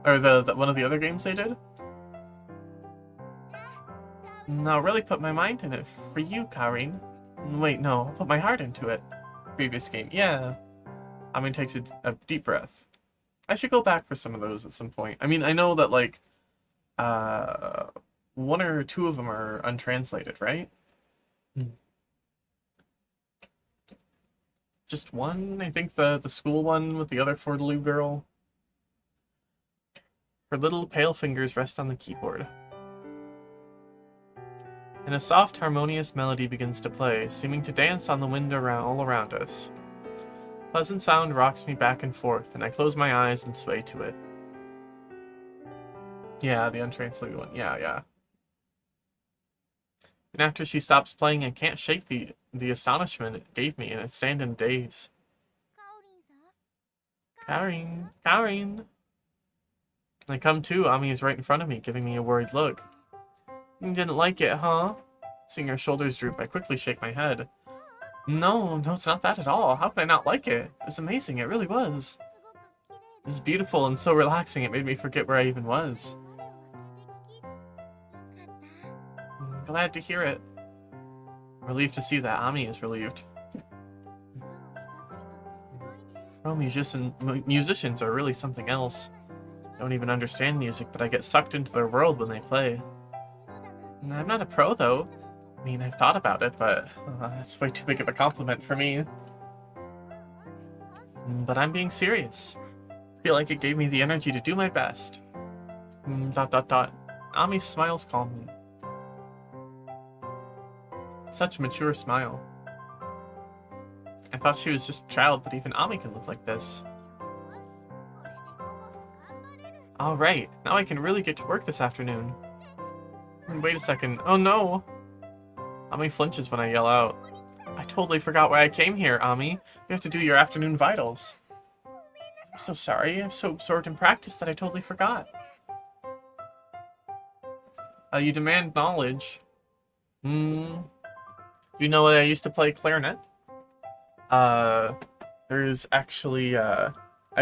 Or the one of the other games they did? No, really put my mind in it for you, Karin. Wait, no, I'll put my heart into it. Previous game, yeah. Ami takes a deep breath. I should go back for some of those at some point. I mean, I know that, like, one or two of them are untranslated, right? Just one? I think the school one with the other fleur-de-lis girl. Her little pale fingers rest on the keyboard. And a soft, harmonious melody begins to play, seeming to dance on the wind all around us. Pleasant sound rocks me back and forth, and I close my eyes and sway to it. Yeah, the untranslated one. Yeah. And after she stops playing, I can't shake the astonishment it gave me, and I stand in a daze. Karin. I come to, Ami is right in front of me, giving me a worried look. You didn't like it, huh? Seeing her shoulders droop, I quickly shake my head. No, it's not that at all. How could I not like it? It was amazing, it really was. It was beautiful and so relaxing, it made me forget where I even was. I'm glad to hear it. Relieved to see that Ami is relieved. Pro musicians are really something else. I don't even understand music, but I get sucked into their world when they play. I'm not a pro, though. I mean, I've thought about it, but that's way too big of a compliment for me. But I'm being serious. I feel like it gave me the energy to do my best. ... Ami smiles calmly. Such a mature smile. I thought she was just a child, but even Ami can look like this. Alright, now I can really get to work this afternoon. Wait a second. Oh no! Ami flinches when I yell out. I totally forgot why I came here, Ami. We have to do your afternoon vitals. I'm so sorry. I'm so absorbed in practice that I totally forgot. You demand knowledge. You know what I used to play clarinet? There's actually, I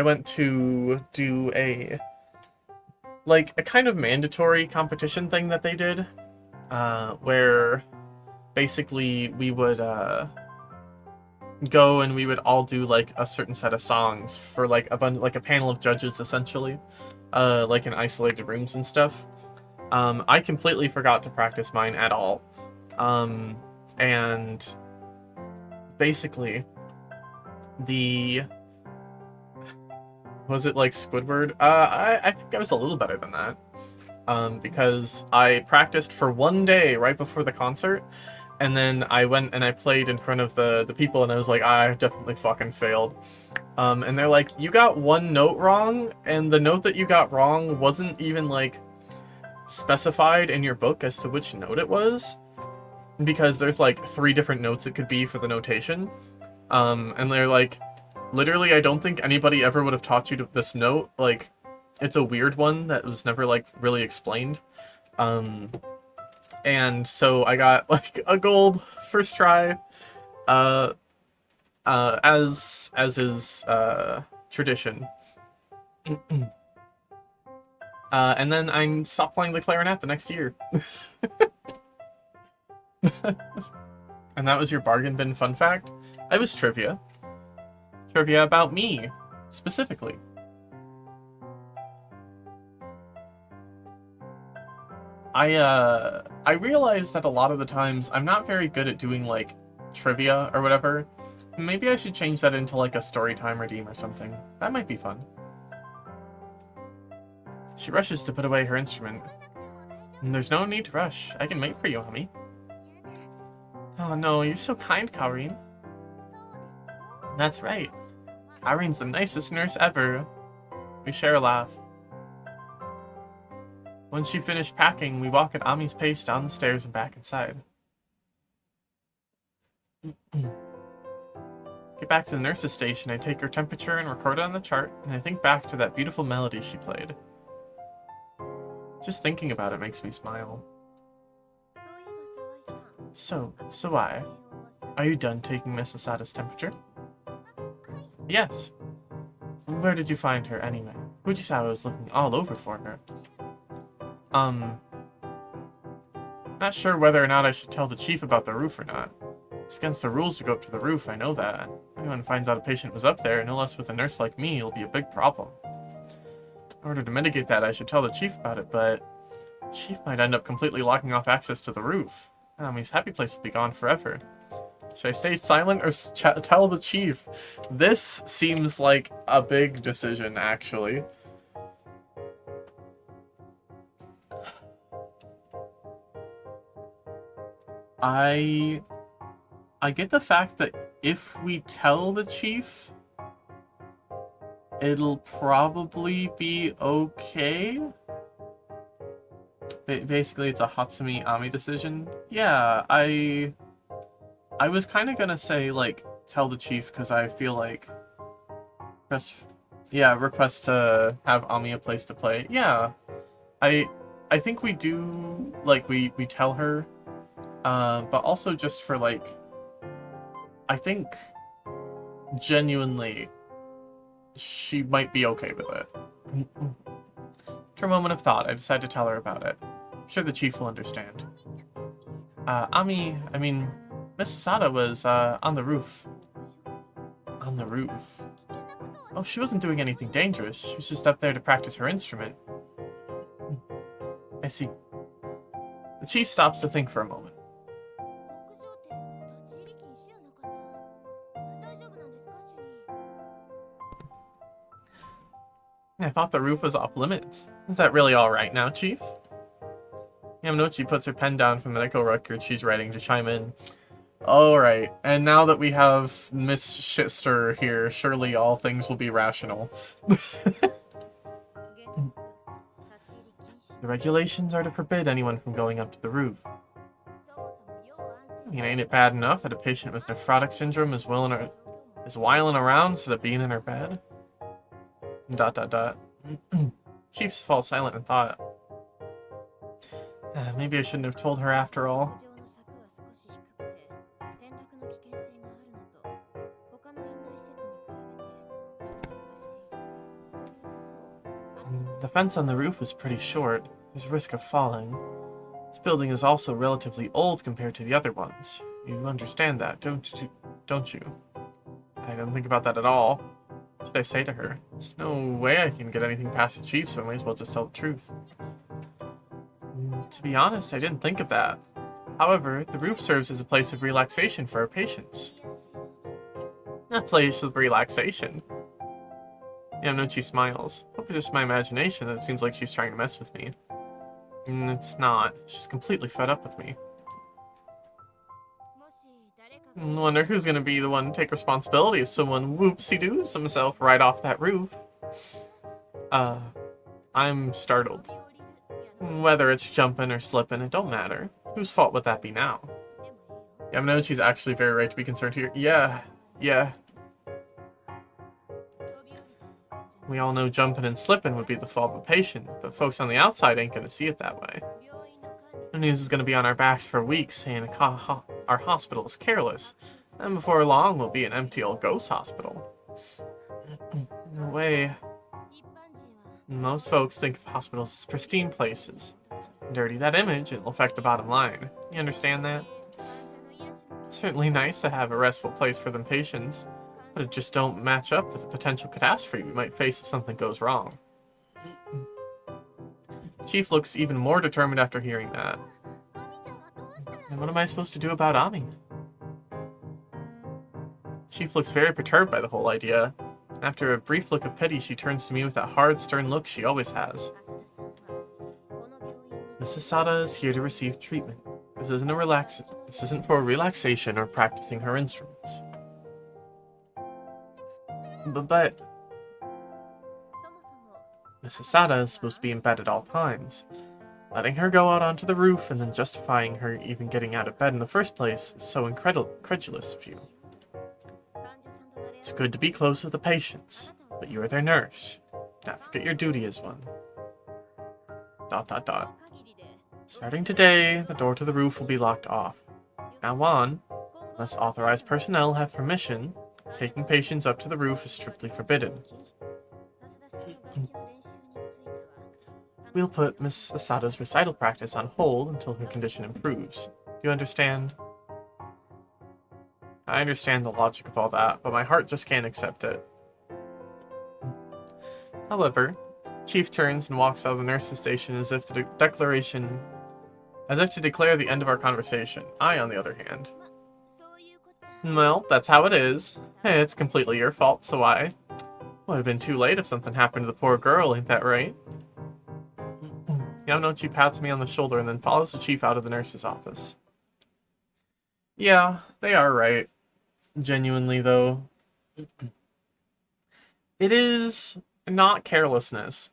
went to do a kind of mandatory competition thing that they did, where basically we would, go and we would all do, like, a certain set of songs for, like, a panel of judges, essentially, like in isolated rooms and stuff. I completely forgot to practice mine at all. And basically, was it like Squidward? I think I was a little better than that. Because I practiced for one day right before the concert, and then I went and I played in front of the people, and I was like, I definitely fucking failed. And they're like, you got one note wrong, and the note that you got wrong wasn't even, like, specified in your book as to which note it was, because there's, like, 3 different notes it could be for the notation. And they're like, literally, I don't think anybody ever would have taught you this note. Like, it's a weird one that was never, like, really explained. And so I got, like, a gold first try, as is, tradition. And then I stopped playing the clarinet the next year. And that was your bargain bin fun fact? It was trivia. Trivia about me, specifically. I realized that a lot of the times I'm not very good at doing, like, trivia or whatever. Maybe I should change that into, like, a storytime redeem or something. That might be fun. She rushes to put away her instrument. There's no need to rush. I can wait for you, Ami. Oh no, you're so kind, Karin. That's right. Karin's the nicest nurse ever. We share a laugh. Once she finished packing, we walk at Ami's pace down the stairs and back inside. Get back to the nurse's station, I take her temperature and record it on the chart, and I think back to that beautiful melody she played. Just thinking about it makes me smile. So why? Are you done taking Miss Asada's temperature? Yes. Where did you find her, anyway? Fujisawa was looking all over for her. Not sure whether or not I should tell the chief about the roof or not. It's against the rules to go up to the roof, I know that. If anyone finds out a patient was up there, no less with a nurse like me, it'll be a big problem. In order to mitigate that, I should tell the chief about it, but the chief might end up completely locking off access to the roof. His happy place will be gone forever. Should I stay silent or tell the chief? This seems like a big decision, actually. I get the fact that if we tell the chief, it'll probably be okay. Basically, it's a Hatsumi Ami decision. Yeah, I was kind of gonna say, like, tell the chief, because I feel like request to have Ami a place to play. Yeah, I think we do, like, we tell her, but also just for, like, I think genuinely she might be okay with it. After a moment of thought, I decide to tell her about it. I'm sure the chief will understand. Miss Asada was, on the roof. On the roof? Oh, she wasn't doing anything dangerous. She was just up there to practice her instrument. I see. The chief stops to think for a moment. I thought the roof was off limits. Is that really alright now, Chief? Yamanochi puts her pen down from the medical record she's writing to chime in. Alright, and now that we have Miss Shister here, surely all things will be rational. The regulations are to forbid anyone from going up to the roof. I mean, ain't it bad enough that a patient with nephrotic syndrome is whiling around instead of being in her bed? ... Chiefs fall silent in thought. Maybe I shouldn't have told her after all. The fence on the roof is pretty short. There's a risk of falling. This building is also relatively old compared to the other ones. You understand that, don't you? I don't think about that at all. What should I say to her? There's no way I can get anything past the chief, so I might as well just tell the truth. To be honest, I didn't think of that. However, the roof serves as a place of relaxation for our patients. A place of relaxation? Yamanochi smiles. Hope it's just my imagination that it seems like she's trying to mess with me. It's not. She's completely fed up with me. Wonder who's gonna be the one to take responsibility if someone whoopsie-doos himself right off that roof. I'm startled. Whether it's jumping or slipping, it don't matter. Whose fault would that be now? Yamanochi's actually very right to be concerned here. Yeah. We all know jumping and slipping would be the fault of the patient, but folks on the outside ain't gonna see it that way. The news is gonna be on our backs for weeks saying our hospital is careless, and before long we'll be an empty old ghost hospital. No way. Most folks think of hospitals as pristine places. Dirty that image, it'll affect the bottom line. You understand that? Certainly nice to have a restful place for them patients, but it just don't match up with the potential catastrophe we might face if something goes wrong. Chief looks even more determined after hearing that. And what am I supposed to do about Ami? Chief looks very perturbed by the whole idea. After a brief look of pity, she turns to me with that hard, stern look she always has. Mrs. Sada is here to receive treatment. This isn't for relaxation or practicing her instruments. But Mrs. Sada is supposed to be in bed at all times. Letting her go out onto the roof and then justifying her even getting out of bed in the first place is so incredulous of you. It's good to be close with the patients, but you are their nurse. Do not forget your duty as one. ... Starting today, the door to the roof will be locked off. Now on, unless authorized personnel have permission, taking patients up to the roof is strictly forbidden. We'll put Miss Asada's recital practice on hold until her condition improves. Do you understand? I understand the logic of all that, but my heart just can't accept it. However, Chief turns and walks out of the nurse's station as if to declare the end of our conversation. I, on the other hand. Well, that's how it is. Hey, it's completely your fault, so I... Would have been too late if something happened to the poor girl, ain't that right? Yamanochi pats me on the shoulder and then follows the chief out of the nurse's office. Yeah, they are right. Genuinely, though. It is not carelessness,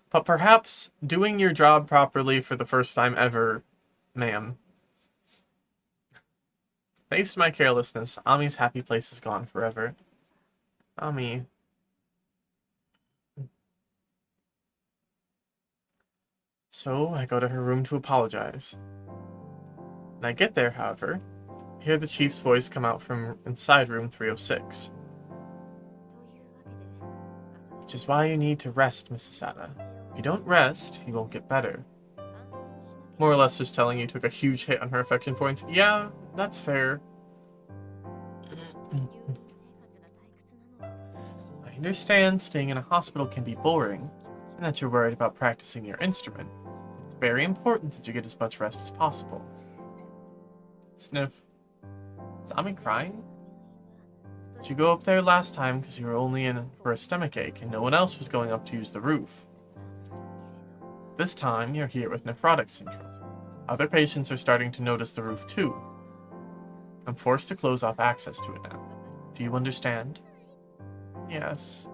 but perhaps doing your job properly for the first time ever, ma'am. Thanks to my carelessness, Ami's happy place is gone forever. Ami. So, I go to her room to apologize. When I get there, however, I hear the chief's voice come out from inside room 306. Which is why you need to rest, Mrs. Sada. If you don't rest, you won't get better. More or less just telling you took a huge hit on her affection points. Yeah, that's fair. I understand staying in a hospital can be boring, and that you're worried about practicing your instrument. It's very important that you get as much rest as possible. Sniff. Is Ami crying? Did you go up there last time because you were only in for a stomachache and no one else was going up to use the roof? This time, you're here with nephrotic syndrome. Other patients are starting to notice the roof too. I'm forced to close off access to it now. Do you understand? Yes.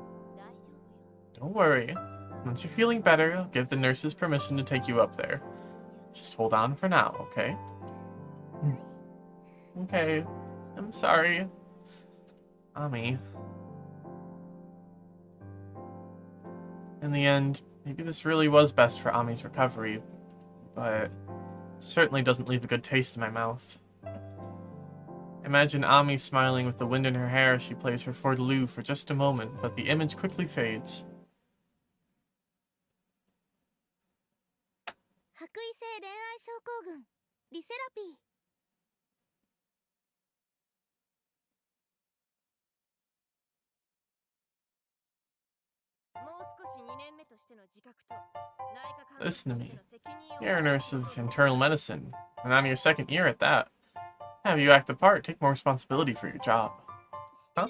Don't worry. Once you're feeling better, I'll give the nurses permission to take you up there. Just hold on for now, okay? Okay. I'm sorry. Ami. In the end, maybe this really was best for Ami's recovery, but certainly doesn't leave a good taste in my mouth. Imagine Ami smiling with the wind in her hair as she plays her Fordaloo for just a moment, but the image quickly fades. Listen to me. You're a nurse of internal medicine, and I'm your second year at that. Have you act the part, take more responsibility for your job. Huh?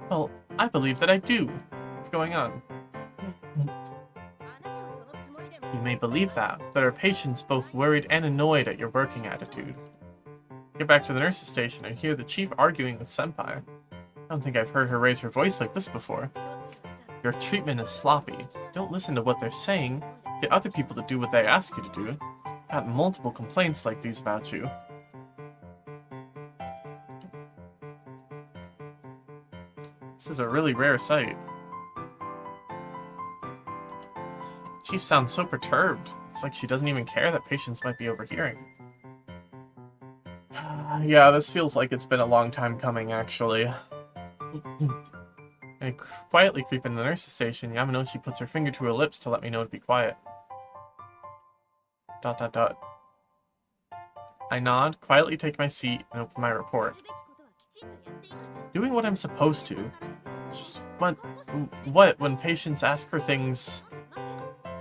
Well, I believe that I do. What's going on? You may believe that, but our patients both worried and annoyed at your working attitude. Get back to the nurse's station and hear the chief arguing with Senpai. I don't think I've heard her raise her voice like this before. Your treatment is sloppy. Don't listen to what they're saying. Get other people to do what they ask you to do. Got multiple complaints like these about you. This is a really rare sight. Chief sounds so perturbed. It's like she doesn't even care that patients might be overhearing. Yeah, this feels like it's been a long time coming, actually. I quietly creep into the nurse's station. Yamanouchi puts her finger to her lips to let me know to be quiet. ... I nod, quietly take my seat, and open my report. Doing what I'm supposed to. It's just what when patients ask for things...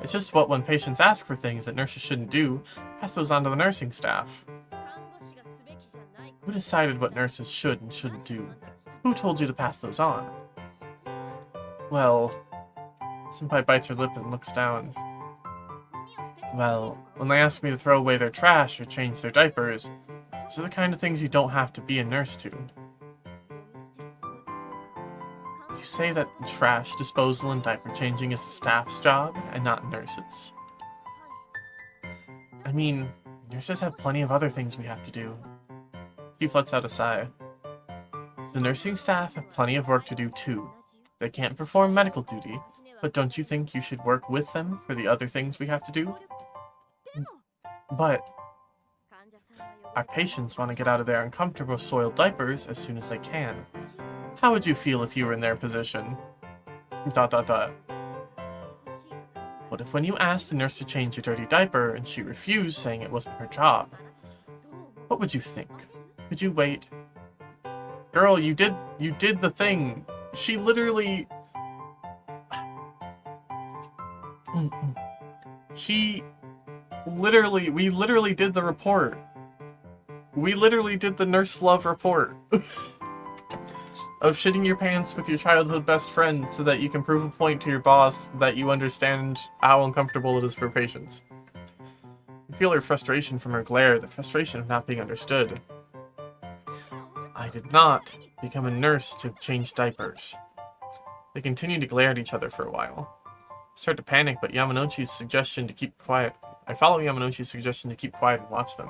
It's just what when patients ask for things that nurses shouldn't do, pass those on to the nursing staff. Who decided what nurses should and shouldn't do? Who told you to pass those on? Well... Senpai bites her lip and looks down. Well, when they ask me to throw away their trash or change their diapers, those are the kind of things you don't have to be a nurse to. You say that trash disposal and diaper changing is the staff's job and not nurses? I mean, nurses have plenty of other things we have to do. He lets out a sigh. The nursing staff have plenty of work to do too. They can't perform medical duty, but don't you think you should work with them for the other things we have to do? But our patients want to get out of their uncomfortable soiled diapers as soon as they can. How would you feel if you were in their position? ... What if when you asked the nurse to change your dirty diaper and she refused, saying it wasn't her job? What would you think? Could you wait? Girl, you did the thing. She literally... we literally did the report. We literally did the nurse love report. Of shitting your pants with your childhood best friend so that you can prove a point to your boss that you understand how uncomfortable it is for patients. You feel her frustration from her glare, the frustration of not being understood. I did not become a nurse to change diapers. They continue to glare at each other for a while. I start to panic, but Yamanouchi's suggestion to keep quiet. I follow Yamanouchi's suggestion to keep quiet and watch them.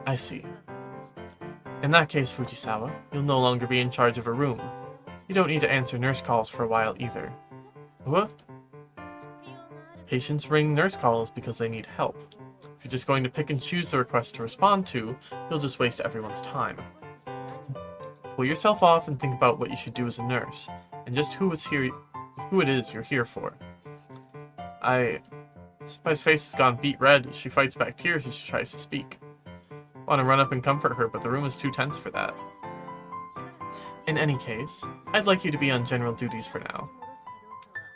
I see. In that case, Fujisawa, you'll no longer be in charge of a room. You don't need to answer nurse calls for a while either. What? Patients ring nurse calls because they need help. If you're just going to pick and choose the request to respond to, you'll just waste everyone's time. Pull yourself off and think about what you should do as a nurse, and just who it is you're here for. Senpai's face has gone beet red as she fights back tears as she tries to speak. I want to run up and comfort her, but the room is too tense for that. In any case, I'd like you to be on general duties for now.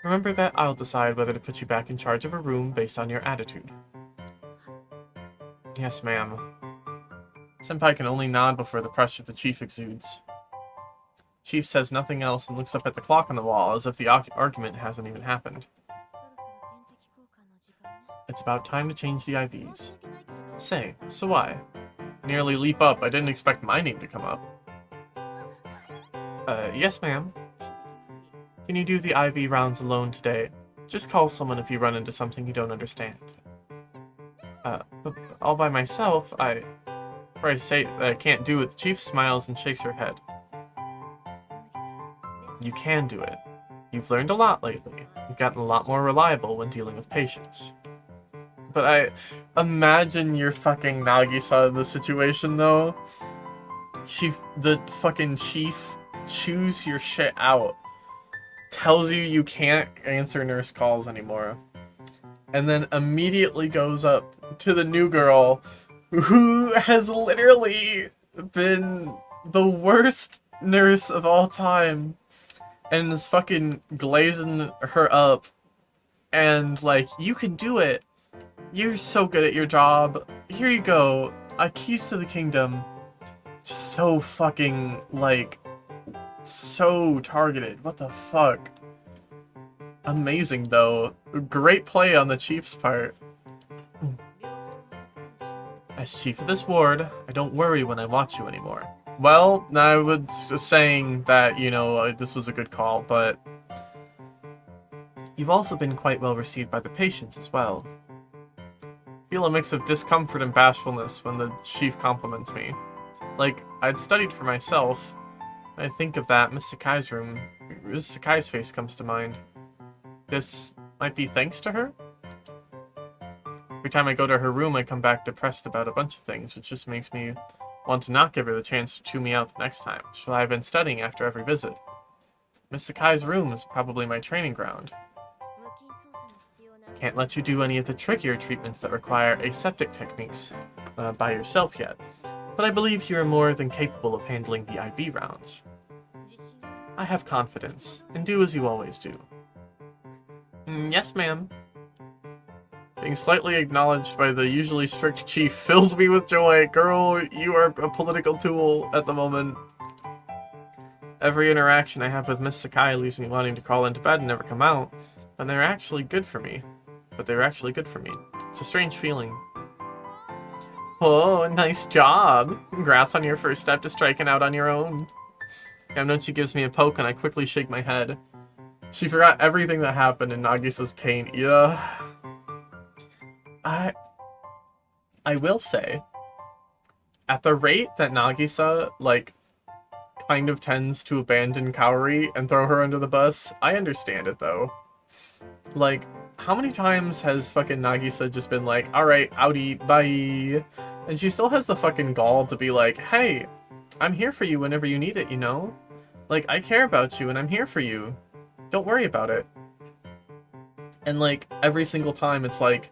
Remember that I'll decide whether to put you back in charge of a room based on your attitude. Yes, ma'am. Senpai can only nod before the pressure the chief exudes. Chief says nothing else and looks up at the clock on the wall as if the argument hasn't even happened. It's about time to change the IVs. Say, Sawai, nearly leap up. I didn't expect my name to come up. Yes, ma'am. Can you do the IV rounds alone today? Just call someone if you run into something you don't understand. But all by myself, before I say that I can't do it, the chief smiles and shakes her head. You can do it. You've learned a lot lately. You've gotten a lot more reliable when dealing with patients. But I imagine you're fucking Nagisa in this situation, though. The fucking chief chews your shit out. Tells you you can't answer nurse calls anymore. And then immediately goes up to the new girl who has literally been the worst nurse of all time and is fucking glazing her up and like, you can do it. You're so good at your job. Here you go. Keys to the kingdom. Just so fucking, like, so targeted. What the fuck? Amazing, though. Great play on the chief's part. As chief of this ward, I don't worry when I watch you anymore. Well, I was saying that, you know, this was a good call, but you've also been quite well received by the patients as well. Feel a mix of discomfort and bashfulness when the chief compliments me. Like, I'd studied for myself. When I think of that, Miss Sakai's room, Miss Sakai's face comes to mind. This might be thanks to her? Every time I go to her room, I come back depressed about a bunch of things, which just makes me want to not give her the chance to chew me out the next time, which is why I've been studying after every visit. Miss Sakai's room is probably my training ground. Can't let you do any of the trickier treatments that require aseptic techniques by yourself yet, but I believe you are more than capable of handling the IV rounds. I have confidence, and do as you always do. Yes, ma'am. Being slightly acknowledged by the usually strict chief fills me with joy. Girl, you are a political tool at the moment. Every interaction I have with Miss Sakai leaves me wanting to crawl into bed and never come out, but they're actually good for me. It's a strange feeling. Oh, nice job. Congrats on your first step to striking out on your own. Yamanochi gives me a poke and I quickly shake my head. She forgot everything that happened in Nagisa's pain. Yeah. I will say, at the rate that Nagisa, like, kind of tends to abandon Kaori and throw her under the bus, I understand it, though. Like, how many times has fucking Nagisa just been like, alright, outie, bye, and she still has the fucking gall to be like, hey, I'm here for you whenever you need it, you know? Like, I care about you and I'm here for you. Don't worry about it. And, like, every single time it's like,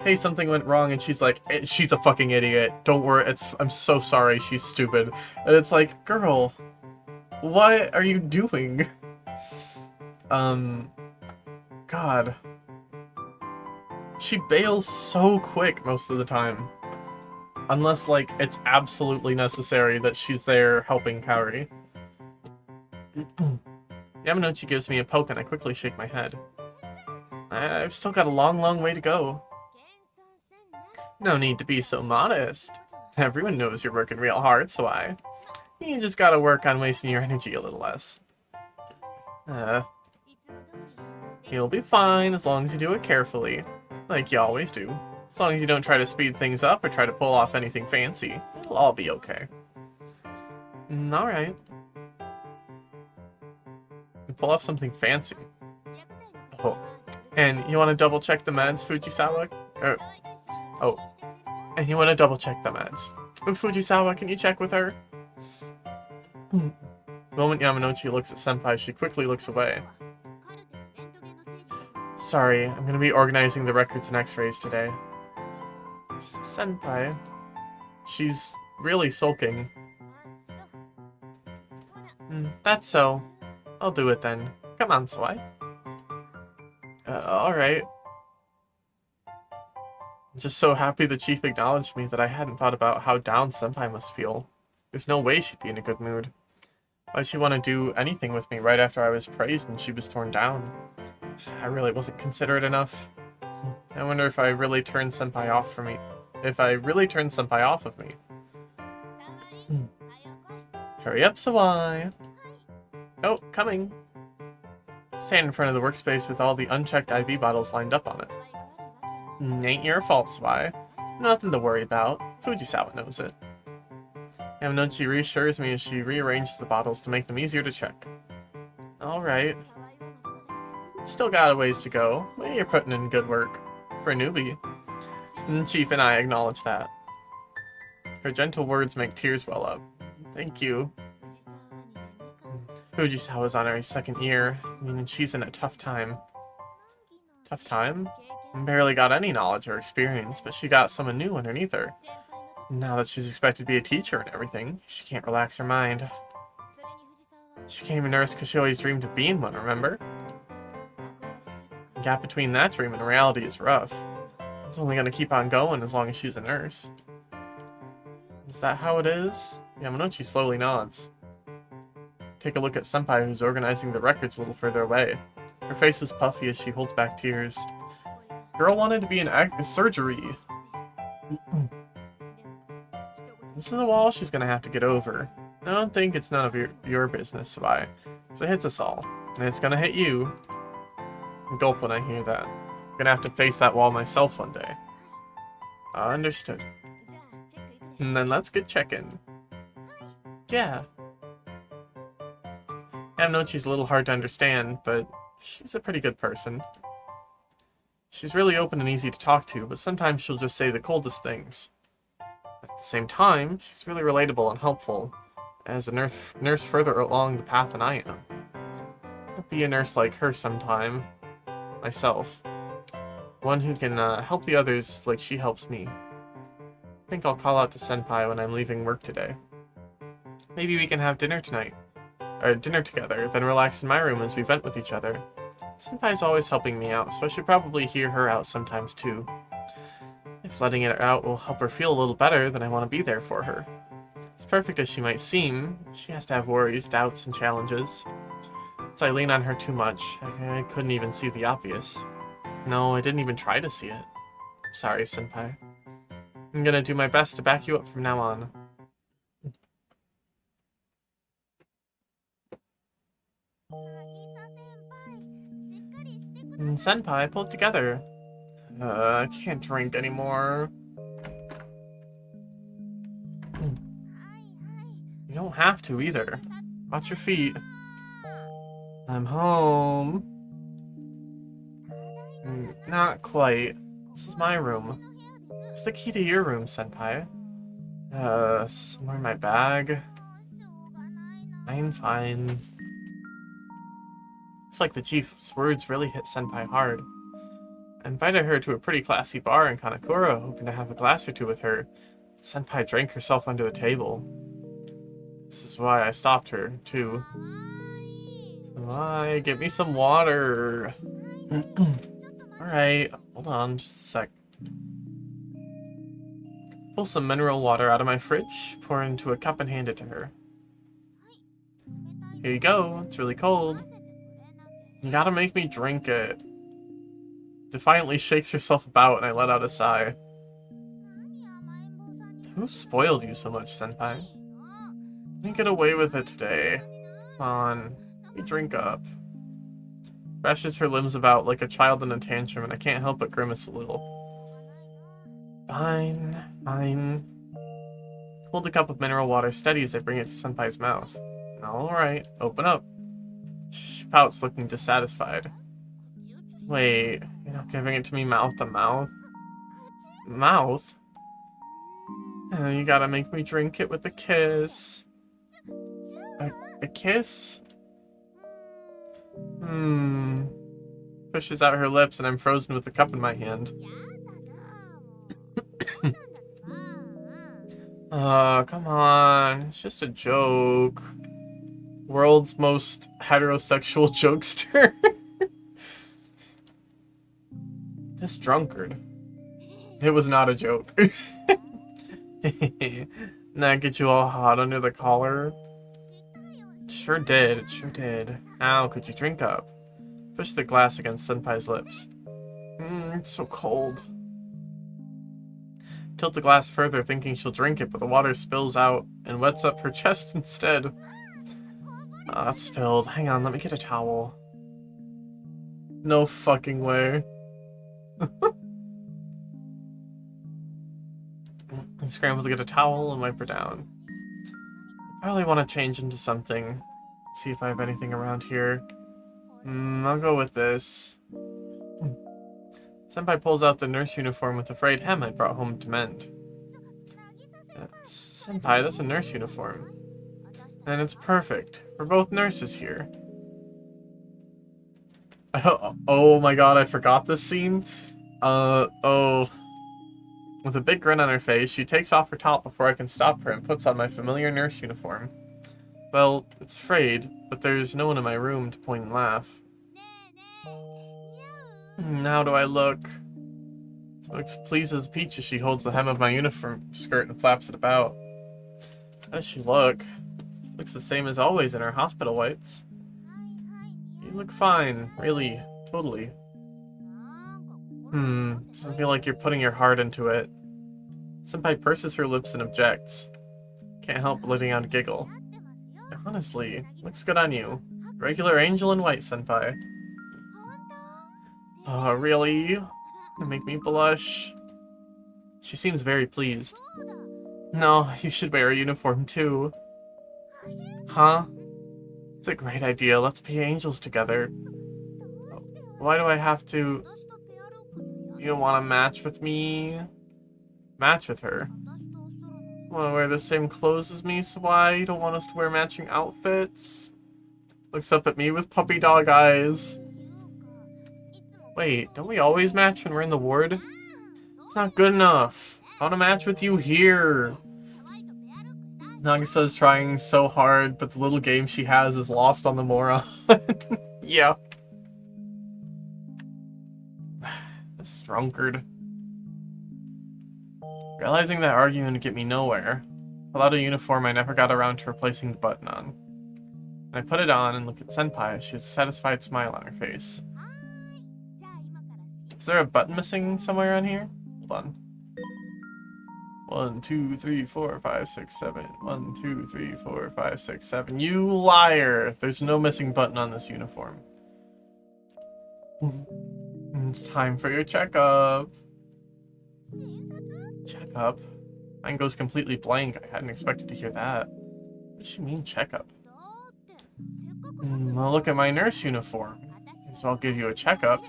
hey, something went wrong, and she's like, she's a fucking idiot. Don't worry, I'm so sorry, she's stupid. And it's like, girl, what are you doing? God. She bails so quick most of the time. Unless, like, it's absolutely necessary that she's there helping Kaori. Yamanochi gives me a poke and I quickly shake my head. I've still got a long, long way to go. No need to be so modest. Everyone knows you're working real hard, so you just gotta work on wasting your energy a little less. You'll be fine as long as you do it carefully, like you always do. As long as you don't try to speed things up or try to pull off anything fancy, it'll all be okay. Alright. Pull off something fancy. Oh. And you want to double check the meds, Fujisawa? Oh. And you want to double check the meds. Fujisawa, can you check with her? The moment Yamanochi looks at Senpai, she quickly looks away. Sorry, I'm gonna be organizing the records and x-rays today. Senpai. She's really sulking. That's so. I'll do it then. Come on, Sawai. Alright. I'm just so happy the chief acknowledged me that I hadn't thought about how down Senpai must feel. There's no way she'd be in a good mood. Why'd she want to do anything with me right after I was praised and she was torn down? I really wasn't considerate enough. I wonder if I really turned Senpai off of me. Hurry up, Sawai. Oh, coming. Stand in front of the workspace with all the unchecked IV bottles lined up on it. Ain't your fault, Sawai. Nothing to worry about. Fujisawa knows it. Yamanouchi reassures me as she rearranges the bottles to make them easier to check. Alright. Still got a ways to go, but you're putting in good work. For a newbie. Chief and I acknowledge that. Her gentle words make tears well up. Thank you. Fujisawa's on her second year, meaning she's in a tough time. Tough time? Barely got any knowledge or experience, but she got someone new underneath her. Now that she's expected to be a teacher and everything, she can't relax her mind. She became a nurse because she always dreamed of being one, remember? The gap between that dream and reality is rough. It's only gonna keep on going as long as she's a nurse. Is that how it is? Yamanouchi slowly nods. Take a look at Senpai, who's organizing the records a little further away. Her face is puffy as she holds back tears. Girl wanted to be in surgery. This is a wall she's gonna have to get over. I don't think it's none of your business, Sawai. Because it hits us all. And it's gonna hit you. I gulp when I hear that. I'm gonna have to face that wall myself one day. Understood. And then let's get checking. Yeah. Yamanouchi's a little hard to understand, but she's a pretty good person. She's really open and easy to talk to, but sometimes she'll just say the coldest things. At the same time, she's really relatable and helpful, as a nurse further along the path than I am. I'll be a nurse like her sometime. Myself. One who can help the others like she helps me. I think I'll call out to Senpai when I'm leaving work today. Maybe we can have dinner tonight. Or dinner together, then relax in my room as we vent with each other. Senpai's always helping me out, so I should probably hear her out sometimes too. If letting it out will help her feel a little better, then I want to be there for her. As perfect as she might seem, she has to have worries, doubts, and challenges. Since I lean on her too much, I couldn't even see the obvious. No, I didn't even try to see it. Sorry, Senpai. I'm gonna do my best to back you up from now on. Senpai, pull it together. I can't drink anymore. You don't have to either. Watch your feet. I'm home. Not quite. This is my room. Where's the key to your room, Senpai? Somewhere in my bag. Fine. Looks like the chief's words really hit Senpai hard. I invited her to a pretty classy bar in Kanakura, hoping to have a glass or two with her. But Senpai drank herself under the table. This is why I stopped her, too. Senpai, get me some water. Alright, hold on, just a sec. Pull some mineral water out of my fridge, pour it into a cup and hand it to her. Here you go, it's really cold. You gotta make me drink it. Defiantly shakes herself about and I let out a sigh. Who spoiled you so much, Senpai? You get away with it today. Come on, let me drink up. Bashes her limbs about like a child in a tantrum and I can't help but grimace a little. Fine. Hold the cup of mineral water steady as I bring it to Senpai's mouth. Alright, open up. She pouts, looking dissatisfied. Wait, you're not giving it to me mouth to mouth? Mouth? You gotta make me drink it with a kiss. A kiss? Pushes out her lips and I'm frozen with the cup in my hand. Come on. It's just a joke. World's most heterosexual jokester. This drunkard. It was not a joke. That get you all hot under the collar? It sure did. Now, could you drink up? Push the glass against Senpai's lips. It's so cold. tilt the glass further, thinking she'll drink it, but the water spills out and wets up her chest instead. Ah, it's spilled. Hang on, let me get a towel. No fucking way. I scramble to get a towel and wipe her down. I really want to change into something. See if I have anything around here. I'll go with this. Senpai pulls out the nurse uniform with the frayed hem I brought home to mend. Senpai, that's a nurse uniform. And it's perfect. We're both nurses here. Oh my god, I forgot this scene. Oh. With a big grin on her face, she takes off her top before I can stop her and puts on my familiar nurse uniform. Well, it's frayed, but there's no one in my room to point and laugh. How do I look? She looks pleased as a peach as she holds the hem of my uniform skirt and flaps it about. How does she look? Looks the same as always in her hospital whites. You look fine, really, totally. Doesn't feel like you're putting your heart into it. Senpai purses her lips and objects. Can't help but letting out a giggle. Honestly, looks good on you. Regular angel in white, Senpai. Oh, really? Gonna make me blush? She seems very pleased. No, you should wear a uniform too. Huh? It's a great idea. Let's be angels together. Why do I have to... You don't want to match with me? Match with her? Want to wear the same clothes as me, so why? You don't want us to wear matching outfits? Looks up at me with puppy dog eyes. Wait, don't we always match when we're in the ward? It's not good enough. I want to match with you here. Nagisa is trying so hard, but the little game she has is lost on the moron. Yeah. This drunkard. Realizing that arguing would get me nowhere, without a uniform I never got around to replacing the button on. And I put it on and look at Senpai. She has a satisfied smile on her face. Is there a button missing somewhere on here? Hold on. 1, 2, 3, 4, 5, 6, 7. 1, 2, 3, 4, 5, 6, 7. You liar! There's no missing button on this uniform. It's time for your checkup. Checkup? Mine goes completely blank. I hadn't expected to hear that. What does she mean, checkup? Well, look at my nurse uniform. So I'll give you a checkup.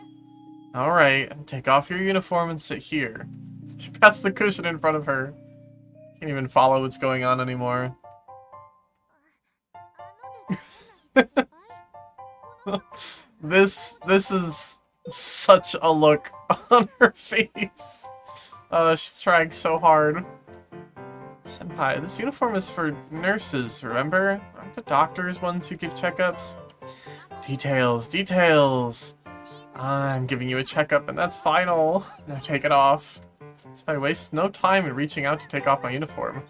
Alright, take off your uniform and sit here. She pats the cushion in front of her. Can't even follow what's going on anymore. This is such a look on her face. She's trying so hard. Senpai, this uniform is for nurses, remember? Aren't the doctors ones who give checkups? Details, details! I'm giving you a checkup and that's final. Now take it off. Senpai wastes no time in reaching out to take off my uniform.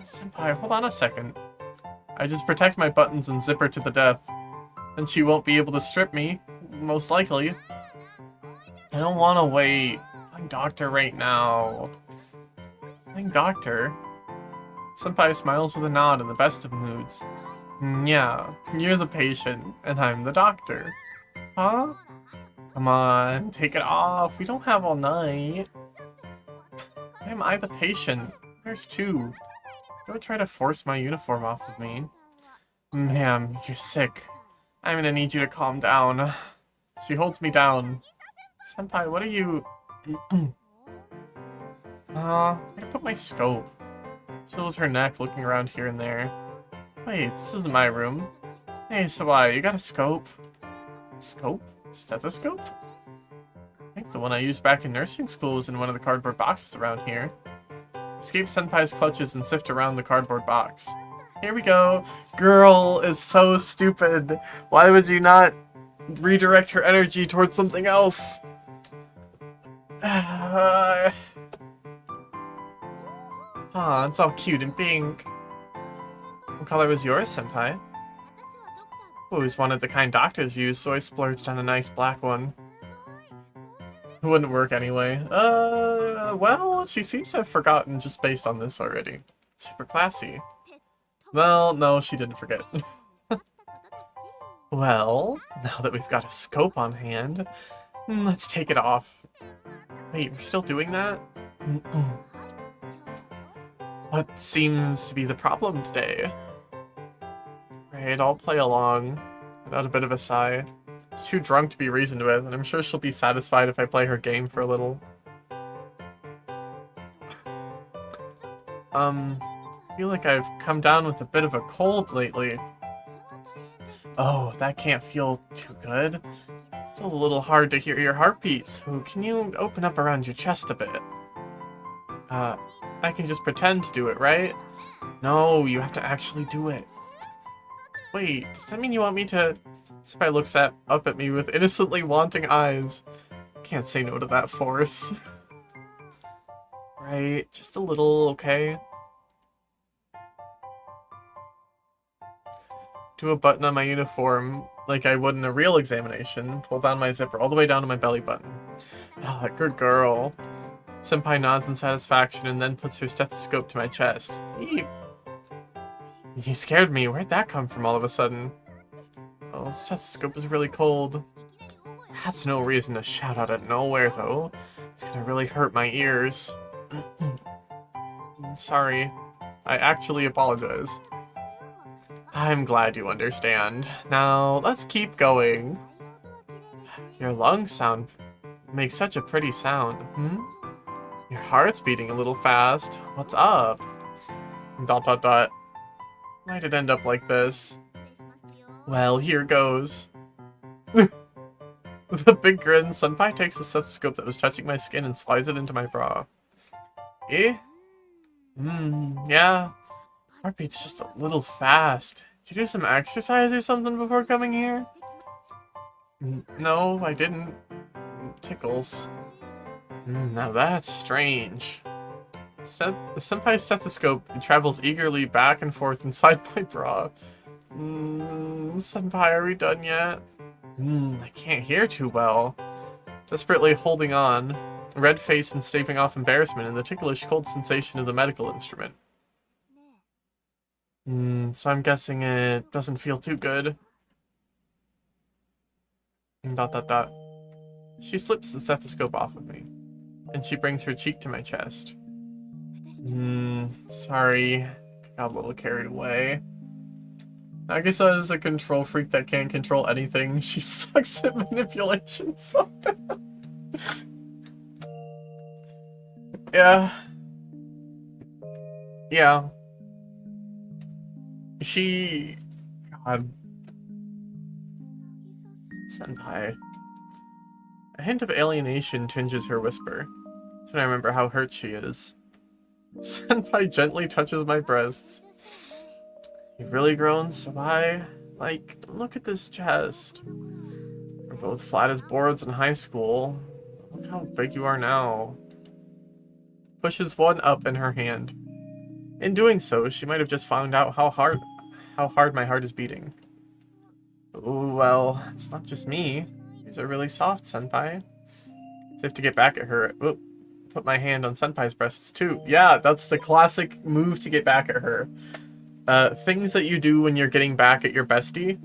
Senpai, hold on a second. I just protect my buttons and zip her to the death. Then she won't be able to strip me, most likely. I don't want to wait. I'm doctor right now. I'm doctor. Senpai smiles with a nod in the best of moods. Yeah, you're the patient, and I'm the doctor. Huh? Come on, take it off. We don't have all night. Why am I the patient? There's two. Don't try to force my uniform off of me. Ma'am, you're sick. I'm gonna need you to calm down. She holds me down. Senpai, what are you... where to put my scope? She holds her neck, looking around here and there. Wait, this isn't my room. Hey, Sawai, you got a scope? Scope? Stethoscope? I think the one I used back in nursing school was in one of the cardboard boxes around here. Escape Senpai's clutches and sift around the cardboard box. Here we go. Girl is so stupid. Why would you not redirect her energy towards something else? It's all cute and pink. What color was yours, Senpai? Always wanted the kind doctors use, so I splurged on a nice black one. It wouldn't work anyway. Well, she seems to have forgotten just based on this already. Super classy. Well, no, she didn't forget. Well, now that we've got a scope on hand, let's take it off. Wait, we're still doing that? What seems to be the problem today? Right, I'll play along. Without a bit of a sigh. She's too drunk to be reasoned with, and I'm sure she'll be satisfied if I play her game for a little. I feel like I've come down with a bit of a cold lately. Oh, that can't feel too good. It's a little hard to hear your heartbeat, so can you open up around your chest a bit? I can just pretend to do it, right? No, you have to actually do it. Wait, does that mean you want me to... Senpai looks up at me with innocently wanting eyes. Can't say no to that force. Right, just a little, okay? Do a button on my uniform like I would in a real examination. Pull down my zipper all the way down to my belly button. Ah, good girl. Senpai nods in satisfaction and then puts her stethoscope to my chest. Eep. You scared me. Where'd that come from all of a sudden? Oh, the stethoscope is really cold. That's no reason to shout out of nowhere, though. It's gonna really hurt my ears. Sorry. I actually apologize. I'm glad you understand. Now, let's keep going. Your lungs make such a pretty sound. Your heart's beating a little fast. What's up? ... Why'd it end up like this? Well, here goes. With a big grin, Senpai takes the stethoscope that was touching my skin and slides it into my bra. Eh? Yeah. Heartbeat's just a little fast. Did you do some exercise or something before coming here? No, I didn't. Tickles. Now that's strange. The Senpai's stethoscope travels eagerly back and forth inside my bra. Senpai, are we done yet? I can't hear too well. Desperately holding on, red face and staving off embarrassment and the ticklish cold sensation of the medical instrument. So I'm guessing it doesn't feel too good. ... She slips the stethoscope off of me, and she brings her cheek to my chest. Sorry. Got a little carried away. I guess as a control freak that can't control anything, she sucks at manipulation so bad. Yeah. Yeah. God. Senpai. A hint of alienation tinges her whisper. That's when I remember how hurt she is. Senpai gently touches my breasts. You've really grown, Senpai. Like, look at this chest. We're both flat as boards in high school. Look how big you are now. Pushes one up in her hand. In doing so, she might have just found out how hard my heart is beating. Ooh, well, it's not just me. These are really soft, Senpai. Safe to get back at her. Oop. Put my hand on Senpai's breasts too. Yeah, that's the classic move to get back at her. Things that you do when you're getting back at your bestie,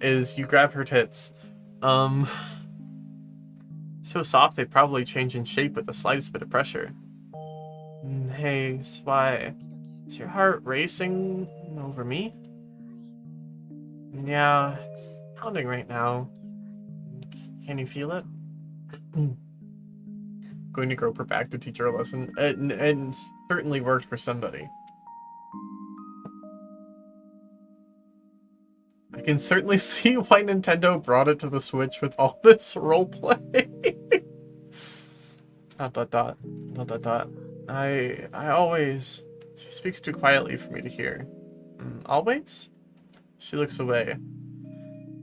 is you grab her tits. So soft they'd probably change in shape with the slightest bit of pressure. Hey, Spy. Is your heart racing over me? Yeah, it's pounding right now. Can you feel it? Going to grope her back to teach her a lesson. And certainly worked for somebody. I can certainly see why Nintendo brought it to the Switch with all this roleplay. ... I always... She speaks too quietly for me to hear. Always? She looks away.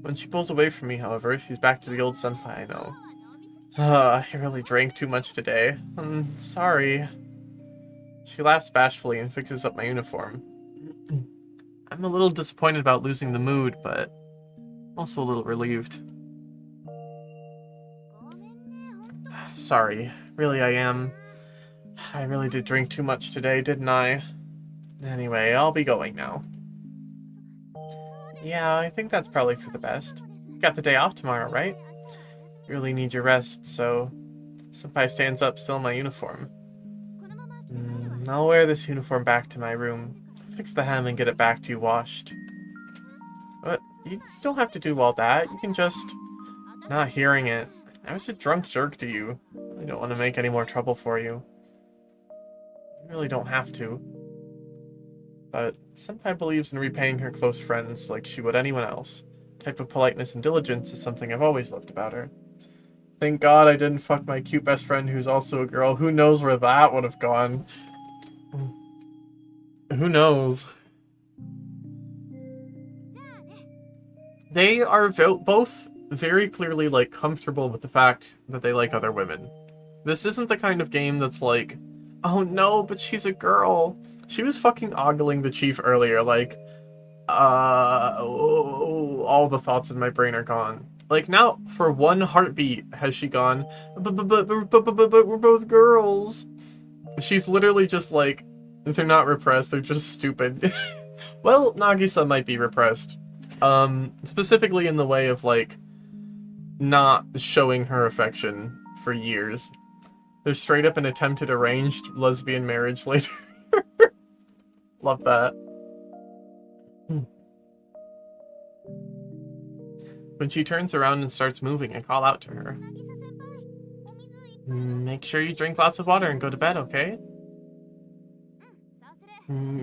When she pulls away from me, however, she's back to the old senpai I know. I really drank too much today. Sorry. She laughs bashfully and fixes up my uniform. I'm a little disappointed about losing the mood, but also a little relieved. Sorry. Really, I am. I really did drink too much today, didn't I? Anyway, I'll be going now. Yeah, I think that's probably for the best. Got the day off tomorrow, right? You really need your rest, so... Senpai stands up, still in my uniform. I'll wear this uniform back to my room. Fix the hem and get it back to you washed. But you don't have to do all that. You can just... Not hearing it. I was a drunk jerk to you. I don't want to make any more trouble for you. You really don't have to. But Senpai believes in repaying her close friends like she would anyone else. Type of politeness and diligence is something I've always loved about her. Thank God I didn't fuck my cute best friend who's also a girl. Who knows where that would have gone? Who knows? They are both very clearly, like, comfortable with the fact that they like other women. This isn't the kind of game that's like, oh no, but she's a girl. She was fucking ogling the chief earlier, like, all the thoughts in my brain are gone. Like, now, for one heartbeat, has she gone, but we're both girls. She's literally just like, they're not repressed, they're just stupid. Well, Nagisa might be repressed. Specifically in the way of, like, not showing her affection for years. There's straight up an attempted arranged lesbian marriage later. Love that. When she turns around and starts moving, I call out to her. Make sure you drink lots of water and go to bed, okay?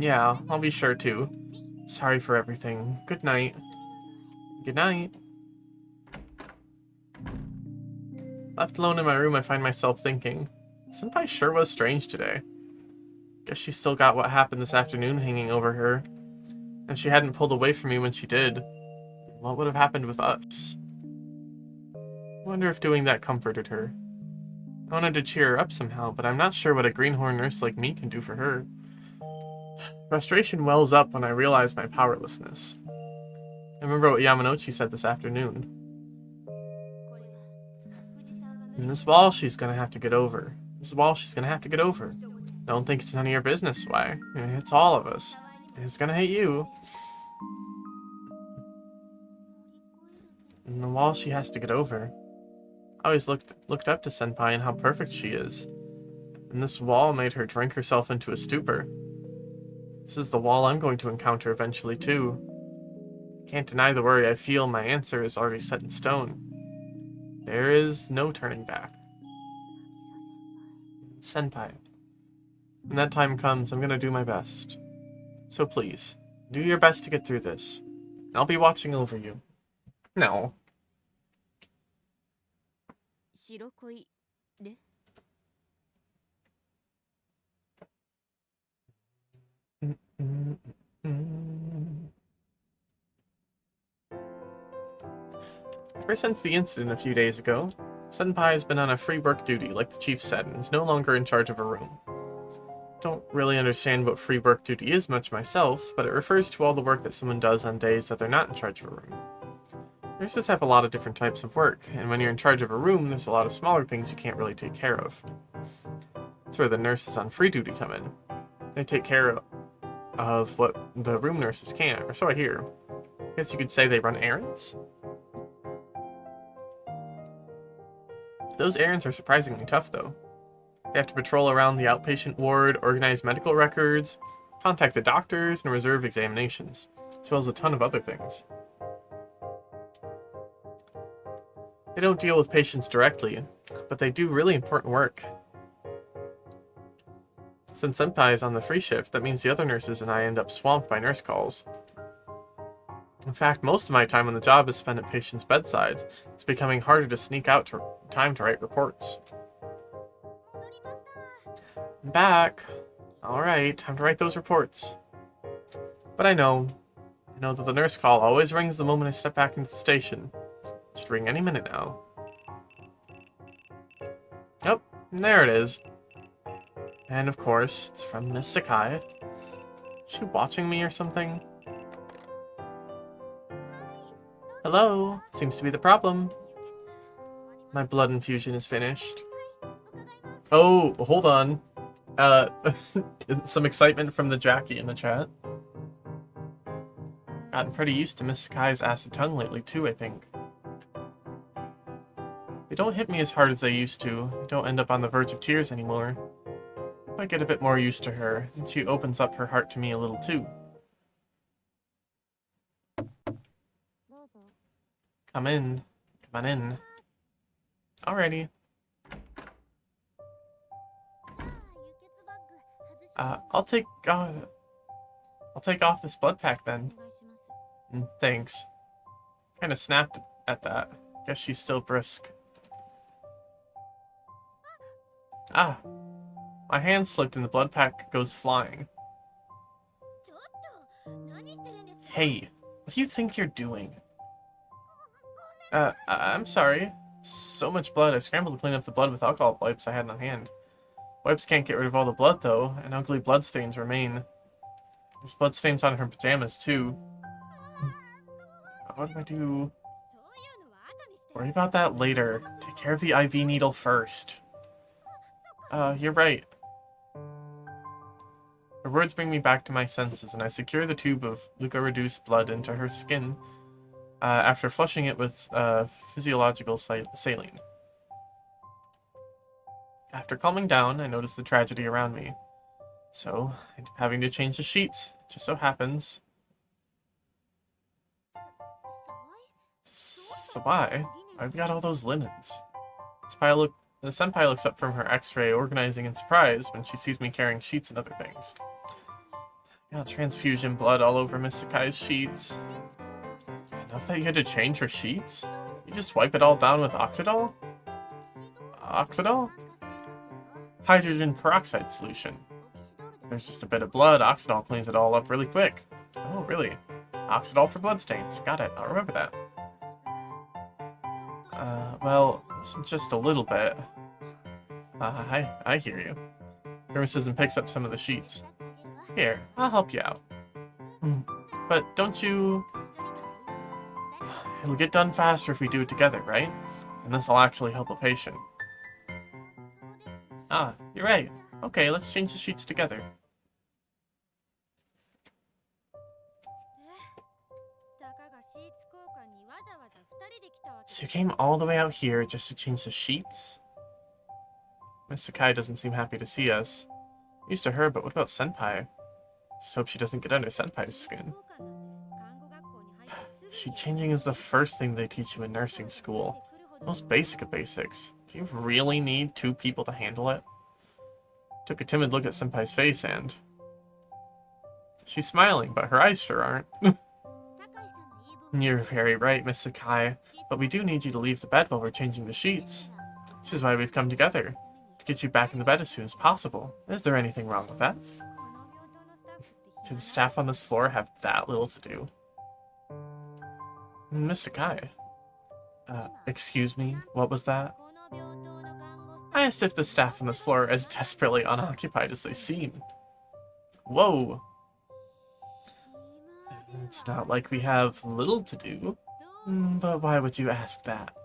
Yeah, I'll be sure to. Sorry for everything. Good night. Good night. Left alone in my room, I find myself thinking, Senpai sure was strange today. Guess she still got what happened this afternoon hanging over her. If she hadn't pulled away from me when she did, what would have happened with us? I wonder if doing that comforted her. I wanted to cheer her up somehow, but I'm not sure what a greenhorn nurse like me can do for her. Frustration wells up when I realize my powerlessness. I remember what Yamanouchi said this afternoon. And this wall she's gonna have to get over. This wall she's gonna have to get over. Don't think it's none of your business why. It's all of us. It's gonna hit you. And the wall she has to get over. I always looked up to Senpai and how perfect she is. And this wall made her drink herself into a stupor. This is the wall I'm going to encounter eventually too. Can't deny the worry I feel. My answer is already set in stone. There is no turning back. Senpai. When that time comes, I'm gonna do my best. So please, do your best to get through this. I'll be watching over you. No. Ever since the incident a few days ago, Senpai has been on a free work duty, like the chief said, and is no longer in charge of a room. Don't really understand what free work duty is much myself, but it refers to all the work that someone does on days that they're not in charge of a room. Nurses have a lot of different types of work, and when you're in charge of a room, there's a lot of smaller things you can't really take care of. That's where the nurses on free duty come in. They take care of what the room nurses can't, or so I hear. I guess you could say they run errands? Those errands are surprisingly tough, though. They have to patrol around the outpatient ward, organize medical records, contact the doctors, and reserve examinations, as well as a ton of other things. They don't deal with patients directly, but they do really important work. Since Senpai is on the free shift, that means the other nurses and I end up swamped by nurse calls. In fact, most of my time on the job is spent at patients' bedsides. It's becoming harder to sneak out time to write reports. I'm back. Alright, time to write those reports. But I know that the nurse call always rings the moment I step back into the station. It should ring any minute now. Oh, there it is. And of course, it's from Miss Sakai. Is she watching me or something? Hello? Seems to be the problem. My blood infusion is finished. Oh, hold on. Uh, some excitement from the Jackie in the chat. Gotten pretty used to Miss Sakai's acid tongue lately too, I think. They don't hit me as hard as they used to. I don't end up on the verge of tears anymore. I get a bit more used to her, and she opens up her heart to me a little too. Come in. Come on in. Alrighty. I'll take off this blood pack then. Thanks. Kinda snapped at that. Guess she's still brisk. Ah, my hand slipped and the blood pack goes flying. Hey, what do you think you're doing? I'm sorry. So much blood, I scrambled to clean up the blood with alcohol wipes I had on hand. Wipes can't get rid of all the blood though, and ugly bloodstains remain. There's bloodstains on her pajamas too. What do I do? Worry about that later. Take care of the IV needle first. You're right. Her words bring me back to my senses, and I secure the tube of leuco-reduced blood into her skin after flushing it with physiological saline. After calming down, I notice the tragedy around me. So, I'm having to change the sheets. Just so happens. So why? I've got all those linens. The senpai looks up from her x-ray, organizing in surprise when she sees me carrying sheets and other things. Got transfusion blood all over Miss Sakai's sheets. Enough that you had to change her sheets? You just wipe it all down with Oxidol? Oxidol? Hydrogen peroxide solution. There's just a bit of blood, Oxidol cleans it all up really quick. Oh, really? Oxidol for bloodstains. Got it, I'll remember that. Well, just a little bit. I hear you. Grimaces and picks up some of the sheets. Here, I'll help you out. But don't you... It'll get done faster if we do it together, right? And this will actually help a patient. Ah, you're right. Okay, let's change the sheets together. So you came all the way out here just to change the sheets? Miss Sakai doesn't seem happy to see us. Used to her, but what about Senpai? Just hope she doesn't get under Senpai's skin. Sheet changing is the first thing they teach you in nursing school. Most basic of basics. Do you really need 2 people to handle it? Took a timid look at Senpai's face and... She's smiling, but her eyes sure aren't. You're very right, Miss Sakai, but we do need you to leave the bed while we're changing the sheets. This is why we've come together, to get you back in the bed as soon as possible. Is there anything wrong with that? Do the staff on this floor have that little to do? Miss Sakai. Excuse me, what was that? I asked if the staff on this floor are as desperately unoccupied as they seem. Whoa! It's not like we have little to do. But why would you ask that?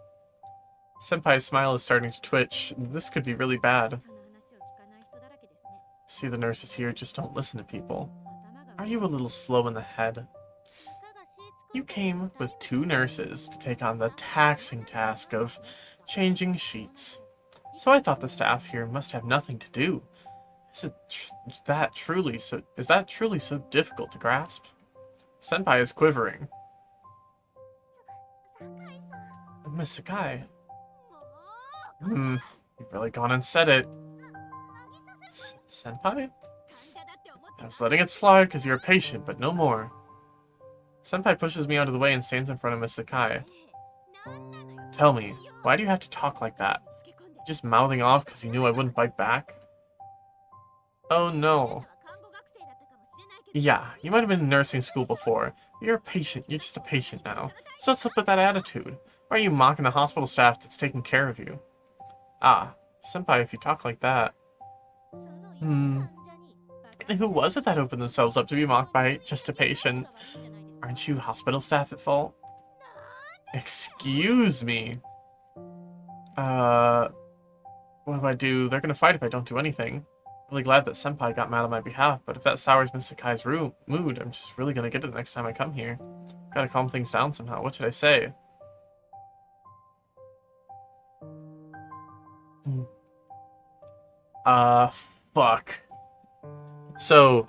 Senpai's smile is starting to twitch. This could be really bad. See, the nurses here just don't listen to people. Are you a little slow in the head? You came with 2 nurses to take on the taxing task of changing sheets. So I thought the staff here must have nothing to do. Is that truly so difficult to grasp? Senpai is quivering. Miss Sakai. You've really gone and said it. Senpai? I was letting it slide because you're a patient, but no more. Senpai pushes me out of the way and stands in front of Miss Sakai. Tell me, why do you have to talk like that? Just mouthing off because you knew I wouldn't bite back? Oh no. Yeah, you might have been in nursing school before. You're a patient. You're just a patient now. So what's up with that attitude? Why are you mocking the hospital staff that's taking care of you? Ah, Senpai, if you talk like that... And who was it that opened themselves up to be mocked by just a patient? Aren't you hospital staff at fault? Excuse me. What do I do? They're gonna fight if I don't do anything. Really glad that Senpai got mad on my behalf, but if that sours Miss Sakai's mood, I'm just really gonna get it the next time I come here. Gotta calm things down somehow. What should I say? Hmm. Uh, fuck. So,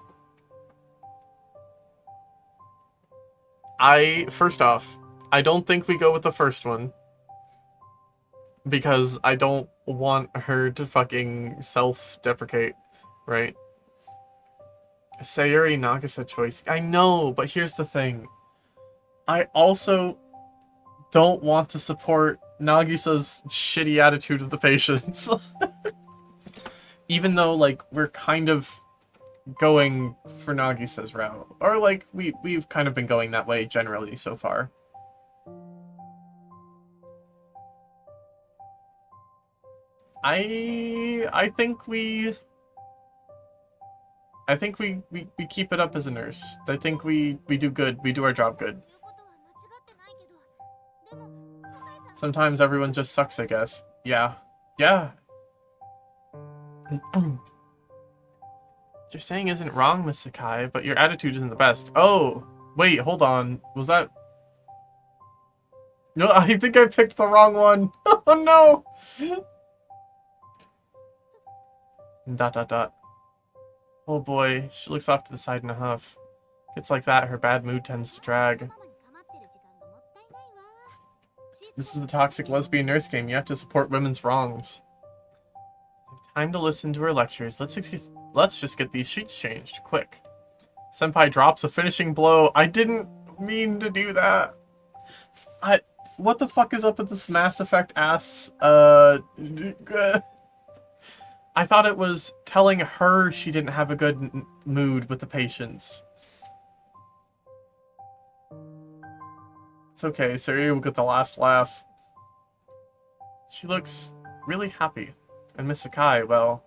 first off, I don't think we go with the first one. Because I don't want her to fucking self-deprecate, right? Sayuri Nagisa choice. I know, but here's the thing. I also don't want to support Nagisa's shitty attitude of the patients. Even though, like, we're kind of going for Nagisa's route. Or, like, we've kind of been going that way generally so far. I think we keep it up as a nurse. I think we do good. We do our job good. Sometimes everyone just sucks, I guess. Yeah. Yeah. What you're saying isn't wrong, Miss Sakai, but your attitude isn't the best. Oh! Wait, hold on. Was that... No, I think I picked the wrong one. Oh no! Dot dot dot. Oh boy, she looks off to the side in a huff. It's like that, her bad mood tends to drag. This is the toxic lesbian nurse game. You have to support women's wrongs. Time to listen to her lectures. Let's just get these sheets changed, quick. Senpai drops a finishing blow. I didn't mean to do that. What the fuck is up with this Mass Effect ass, I thought it was telling her she didn't have a good mood with the patients. It's okay, Sari will get the last laugh. She looks really happy. And Miss Sakai, well...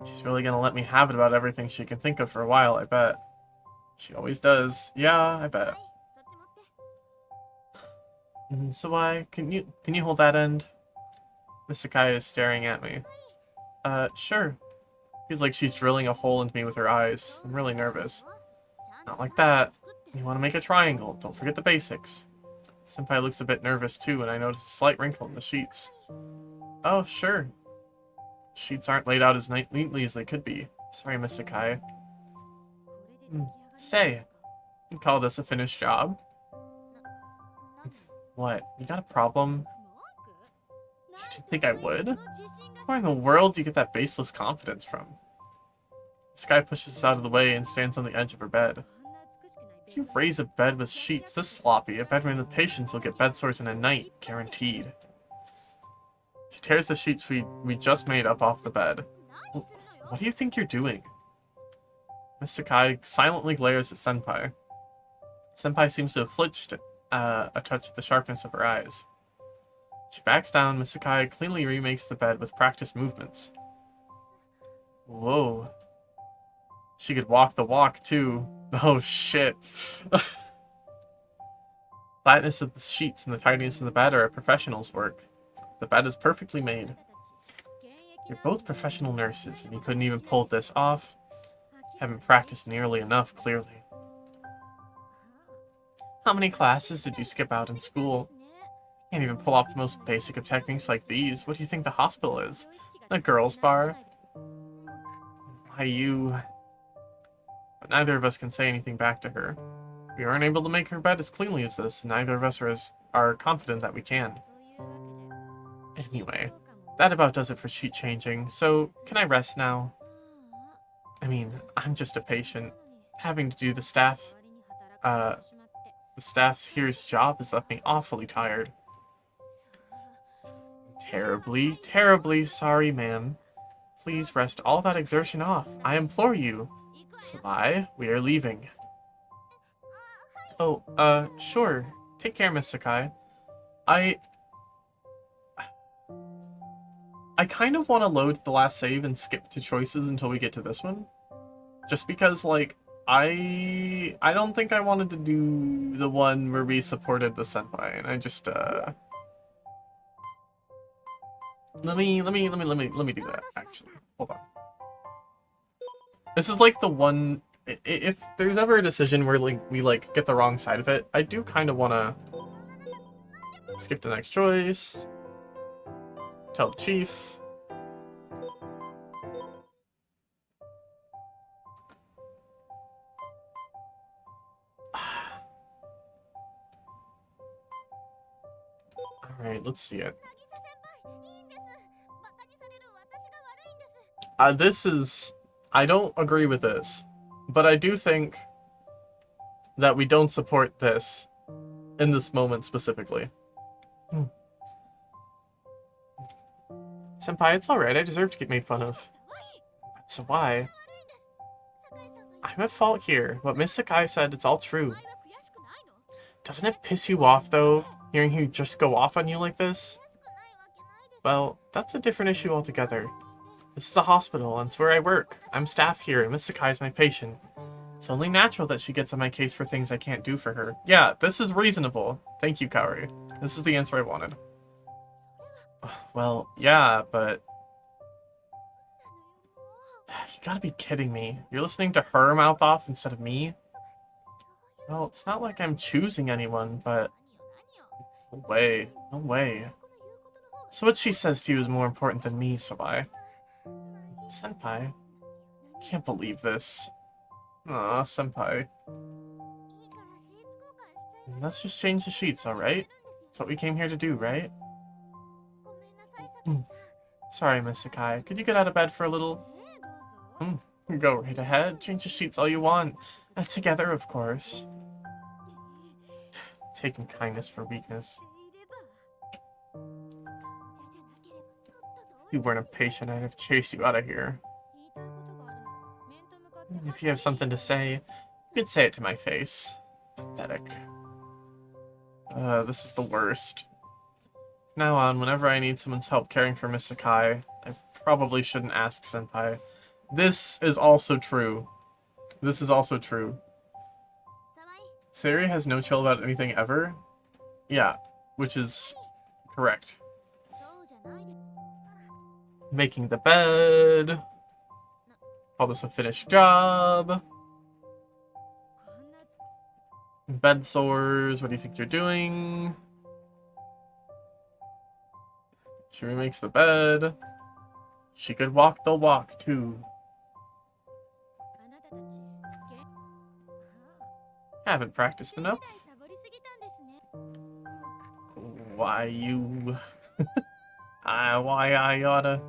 she's really gonna let me have it about everything she can think of for a while, I bet. She always does. Yeah, I bet. So can you hold that end? Miss Sakai is staring at me. Sure. Feels like she's drilling a hole into me with her eyes. I'm really nervous. Not like that. You want to make a triangle. Don't forget the basics. Senpai looks a bit nervous too, and I notice a slight wrinkle in the sheets. Oh, sure. Sheets aren't laid out as neatly as they could be. Sorry, Miss Sakai. Say, you call this a finished job? What? You got a problem? You didn't think I would? Where in the world do you get that baseless confidence from? Sky pushes us out of the way and stands on the edge of her bed. If you raise a bed with sheets this sloppy, a bedroom with patients will get bed sores in a night, guaranteed. She tears the sheets we just made up off the bed. What do you think you're doing? Miss Sakai silently glares at Senpai. Senpai seems to have flinched a touch at the sharpness of her eyes. She backs down. Miss Sakai cleanly remakes the bed with practiced movements. Whoa. She could walk the walk, too. Oh, shit. Flatness of the sheets and the tidiness of the bed are a professional's work. The bed is perfectly made. You're both professional nurses, and you couldn't even pull this off? Haven't practiced nearly enough, clearly. How many classes did you skip out in school? Can't even pull off the most basic of techniques like these. What do you think the hospital is? A girls' bar? Why, you... But neither of us can say anything back to her. We aren't able to make her bed as cleanly as this, and neither of us are confident that we can. Anyway, that about does it for sheet changing, so can I rest now? I mean, I'm just a patient. Having to do the staff here's job has left me awfully tired. Terribly, terribly sorry, ma'am. Please rest all that exertion off. I implore you. Sabai, we are leaving. Oh, sure. Take care, Miss Sakai. I kind of want to load the last save and skip to choices until we get to this one. Just because, like, I don't think I wanted to do the one where we supported the senpai, and I just, Let me do that, actually. Hold on. This is like the one, if there's ever a decision where like we like get the wrong side of it, I do kind of want to skip the next choice. Tell the chief. Alright, let's see it. This is... I don't agree with this, but I do think that we don't support this in this moment specifically. Senpai, it's alright, I deserve to get made fun of. So why? I'm at fault here. What Miss Sakai said, it's all true. Doesn't it piss you off, though, hearing him just go off on you like this? Well, that's a different issue altogether. This is a hospital, and it's where I work. I'm staff here, and Miss Sakai is my patient. It's only natural that she gets on my case for things I can't do for her. Yeah, this is reasonable. Thank you, Kaori. This is the answer I wanted. Well, yeah, but... You gotta be kidding me. You're listening to her mouth off instead of me? Well, it's not like I'm choosing anyone, but... No way. No way. So what she says to you is more important than me, Sabai. Senpai. Can't believe this. Aw, Senpai. Let's just change the sheets, alright? That's what we came here to do, right? Sorry, Miss Sakai. Could you get out of bed for a little? Go right ahead. Change the sheets all you want. Together, of course. Taking kindness for weakness. If you weren't a patient, I'd have chased you out of here. If you have something to say, you could say it to my face. Pathetic. This is the worst. From now on, whenever I need someone's help caring for Miss Sakai, I probably shouldn't ask Senpai. This is also true. This is also true. Sayori has no chill about anything ever? Yeah, which is correct. Making the bed. Call this a finished job. Bed sores, what do you think you're doing? Shuri makes the bed. She could walk the walk, too. Haven't practiced enough. Why you... why I oughta...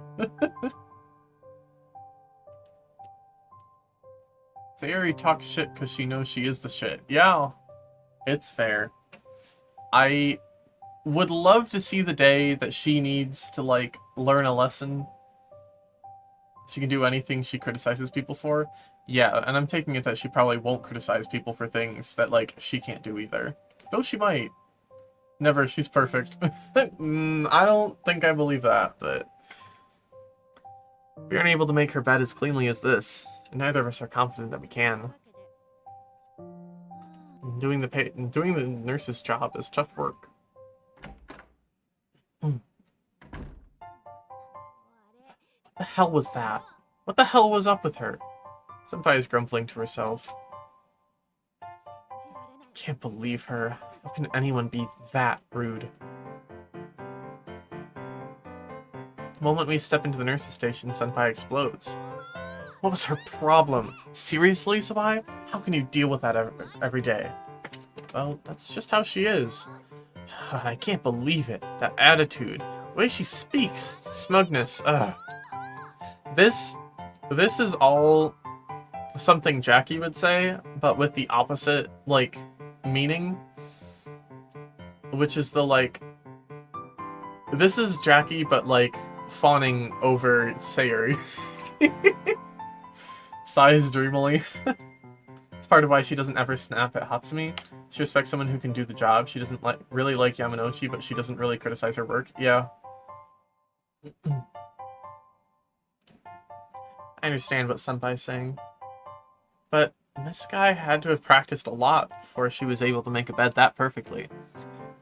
Sayori talks shit because she knows she is the shit. Yeah, it's fair. I would love to see the day that she needs to, like, learn a lesson. She can do anything she criticizes people for. Yeah, and I'm taking it that she probably won't criticize people for things that, like, she can't do either. Though she might. Never, she's perfect. I don't think I believe that, but... We aren't able to make her bed as cleanly as this, and neither of us are confident that we can. Doing the nurse's job is tough work. What the hell was that? What the hell was up with her? Senpai is grumbling to herself. Can't believe her. How can anyone be that rude? The moment we step into the nurse's station, Senpai explodes. What was her problem? Seriously, Sabai? How can you deal with that every day? Well, that's just how she is. I can't believe it. That attitude. The way she speaks. The smugness. Ugh. This is all something Jackie would say, but with the opposite, like, meaning. Which is the, like... This is Jackie, but, like, fawning over Sayori. Sighs dreamily. It's part of why she doesn't ever snap at Hatsumi. She respects someone who can do the job. She doesn't really like Yamanouchi, but she doesn't really criticize her work. Yeah. I understand what Senpai's saying. But this guy had to have practiced a lot before she was able to make a bed that perfectly.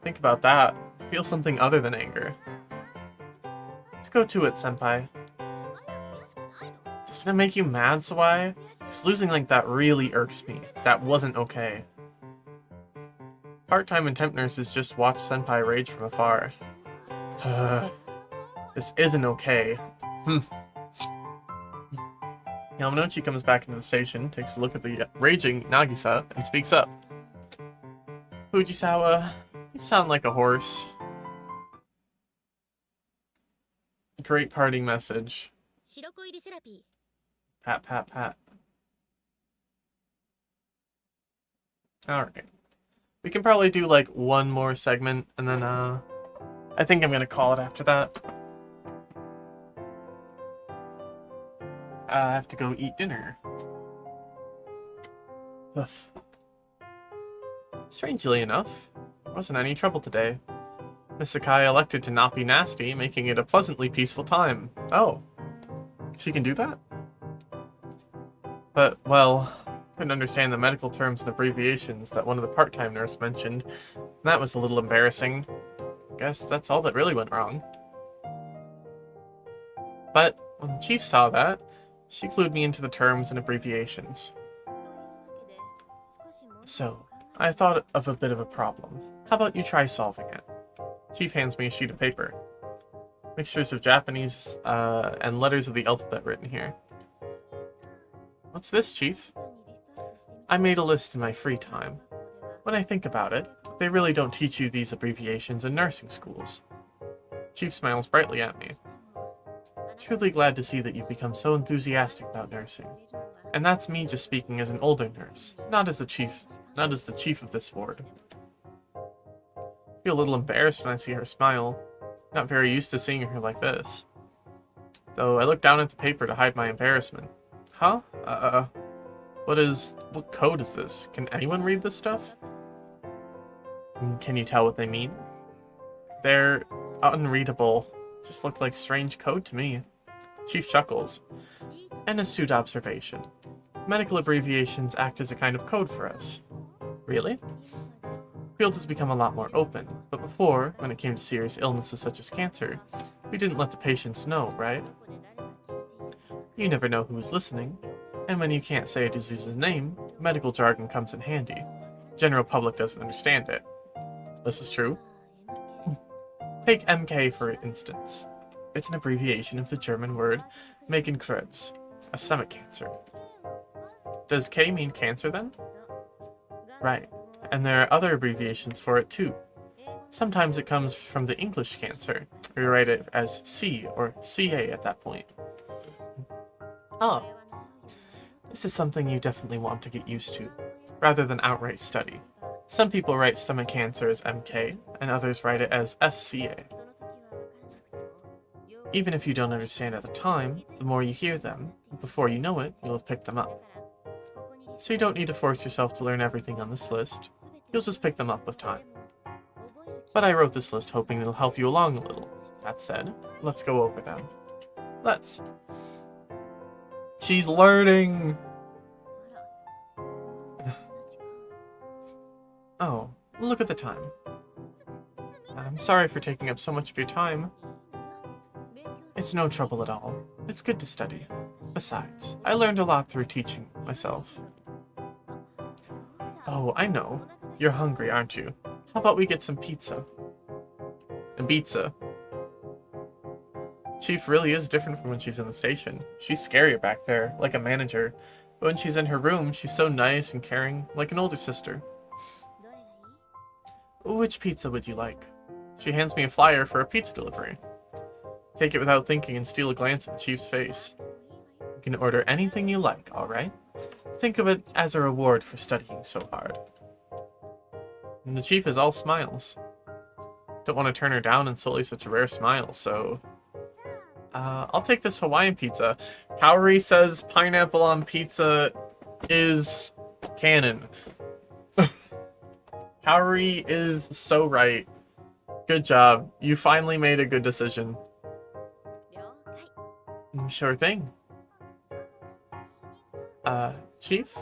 Think about that. Feel something other than anger. Let's go to it, senpai. Doesn't it make you mad, Sawai? Because losing like that really irks me. That wasn't okay. Part-time and temp nurses just watch senpai rage from afar. This isn't okay. Yamanouchi comes back into the station, takes a look at the raging Nagisa, and speaks up. Fujisawa, you sound like a horse. Great parting message. Pat, pat, pat. Alright. We can probably do like one more segment, and then I think I'm gonna call it after that. I have to go eat dinner. Ugh. Strangely enough, there wasn't any trouble today. Miss Sakai elected to not be nasty, making it a pleasantly peaceful time. Oh. She can do that? But, well, couldn't understand the medical terms and abbreviations that one of the part-time nurse mentioned. That was a little embarrassing. Guess that's all that really went wrong. But when the chief saw that, she clued me into the terms and abbreviations. So, I thought of a bit of a problem. How about you try solving it? Chief hands me a sheet of paper. Mixtures of Japanese and letters of the alphabet written here. What's this, Chief? I made a list in my free time. When I think about it, they really don't teach you these abbreviations in nursing schools. Chief smiles brightly at me. Truly glad to see that you've become so enthusiastic about nursing. And that's me just speaking as an older nurse, not as the chief of this ward. I feel a little embarrassed when I see her smile. Not very used to seeing her like this. Though I look down at the paper to hide my embarrassment. Huh? What code is this? Can anyone read this stuff? Can you tell what they mean? They're unreadable. Just look like strange code to me. Chief chuckles. An astute observation. Medical abbreviations act as a kind of code for us. Really? The field has become a lot more open, but before, when it came to serious illnesses such as cancer, we didn't let the patients know, right? You never know who is listening, and when you can't say a disease's name, medical jargon comes in handy. General public doesn't understand it. This is true. Take MK for instance. It's an abbreviation of the German word Magenkrebs, a stomach cancer. Does K mean cancer then? Right, and there are other abbreviations for it too. Sometimes it comes from the English cancer. We write it as C or CA at that point. Oh, this is something you definitely want to get used to, rather than outright study. Some people write stomach cancer as MK, and others write it as SCA. Even if you don't understand at the time, the more you hear them, before you know it, you'll have picked them up. So you don't need to force yourself to learn everything on this list. You'll just pick them up with time. But I wrote this list hoping it'll help you along a little. That said, let's go over them. Let's. She's learning! Oh, look at the time. I'm sorry for taking up so much of your time. It's no trouble at all. It's good to study. Besides, I learned a lot through teaching myself. Oh, I know. You're hungry, aren't you? How about we get some pizza? Ibiza. Chief really is different from when she's in the station. She's scarier back there, like a manager. But when she's in her room, she's so nice and caring, like an older sister. Which pizza would you like? She hands me a flyer for a pizza delivery. Take it without thinking and steal a glance at the chief's face. You can order anything you like, alright? Think of it as a reward for studying so hard. And the chief is all smiles. Don't want to turn her down and sully such a rare smile, so... I'll take this Hawaiian pizza. Kaori says pineapple on pizza is canon. Kaori is so right. Good job. You finally made a good decision. Sure thing. Chief?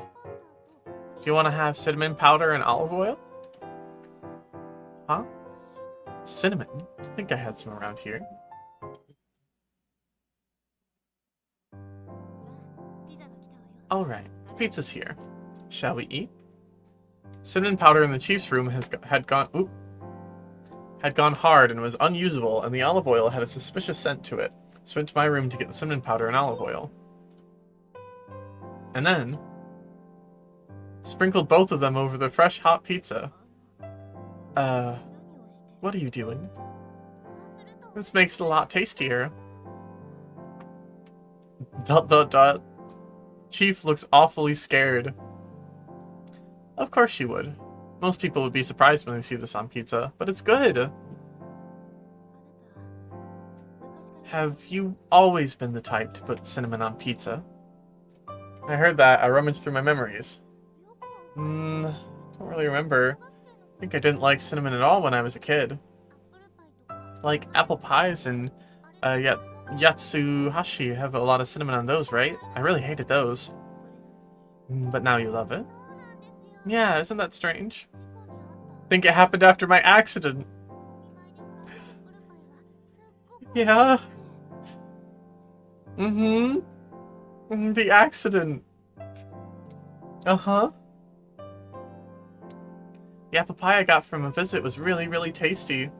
Do you want to have cinnamon powder and olive oil? Huh? Cinnamon? I think I had some around here. Alright, the pizza's here. Shall we eat? Cinnamon powder in the chief's room had gone hard and was unusable, and the olive oil had a suspicious scent to it. So I went to my room to get the cinnamon powder and olive oil. And then sprinkled both of them over the fresh hot pizza. What are you doing? This makes it a lot tastier. ... Chief looks awfully scared. Of course she would. Most people would be surprised when they see this on pizza, but it's good. Have you always been the type to put cinnamon on pizza? I heard that. I rummaged through my memories. Don't really remember. I think I didn't like cinnamon at all when I was a kid. Like apple pies and yatsuhashi have a lot of cinnamon on those, right? I really hated those. But now you love it? Yeah, isn't that strange? Think it happened after my accident. Yeah. The accident. Uh-huh. The apple pie I got from a visit was really, really tasty.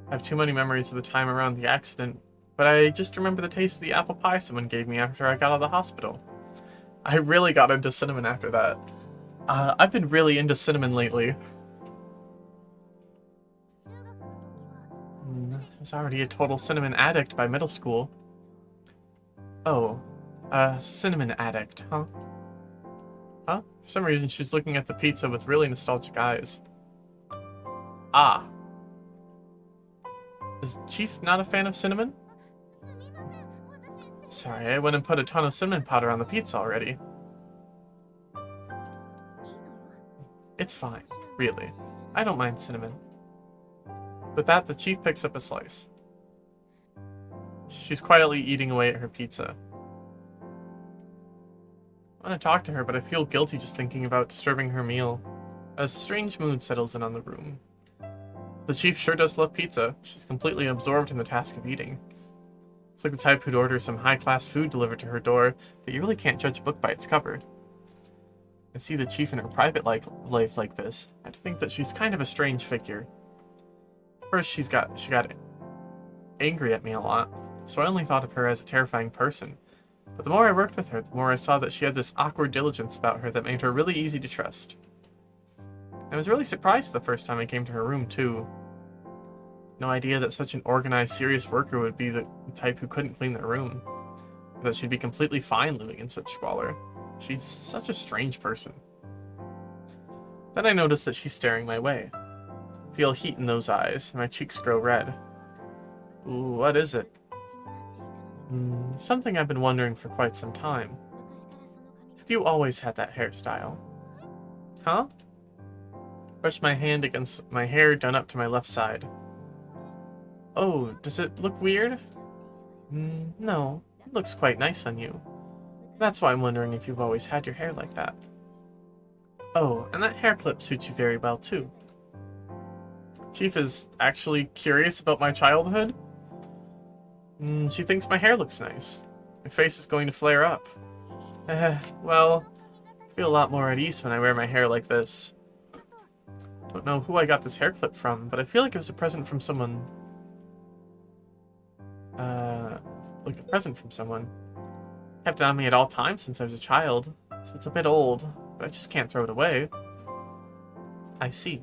I have too many memories of the time around the accident, but I just remember the taste of the apple pie someone gave me after I got out of the hospital. I really got into cinnamon after that. I've been really into cinnamon lately. I was already a total cinnamon addict by middle school. Oh, cinnamon addict, huh? Huh? For some reason, she's looking at the pizza with really nostalgic eyes. Ah. Is the Chief not a fan of cinnamon? Sorry, I went and put a ton of cinnamon powder on the pizza already. It's fine, really. I don't mind cinnamon. With that, the Chief picks up a slice. She's quietly eating away at her pizza. I want to talk to her, but I feel guilty just thinking about disturbing her meal. A strange mood settles in on the room. The Chief sure does love pizza. She's completely absorbed in the task of eating. It's like the type who'd order some high-class food delivered to her door, but you really can't judge a book by its cover. I see the Chief in her private life like this. I think that she's kind of a strange figure. First, she got angry at me a lot, so I only thought of her as a terrifying person. But the more I worked with her, the more I saw that she had this awkward diligence about her that made her really easy to trust. I was really surprised the first time I came to her room, too. No idea that such an organized, serious worker would be the type who couldn't clean their room. Or that she'd be completely fine living in such squalor. She's such a strange person. Then I noticed that she's staring my way. I feel heat in those eyes, and my cheeks grow red. Ooh, what is it? Something I've been wondering for quite some time. Have you always had that hairstyle? Huh? Brush my hand against my hair done up to my left side. Oh, does it look weird? No, it looks quite nice on you. That's why I'm wondering if you've always had your hair like that. Oh, and that hair clip suits you very well, too. Chief is actually curious about my childhood. She thinks my hair looks nice. My face is going to flare up. Well, I feel a lot more at ease when I wear my hair like this. Don't know who I got this hair clip from, but I feel like it was a present from someone. Like a present from someone. Kept it on me at all times since I was a child, so it's a bit old, but I just can't throw it away. I see.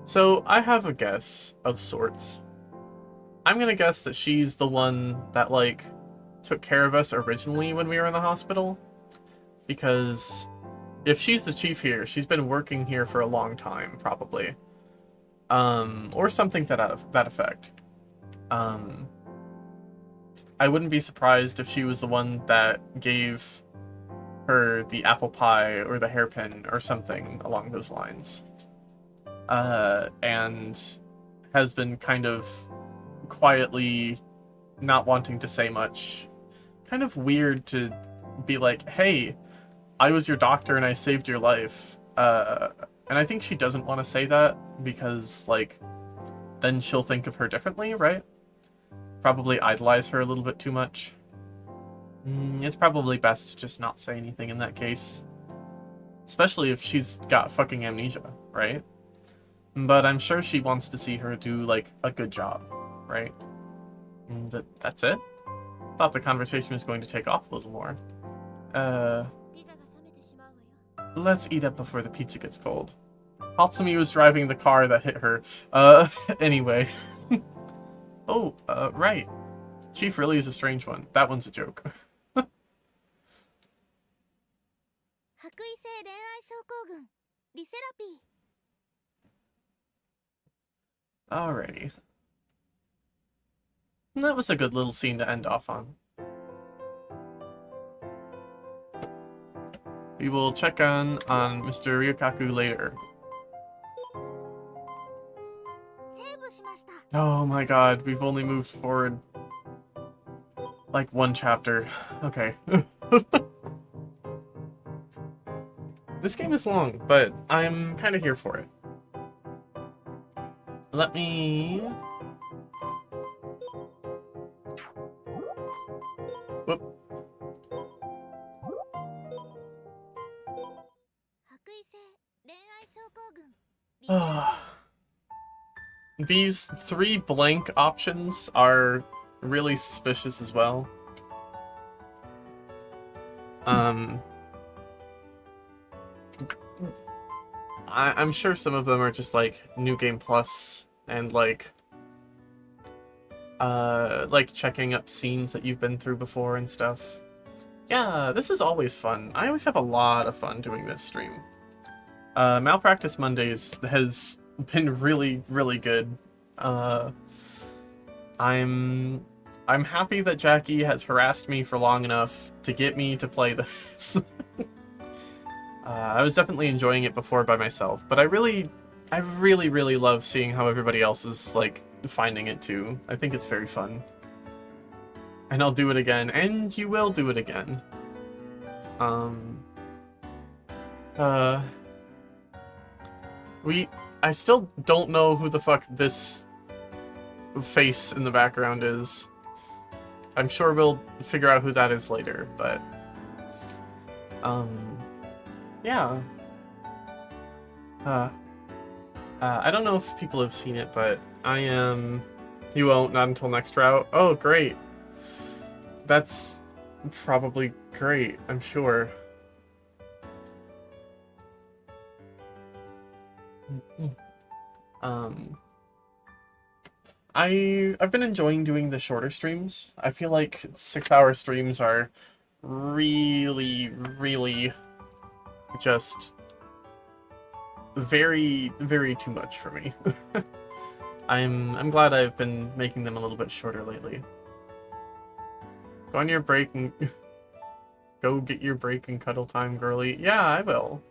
So, I have a guess of sorts. I'm gonna guess that she's the one that, like, took care of us originally when we were in the hospital. Because if she's the chief here, she's been working here for a long time, probably. Or something to that effect. I wouldn't be surprised if she was the one that gave her the apple pie or the hairpin or something along those lines. And has been kind of quietly not wanting to say much. Kind of weird to be like, hey, I was your doctor and I saved your life. And I think she doesn't want to say that because, like, then she'll think of her differently, right? Probably idolize her a little bit too much. It's probably best to just not say anything in that case. Especially if she's got fucking amnesia, right? But I'm sure she wants to see her do, like, a good job, right? And that's it? Thought the conversation was going to take off a little more. Let's eat up before the pizza gets cold. Hatsumi was driving the car that hit her. Anyway. Oh, right. Chief really is a strange one. That one's a joke. Alrighty. That was a good little scene to end off on. We will check on Mr. Ryukaku later. Oh my god, we've only moved forward like one chapter. Okay. This game is long, but I'm kind of here for it. Let me... Whoop. These 3 blank options are really suspicious as well. I'm sure some of them are just like New Game Plus and like checking up scenes that you've been through before and stuff. Yeah, this is always fun. I always have a lot of fun doing this stream. Malpractice Mondays has been really, really good. I'm happy that Jackie has harassed me for long enough to get me to play this. I was definitely enjoying it before by myself, but I really, really love seeing how everybody else is, like, finding it too. I think it's very fun. And I'll do it again, and you will do it again. I still don't know who the fuck this face in the background is. I'm sure we'll figure out who that is later, but... yeah. I don't know if people have seen it, but I am... You won't, not until next route. Oh, great. That's probably great, I'm sure. I've been enjoying doing the shorter streams. I feel like 6-hour streams are really just very too much for me. I'm glad I've been making them a little bit shorter lately. Go on your break and go get your break and cuddle time, girly. Yeah, I will.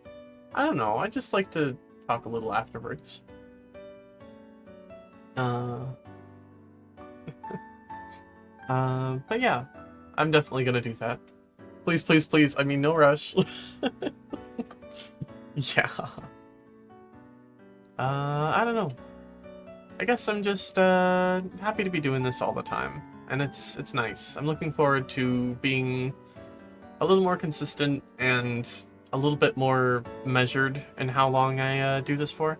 I don't know, I just like to talk a little afterwards. But yeah, I'm definitely gonna do that. Please, please, please, I mean, no rush. Yeah. I don't know. I guess I'm just, happy to be doing this all the time. And it's nice. I'm looking forward to being a little more consistent and a little bit more measured in how long I, do this for.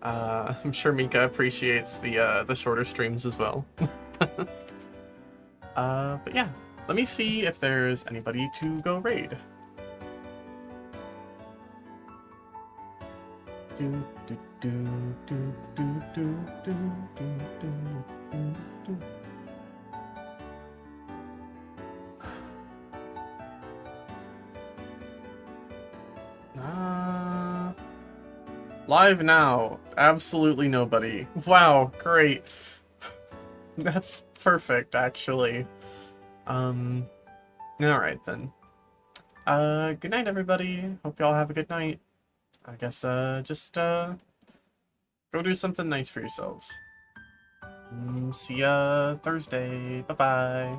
I'm sure Mika appreciates the shorter streams as well. But yeah, let me see if there's anybody to go raid. Live now. Absolutely nobody. Wow, great. That's perfect, actually. Alright then. Good night, everybody. Hope y'all have a good night. I guess, just, go do something nice for yourselves. See ya Thursday. Bye-bye.